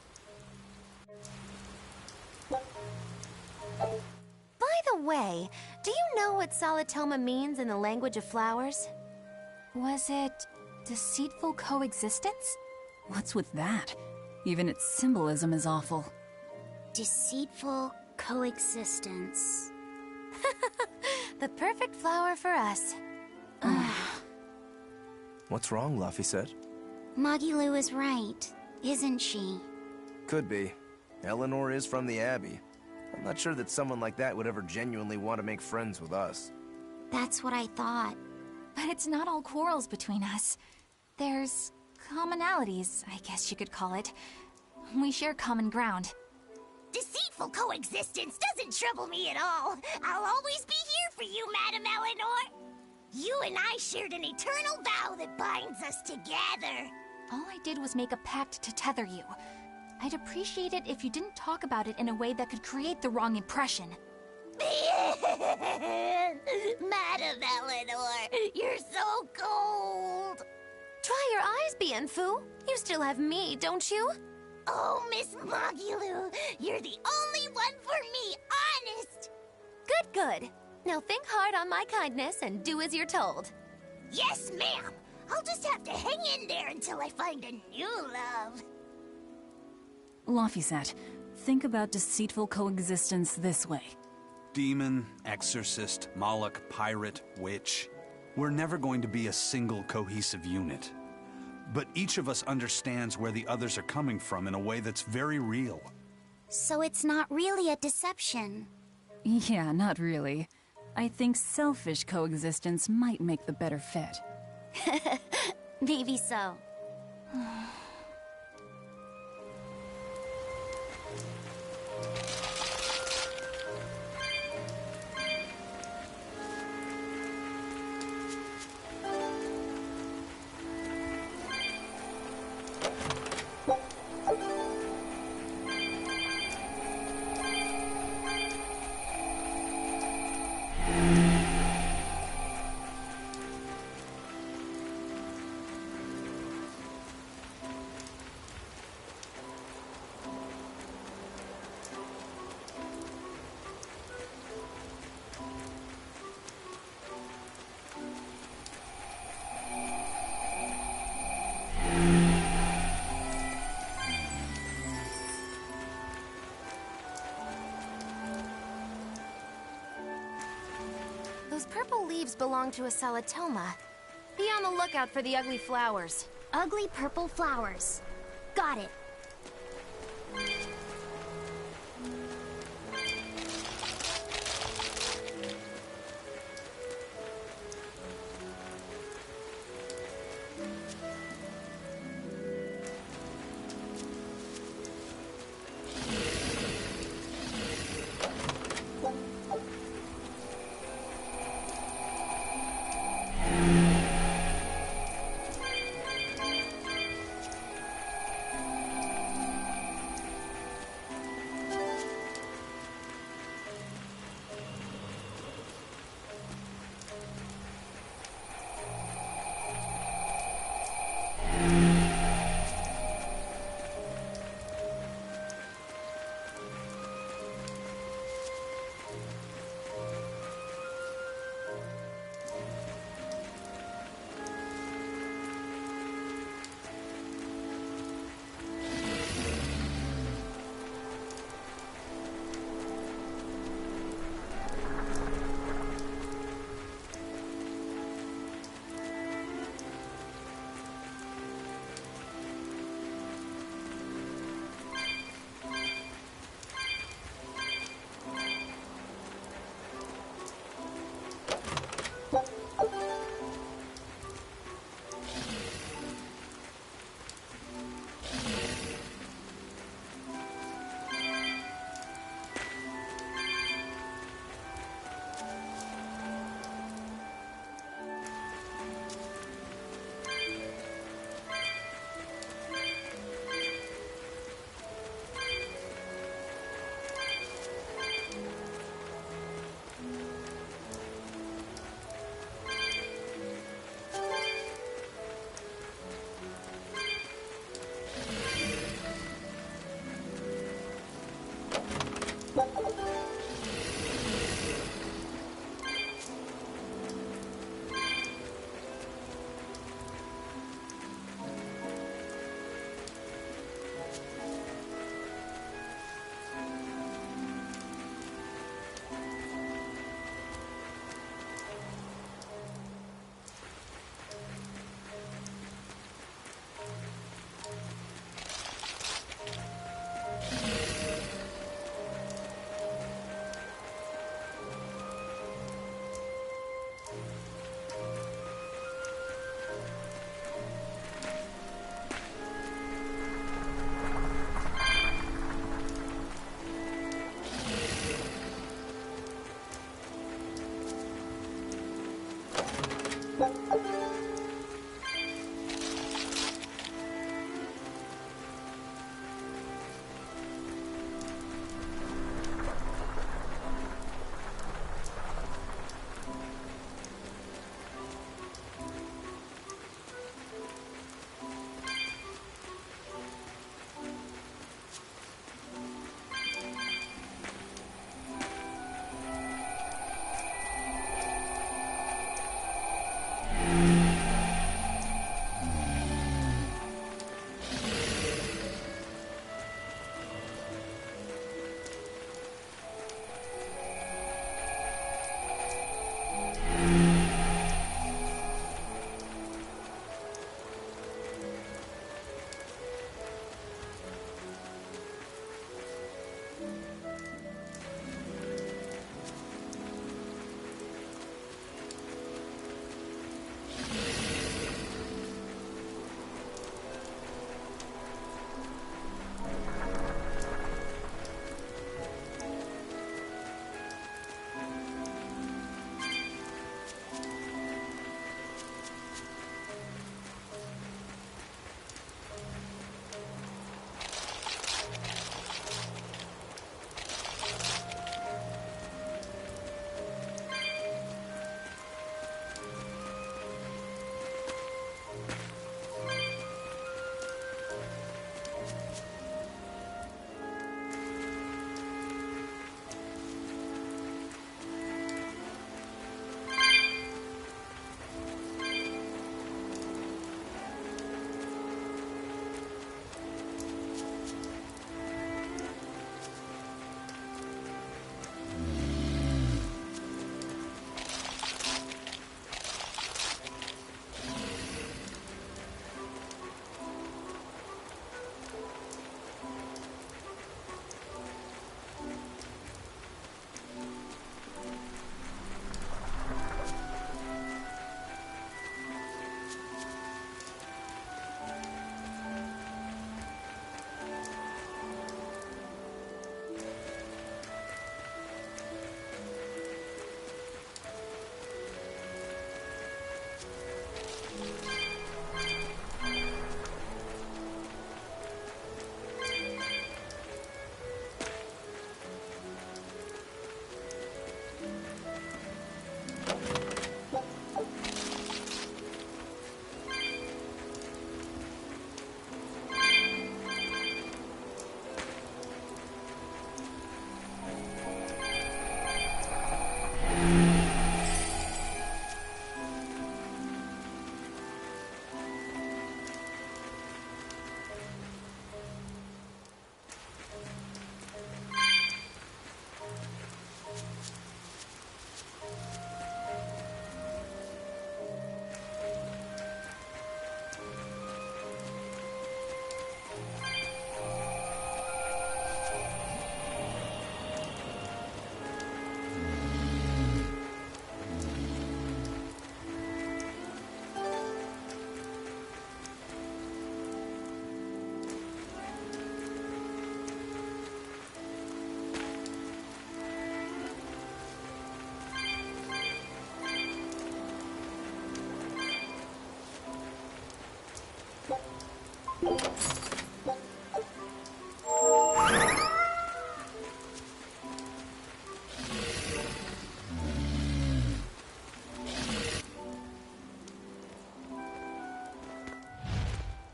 By the way, do you know what Solitoma means in the language of flowers? Was it deceitful coexistence? What's with that? Even its symbolism is awful. Deceitful coexistence. The perfect flower for us. What's wrong, Laphicet? Magilu is right, isn't she? Could be. Eleanor is from the Abbey. I'm not sure that someone like that would ever genuinely want to make friends with us. That's what I thought. But it's not all quarrels between us. There's commonalities, I guess you could call it. We share common ground. Deceitful coexistence doesn't trouble me at all. I'll always be here for you, Madame Eleanor. You and I shared an eternal vow that binds us together. All I did was make a pact to tether you. I'd appreciate it if you didn't talk about it in a way that could create the wrong impression. Madame Eleanor, you're so cold. Try your eyes, Bienfu. You still have me, don't you? Oh, Miss Magilu, you're the only one for me, honest. Good, good. Now think hard on my kindness and do as you're told. Yes, ma'am. I'll just have to hang in there until I find a new love. Laphicet, think about deceitful coexistence this way. Demon, exorcist, Moloch, pirate, witch. We're never going to be a single cohesive unit. But each of us understands where the others are coming from in a way that's very real. So it's not really a deception. Yeah, not really. I think selfish coexistence might make the better fit. Maybe so. Those purple leaves belong to a salatoma. Be on the lookout for the ugly flowers. Ugly purple flowers. Got it.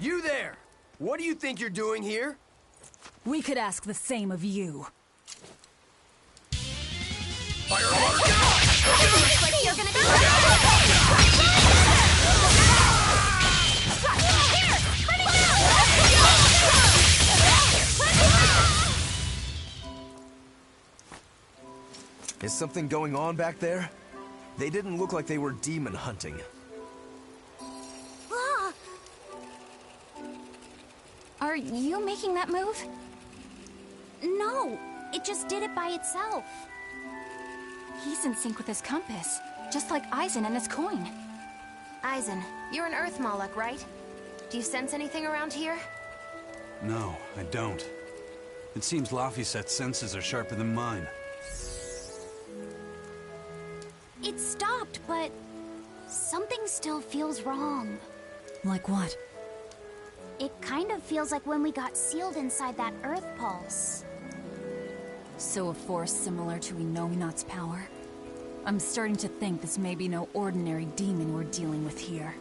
You there! What do you think you're doing here? We could ask the same of you. Fire water! Looks like you're gonna be Is something going on back there? They didn't look like they were demon hunting. Are you making that move? No, it just did it by itself. He's in sync with his compass, just like Eisen and his coin. Eisen, you're an Earth Moloch, right? Do you sense anything around here? No, I don't. It seems Laphicet's senses are sharper than mine. It stopped, but something still feels wrong. Like what? It kind of feels like when we got sealed inside that Earth Pulse. So a force similar to Inominat's power? I'm starting to think this may be no ordinary demon we're dealing with here.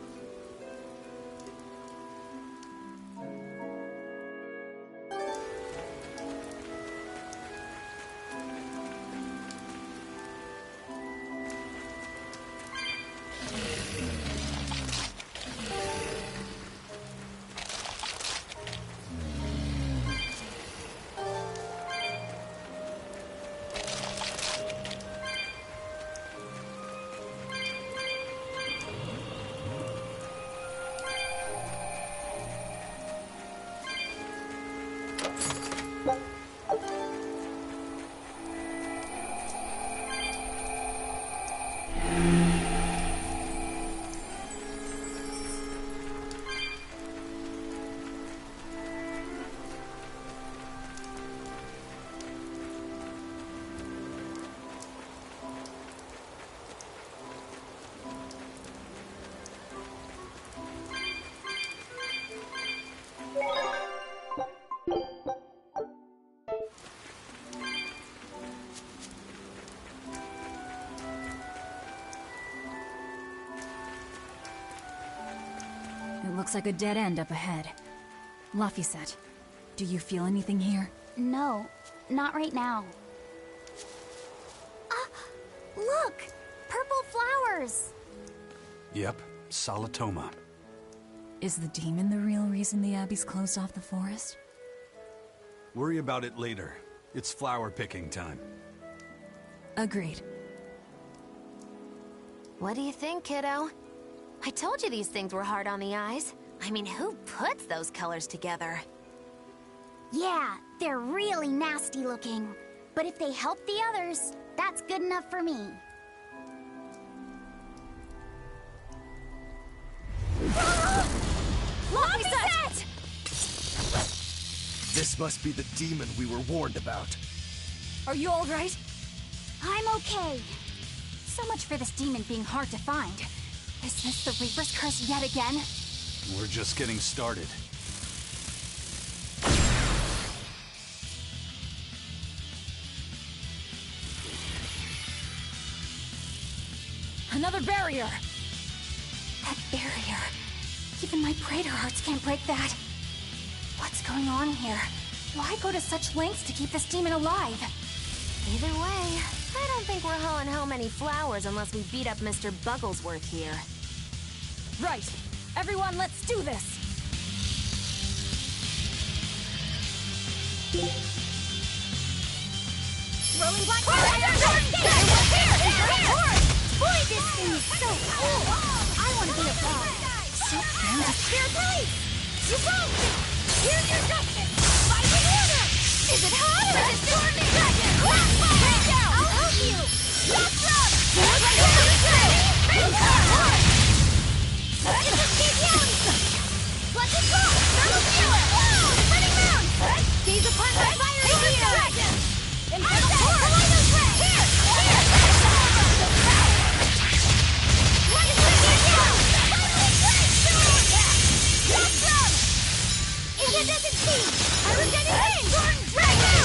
It looks like a dead end up ahead. Laphicet, do you feel anything here? No, not right now. Look! Purple flowers! Yep, Solitoma. Is the demon the real reason the Abbey's closed off the forest? Worry about it later. It's flower picking time. Agreed. What do you think, kiddo? I told you these things were hard on the eyes. I mean, who puts those colors together? Yeah, they're really nasty looking. But if they help the others, that's good enough for me. Laphicet! This must be the demon we were warned about. Are you all right? I'm okay. So much for this demon being hard to find. Is this the Reaper's curse yet again? We're just getting started. Another barrier! That barrier. Even my Praetor hearts can't break that. What's going on here? Why go to such lengths to keep this demon alive? Either way, I don't think we're hauling home any flowers unless we beat up Mr. Bugglesworth here. Right. Everyone, let's do this! Rolling black Boy, this thing is so cool! I want to be a bug. So Spirit Police! You won't! Here's your justice! Fighting order! Is it hot or is it storming? Blast ball! Take down! I'll help you! Let's up! It's a big yelling! Let's it go! Battle Stealer! Spreading mound! Gaze upon my fire dragon! Infernal Torch! Here! Incandescent Steam! Pyrogenic Wind! Dragon!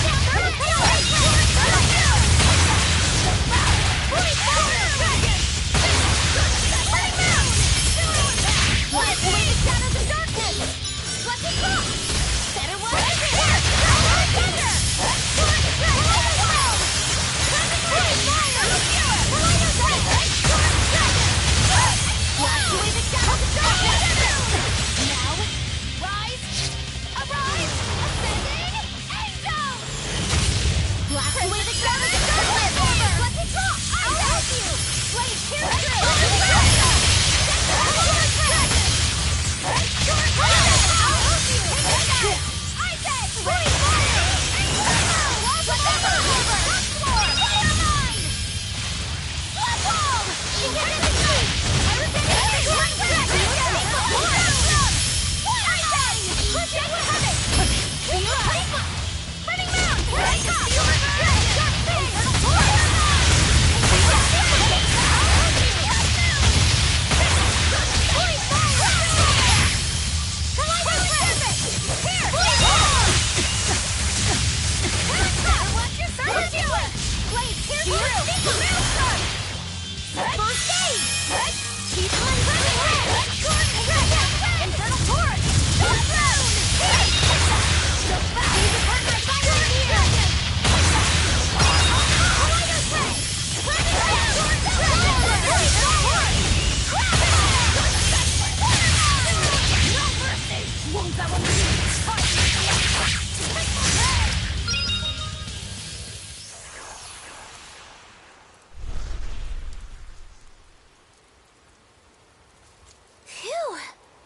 Phew!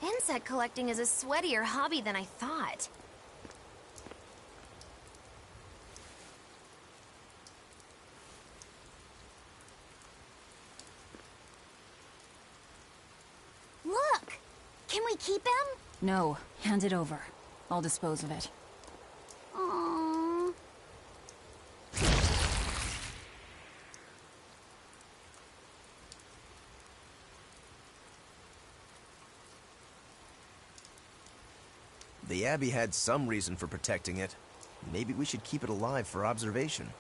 Insect collecting is a sweatier hobby than I thought. Look! Can we keep him? No, hand it over. I'll dispose of it. Aww. The Abbey had some reason for protecting it. Maybe we should keep it alive for observation.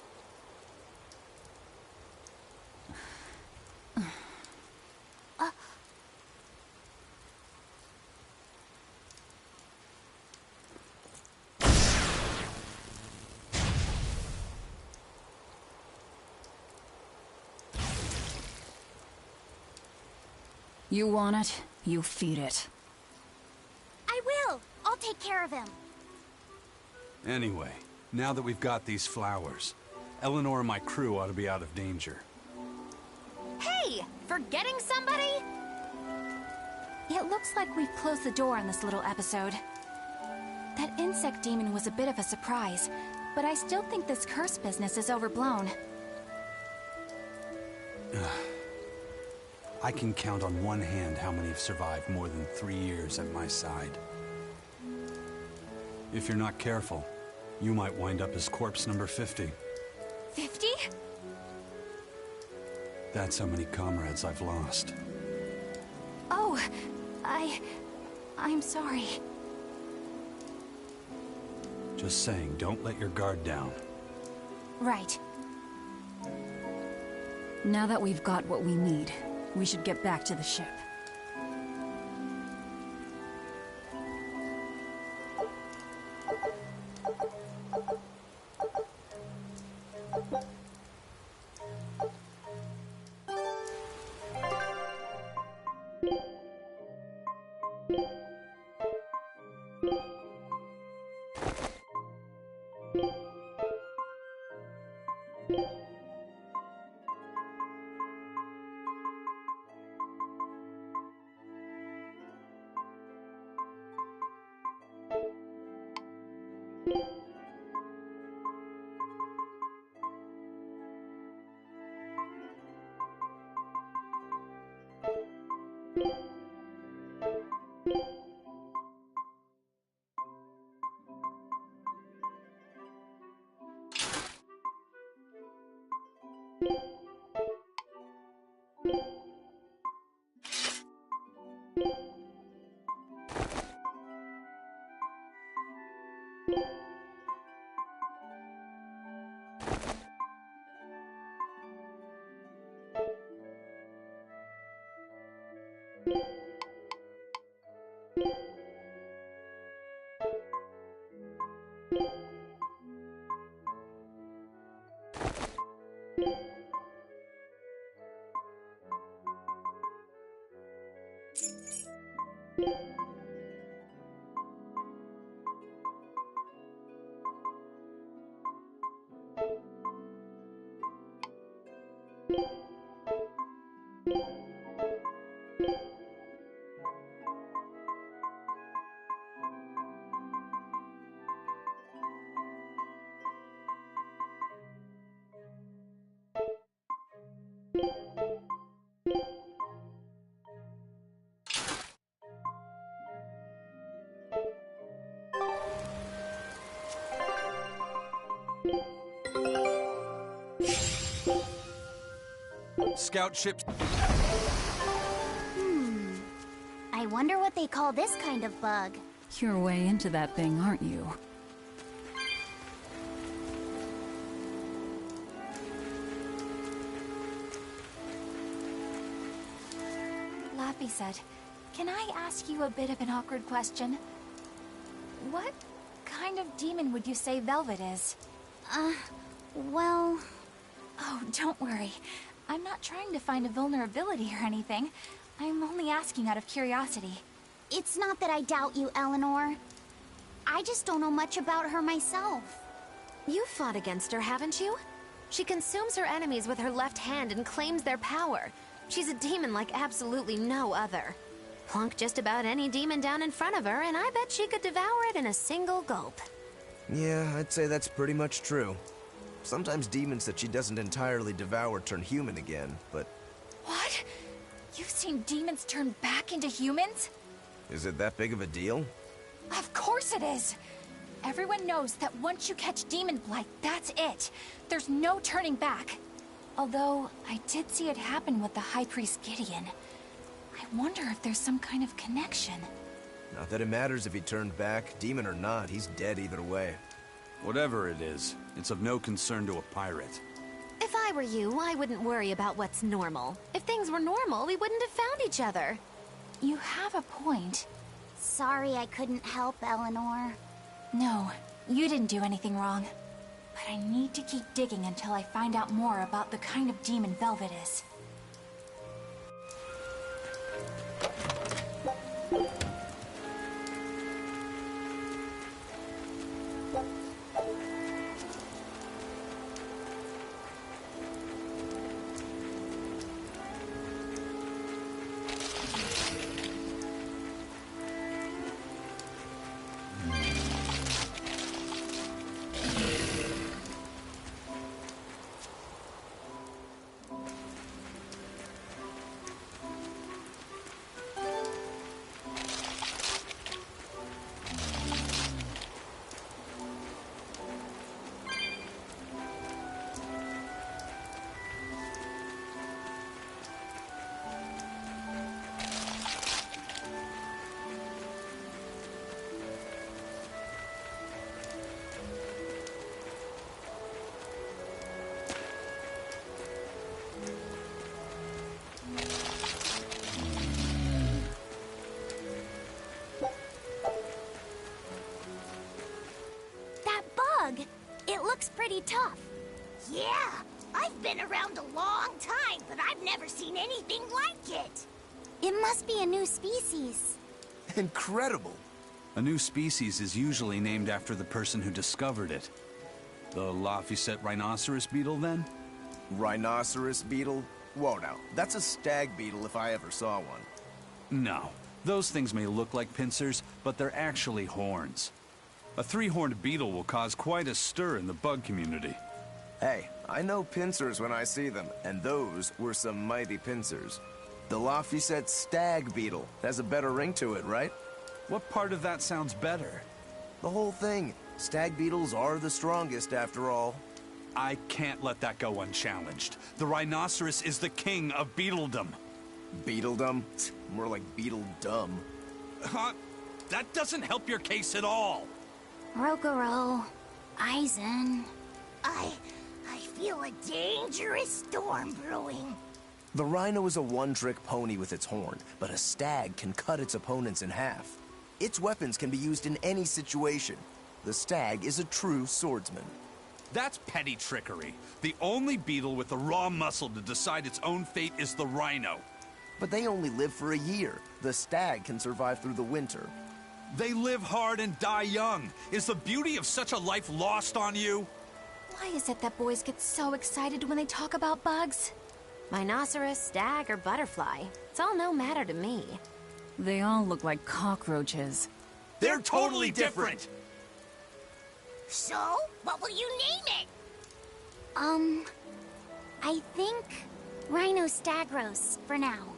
You want it, you feed it. I will! I'll take care of him. Anyway, now that we've got these flowers, Eleanor and my crew ought to be out of danger. Hey! Forgetting somebody? It looks like we've closed the door on this little episode. That insect demon was a bit of a surprise, but I still think this curse business is overblown. I can count on one hand how many have survived more than 3 years at my side. If you're not careful, you might wind up as corpse number 50. 50? That's how many comrades I've lost. Oh, I'm sorry. Just saying, don't let your guard down. Right. Now that we've got what we need, we should get back to the ship. Scout ships. I wonder what they call this kind of bug. You're way into that thing, aren't you? Laphicet, can I ask you a bit of an awkward question? What kind of demon would you say Velvet is? Well... Oh, don't worry. I'm not trying to find a vulnerability or anything. I'm only asking out of curiosity. It's not that I doubt you, Eleanor. I just don't know much about her myself. You've fought against her, haven't you? She consumes her enemies with her left hand and claims their power. She's a demon like absolutely no other. Plunk just about any demon down in front of her, and I bet she could devour it in a single gulp. Yeah, I'd say that's pretty much true. Sometimes demons that she doesn't entirely devour turn human again, but... What? You've seen demons turn back into humans? Is it that big of a deal? Of course it is! Everyone knows that once you catch demon blight, that's it. There's no turning back. Although, I did see it happen with the High Priest Gideon. I wonder if there's some kind of connection. Not that it matters if he turned back. Demon or not, he's dead either way. Whatever it is, it's of no concern to a pirate. If I were you, I wouldn't worry about what's normal. If things were normal, we wouldn't have found each other. You have a point. Sorry I couldn't help, Eleanor. No, you didn't do anything wrong. But I need to keep digging until I find out more about the kind of demon Velvet is. It looks pretty tough. Yeah, I've been around a long time, but I've never seen anything like it. It must be a new species. Incredible. A new species is usually named after the person who discovered it. The Laphicet rhinoceros beetle, then? Rhinoceros beetle? Whoa now, that's a stag beetle if I ever saw one. No. Those things may look like pincers, but they're actually horns. A three-horned beetle will cause quite a stir in the bug community. Hey, I know pincers when I see them, and those were some mighty pincers. The Laphicet stag beetle has a better ring to it, right? What part of that sounds better? The whole thing. Stag beetles are the strongest, after all. I can't let that go unchallenged. The rhinoceros is the king of beetledom. Beetledom? More like beetle-dumb. Huh? That doesn't help your case at all. Rokuro, Aizen. I feel a dangerous storm brewing. The rhino is a one-trick pony with its horn, but a stag can cut its opponents in half. Its weapons can be used in any situation. The stag is a true swordsman. That's petty trickery. The only beetle with the raw muscle to decide its own fate is the rhino. But they only live for a year. The stag can survive through the winter. They live hard and die young. Is the beauty of such a life lost on you? Why is it that boys get so excited when they talk about bugs? Rhinoceros, stag, or butterfly. It's all no matter to me. They all look like cockroaches. They're totally different! So, what will you name it? I think Rhinostagros for now.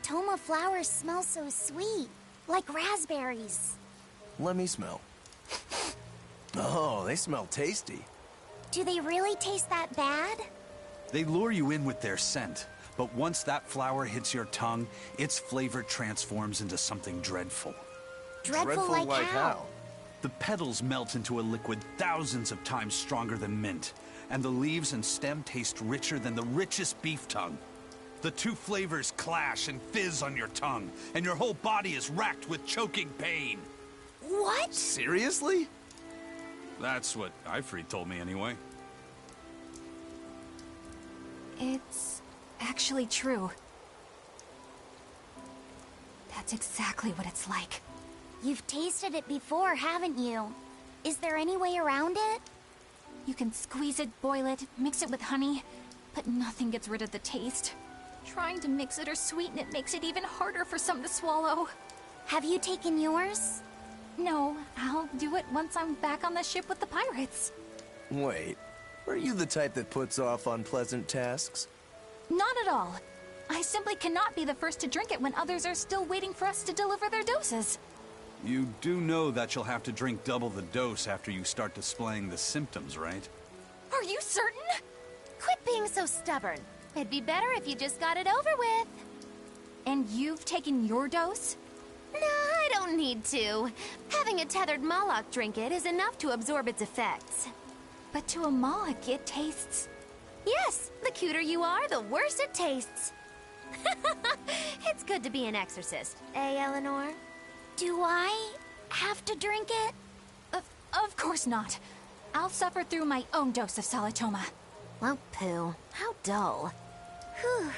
Salatoma flowers smell so sweet, like raspberries. Let me smell. Oh, they smell tasty. Do they really taste that bad? They lure you in with their scent, but once that flower hits your tongue, its flavor transforms into something dreadful. Dreadful like how? The petals melt into a liquid thousands of times stronger than mint, and the leaves and stem taste richer than the richest beef tongue. The two flavors clash and fizz on your tongue, and your whole body is racked with choking pain. What? Seriously? That's what Ifrit told me anyway. It's actually true. That's exactly what it's like. You've tasted it before, haven't you? Is there any way around it? You can squeeze it, boil it, mix it with honey, but nothing gets rid of the taste. Trying to mix it or sweeten it makes it even harder for some to swallow. Have you taken yours? No, I'll do it once I'm back on the ship with the pirates. Wait, are you the type that puts off unpleasant tasks? Not at all. I simply cannot be the first to drink it when others are still waiting for us to deliver their doses. You do know that you'll have to drink double the dose after you start displaying the symptoms, right? Are you certain? Quit being so stubborn. It'd be better if you just got it over with. And you've taken your dose? No, I don't need to. Having a tethered Moloch drink it is enough to absorb its effects. But to a Moloch, it tastes... Yes, the cuter you are, the worse it tastes. It's good to be an exorcist, eh, Eleanor? Do I have to drink it? Of course not. I'll suffer through my own dose of Salatoma. Well, poo. How dull. Whew.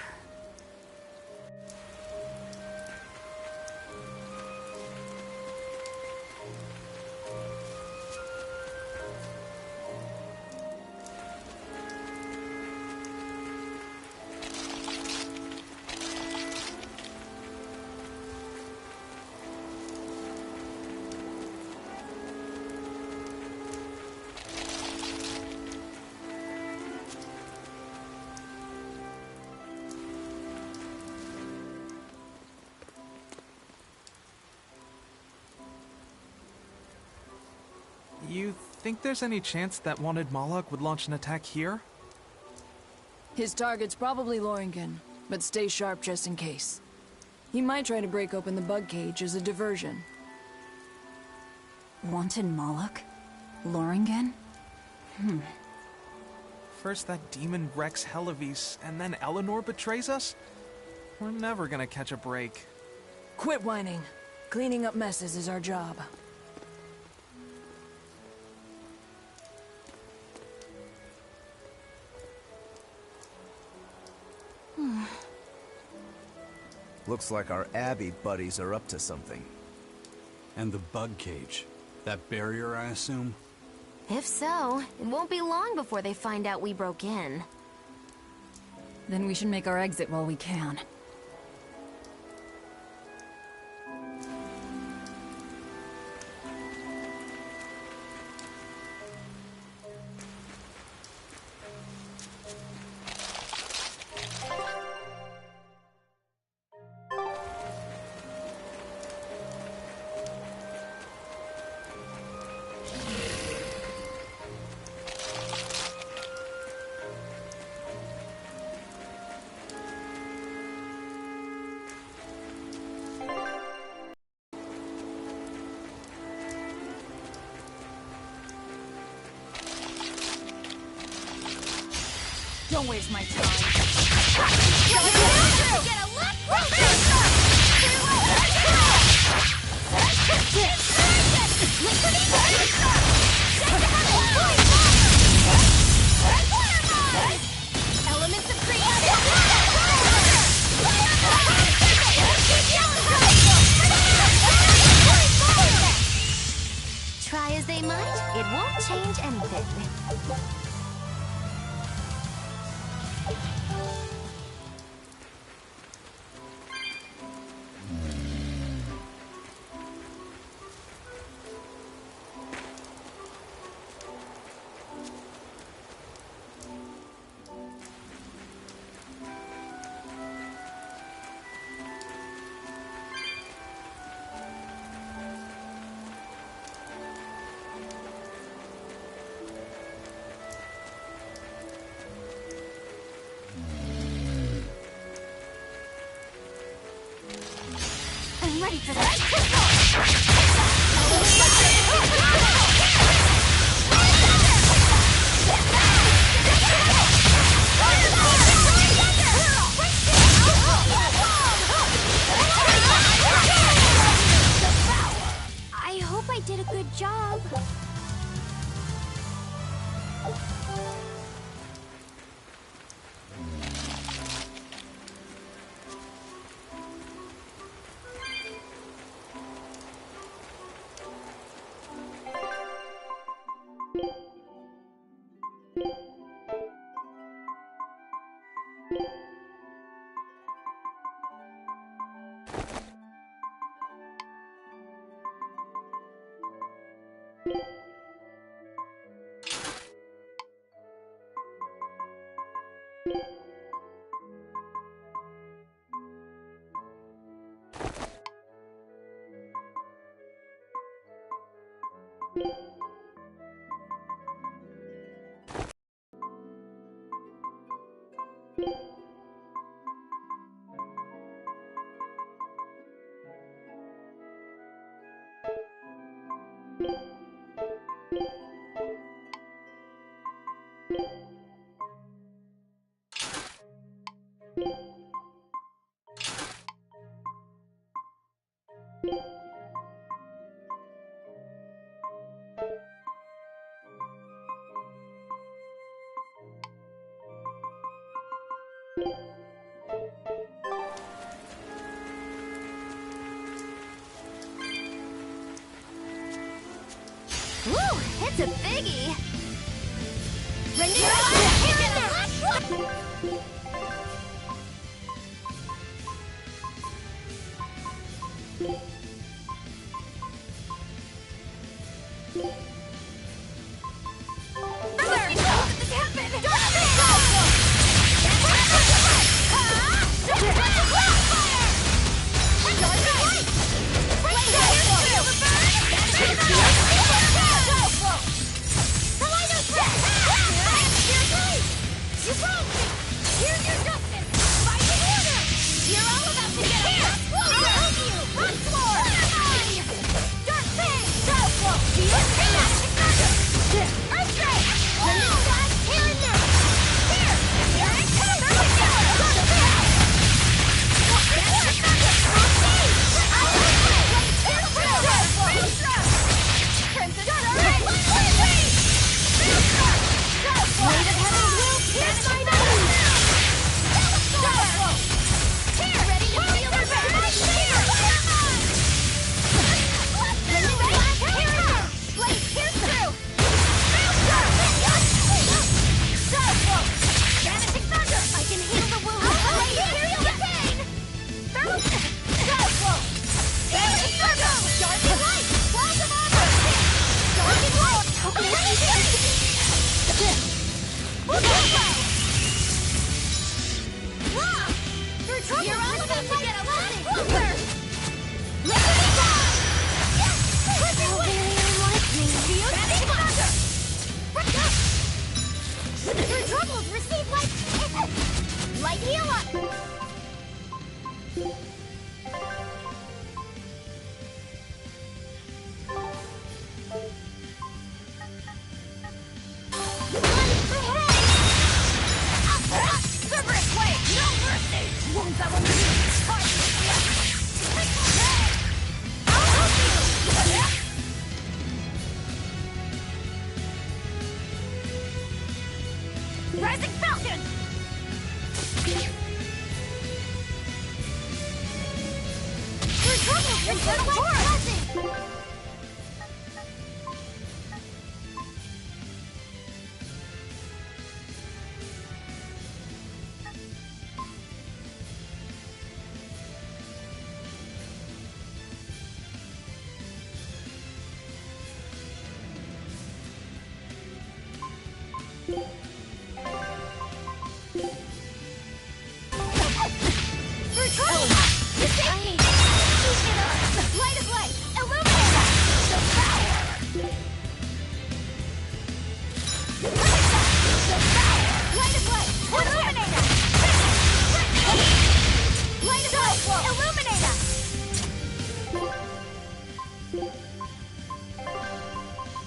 You think there's any chance that wanted Moloch would launch an attack here? His target's probably Loringen, but stay sharp just in case. He might try to break open the bug cage as a diversion. Wanted Moloch? Loringen? First that demon Rex Helivis, and then Eleanor betrays us? We're never gonna catch a break. Quit whining. Cleaning up messes is our job. Looks like our Abbey buddies are up to something. And the bug cage. That barrier, I assume? If so, it won't be long before they find out we broke in. Then we should make our exit while we can. Don't waste my time. Elements of creation. Try as they might, it won't change anything. ready for this. I hope I did a good job. Woo! It's a biggie!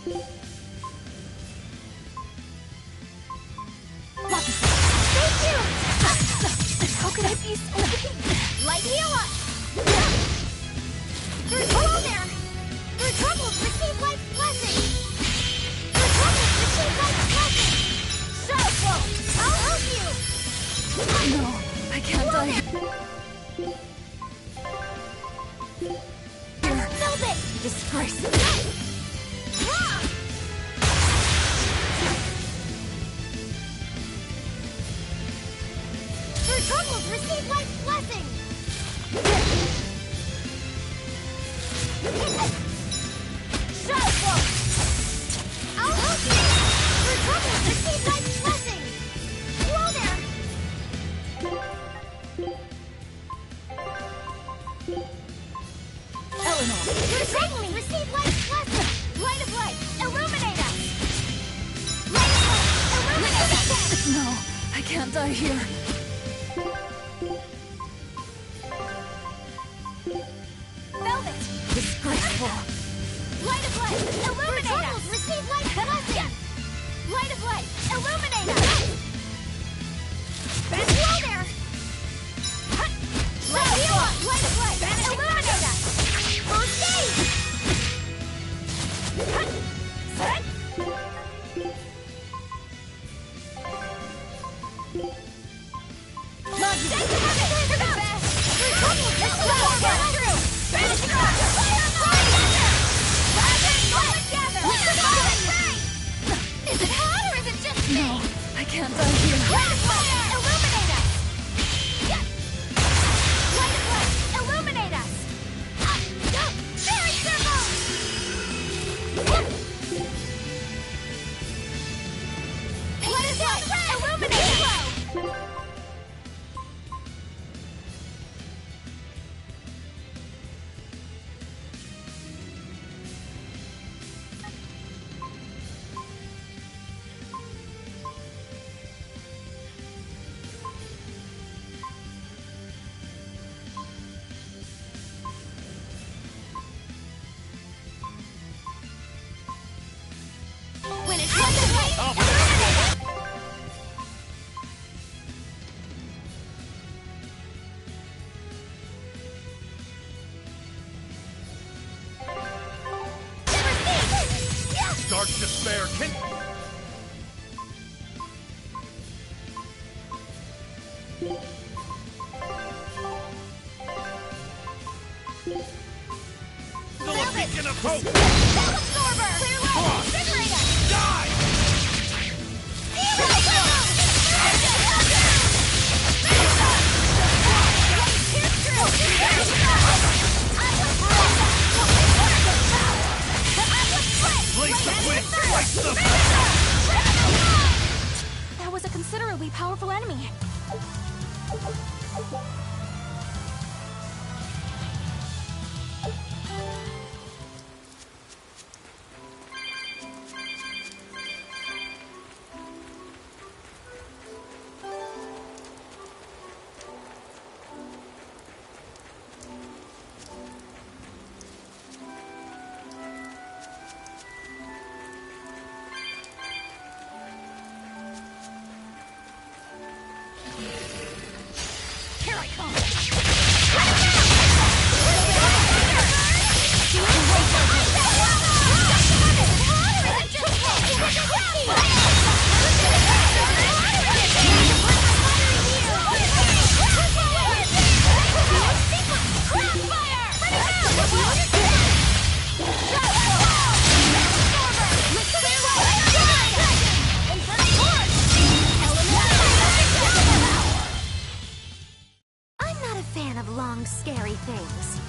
Thank you! How could I be so light heal up! Hello there! Through troubles, receive life's blessing! Through troubles, receive life's blessing! Shadow flow! I'll help you! No, I can't die. Velvet! Disgrace. Through troubles, receive life's blessing! Shadow flow! I'll help you! Through troubles, receive life's blessing! Whoa there! Eleanor! Through troubles, receive life's blessing! Light of light, illuminate us! Light of light, illuminate us! No, I can't die here. Velvet! Disgraceful. Light of light, illuminate us! Receive life's blessing! Light of light, illuminate us! Whoa there! Light of light, illuminate us! First aid! Is it hot or is it just me? No, I can't die here. Light of light, illuminate us! Light of light, illuminate us! Fairy circle! Light of light, illuminate us! When it's light of light, illuminate us! Dark despair can... Still a beacon of hope! Cell absorber! Clear light! Incinerate us! Die! That was a considerably powerful enemy. Here I come! I'm not a fan of long, scary things.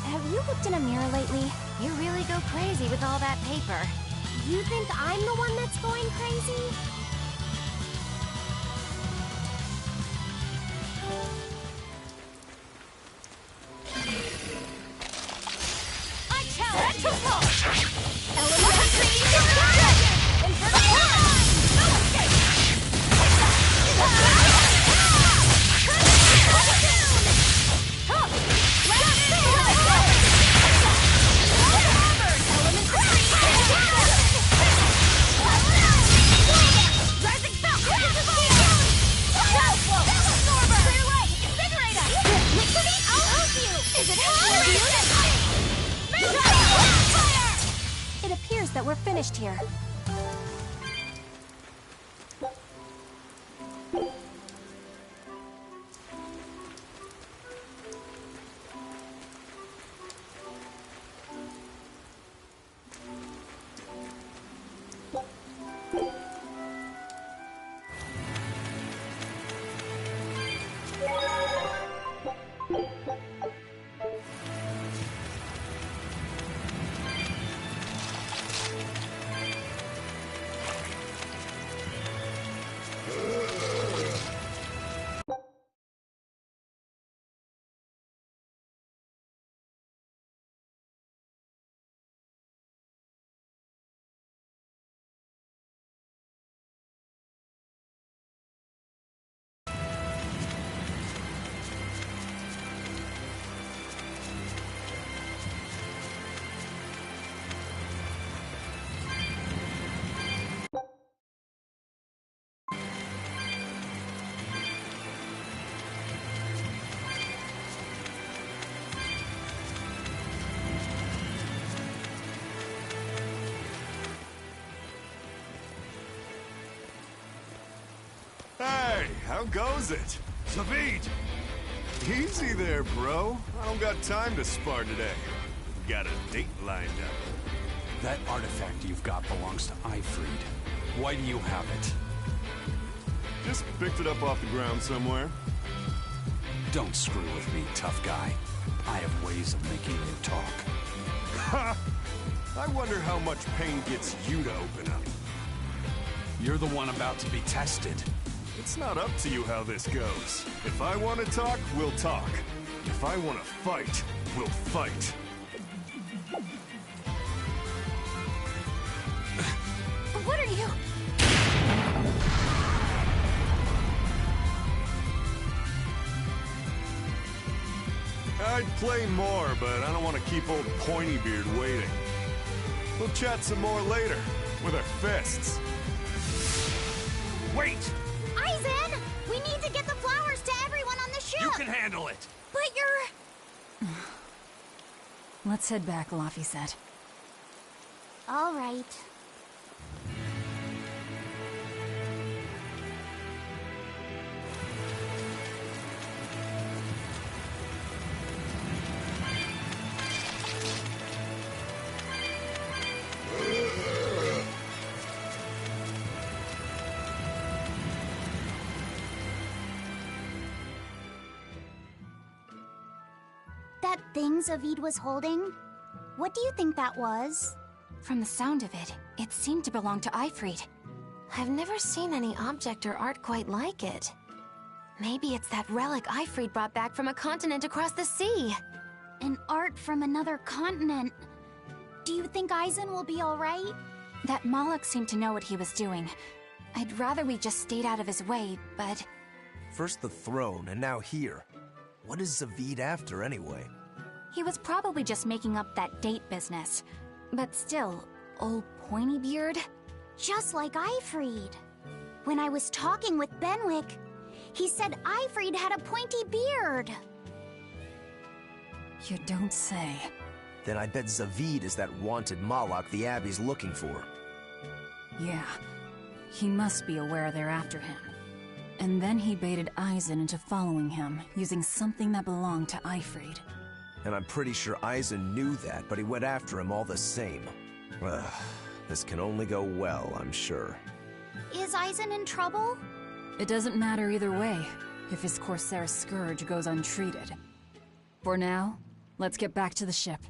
Have you looked in a mirror lately? You really go crazy with all that paper. You think I'm the one that's going crazy? I challenge you! Element finished here. Hey, how goes it? Zavid! Easy there, bro. I don't got time to spar today. We got a date lined up. That artifact you've got belongs to Ifrid. Why do you have it? Just picked it up off the ground somewhere. Don't screw with me, tough guy. I have ways of making you talk. Ha! I wonder how much pain gets you to open up. You're the one about to be tested. It's not up to you how this goes. If I want to talk, we'll talk. If I want to fight, we'll fight. What are you? I'd play more, but I don't want to keep old Pointybeard waiting. We'll chat some more later, with our fists. Wait! Aizen! We need to get the flowers to everyone on the ship! You can handle it! But you're... Let's head back, Laffy said. All right. That thing Zavid was holding? What do you think that was? From the sound of it, it seemed to belong to Ifrid. I've never seen any object or art quite like it. Maybe it's that relic Ifrid brought back from a continent across the sea. An art from another continent. Do you think Aizen will be alright? That Moloch seemed to know what he was doing. I'd rather we just stayed out of his way, but... First the throne, and now here. What is Zavid after, anyway? He was probably just making up that date business. But still, old Pointybeard? Just like Ifrid. When I was talking with Benwick, he said Ifrid had a pointy beard. You don't say. Then I bet Zavid is that wanted Moloch the Abbey's looking for. Yeah. He must be aware they're after him. And then he baited Aizen into following him, using something that belonged to Ifrid. And I'm pretty sure Aizen knew that, but he went after him all the same. Ugh, this can only go well, I'm sure. Is Aizen in trouble? It doesn't matter either way, if his Corsair scourge goes untreated. For now, let's get back to the ship.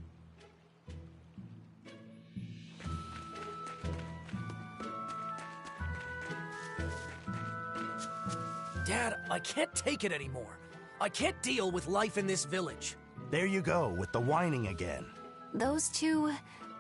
Dad, I can't take it anymore. I can't deal with life in this village. There you go, with the whining again. Those two,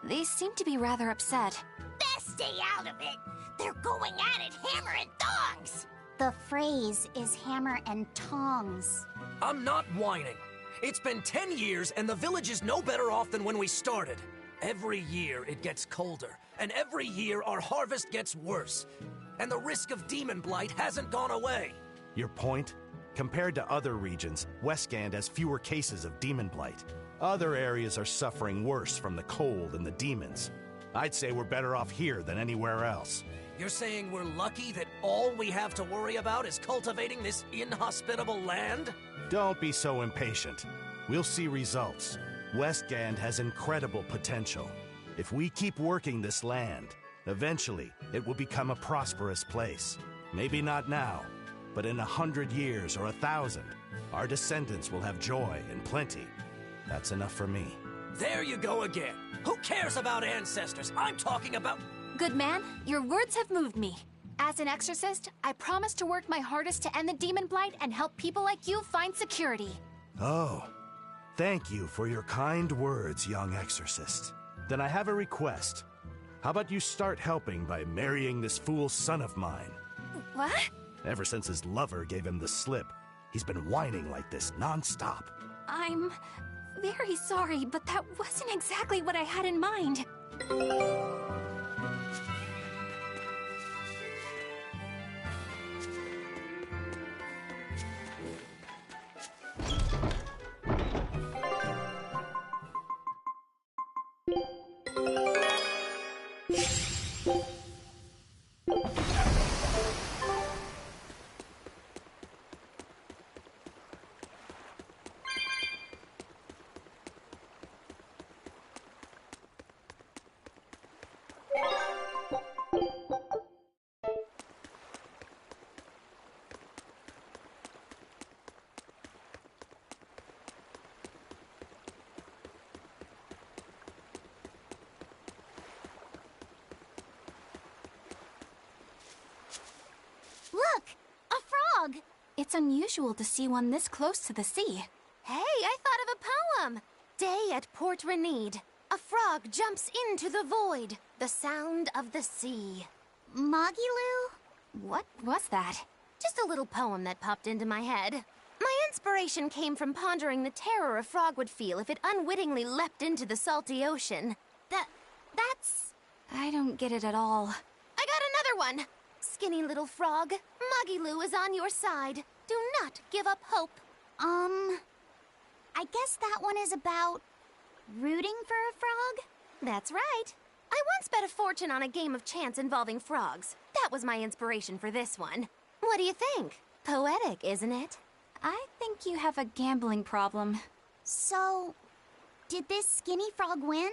they seem to be rather upset. Best stay out of it. They're going at it hammer and tongs. The phrase is hammer and tongs. I'm not whining. It's been 10 years and the village is no better off than when we started. Every year it gets colder, and every year our harvest gets worse. And the risk of demon blight hasn't gone away. Your point? Compared to other regions, Westgand has fewer cases of demon blight. Other areas are suffering worse from the cold and the demons. I'd say we're better off here than anywhere else. You're saying we're lucky that all we have to worry about is cultivating this inhospitable land? Don't be so impatient. We'll see results. Westgand has incredible potential. If we keep working this land, eventually it will become a prosperous place. Maybe not now, but in 100 years or 1,000, our descendants will have joy and plenty. That's enough for me. There you go again. Who cares about ancestors? I'm talking about... Good man, your words have moved me. As an exorcist, I promise to work my hardest to end the demon blight and help people like you find security. Oh, thank you for your kind words, young exorcist. Then I have a request. How about you start helping by marrying this fool son of mine? What? Ever since his lover gave him the slip, he's been whining like this non-stop. I'm very sorry, but that wasn't exactly what I had in mind. Look! A frog! It's unusual to see one this close to the sea. Hey, I thought of a poem! Day at Port Renede. A frog jumps into the void. The sound of the sea. Moggy-Loo? What was that? Just a little poem that popped into my head. My inspiration came from pondering the terror a frog would feel if it unwittingly leapt into the salty ocean. That's... I don't get it at all. I got another one! Skinny little frog, Moggy-Loo is on your side. Do not give up hope. I guess that one is about rooting for a frog? That's right. I once bet a fortune on a game of chance involving frogs. That was my inspiration for this one. What do you think? Poetic, isn't it? I think you have a gambling problem. So, did this skinny frog win?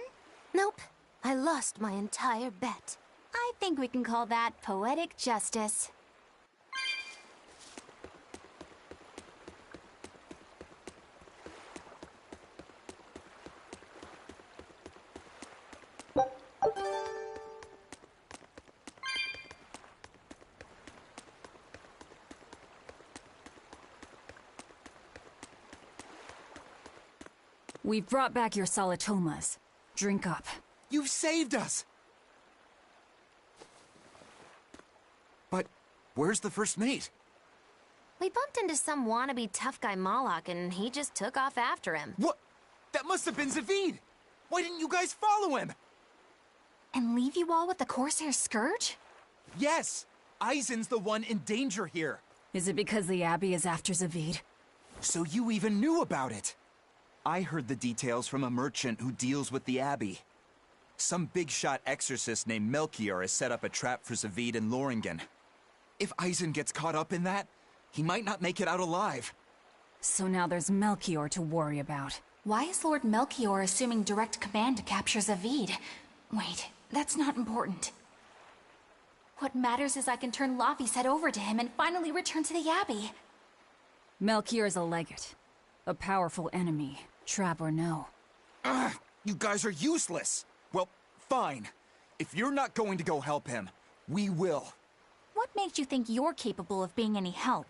Nope. I lost my entire bet. I think we can call that poetic justice. We've brought back your solitomas. Drink up. You've saved us! But where's the first mate? We bumped into some wannabe tough guy Moloch, and he just took off after him. What? That must have been Zavid! Why didn't you guys follow him? And leave you all with the Corsair Scourge? Yes! Eisen's the one in danger here. Is it because the Abbey is after Zavid? So you even knew about it? I heard the details from a merchant who deals with the Abbey. Some big-shot exorcist named Melchior has set up a trap for Zavid and Loringen. If Eisen gets caught up in that, he might not make it out alive. So now there's Melchior to worry about. Why is Lord Melchior assuming direct command to capture Zavid? Wait, that's not important. What matters is I can turn Laffy's head over to him and finally return to the Abbey. Melchior is a legate. A powerful enemy, trap or no. Ugh, you guys are useless! Well, fine. If you're not going to go help him, we will. What makes you think you're capable of being any help?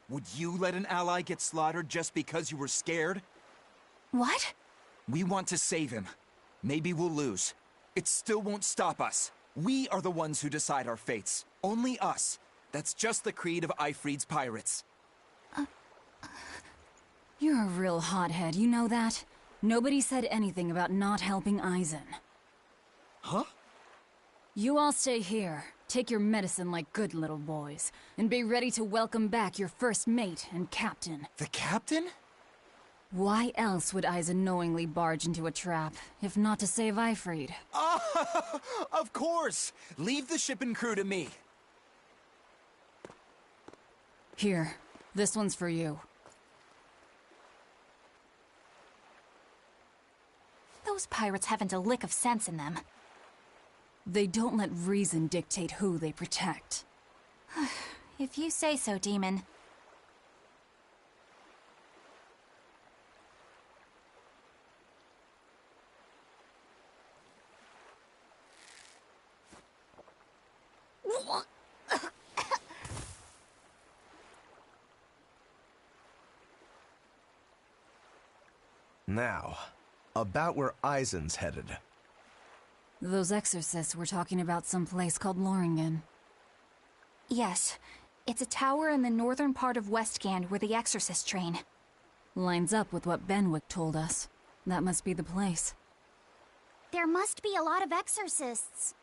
Would you let an ally get slaughtered just because you were scared? What? We want to save him. Maybe we'll lose. It still won't stop us. We are the ones who decide our fates. Only us. That's just the creed of Eifried's pirates. You're a real hothead, you know that? Nobody said anything about not helping Eisen. Huh? You all stay here, take your medicine like good little boys, and be ready to welcome back your first mate and captain. The captain? Why else would Eisen knowingly barge into a trap, if not to save Eifried? Of course! Leave the ship and crew to me. Here, this one's for you. Those pirates haven't a lick of sense in them. They don't let reason dictate who they protect. If you say so, Demon. Now, about where Eisen's headed. Those exorcists were talking about some place called Loringen. Yes. It's a tower in the northern part of Westgand where the exorcists train. Lines up with what Benwick told us. That must be the place. There must be a lot of exorcists.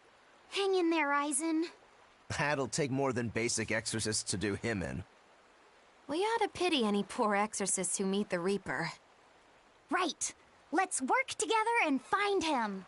Hang in there, Eisen. That'll take more than basic exorcists to do him in. We ought to pity any poor exorcists who meet the Reaper. Right. Let's work together and find him.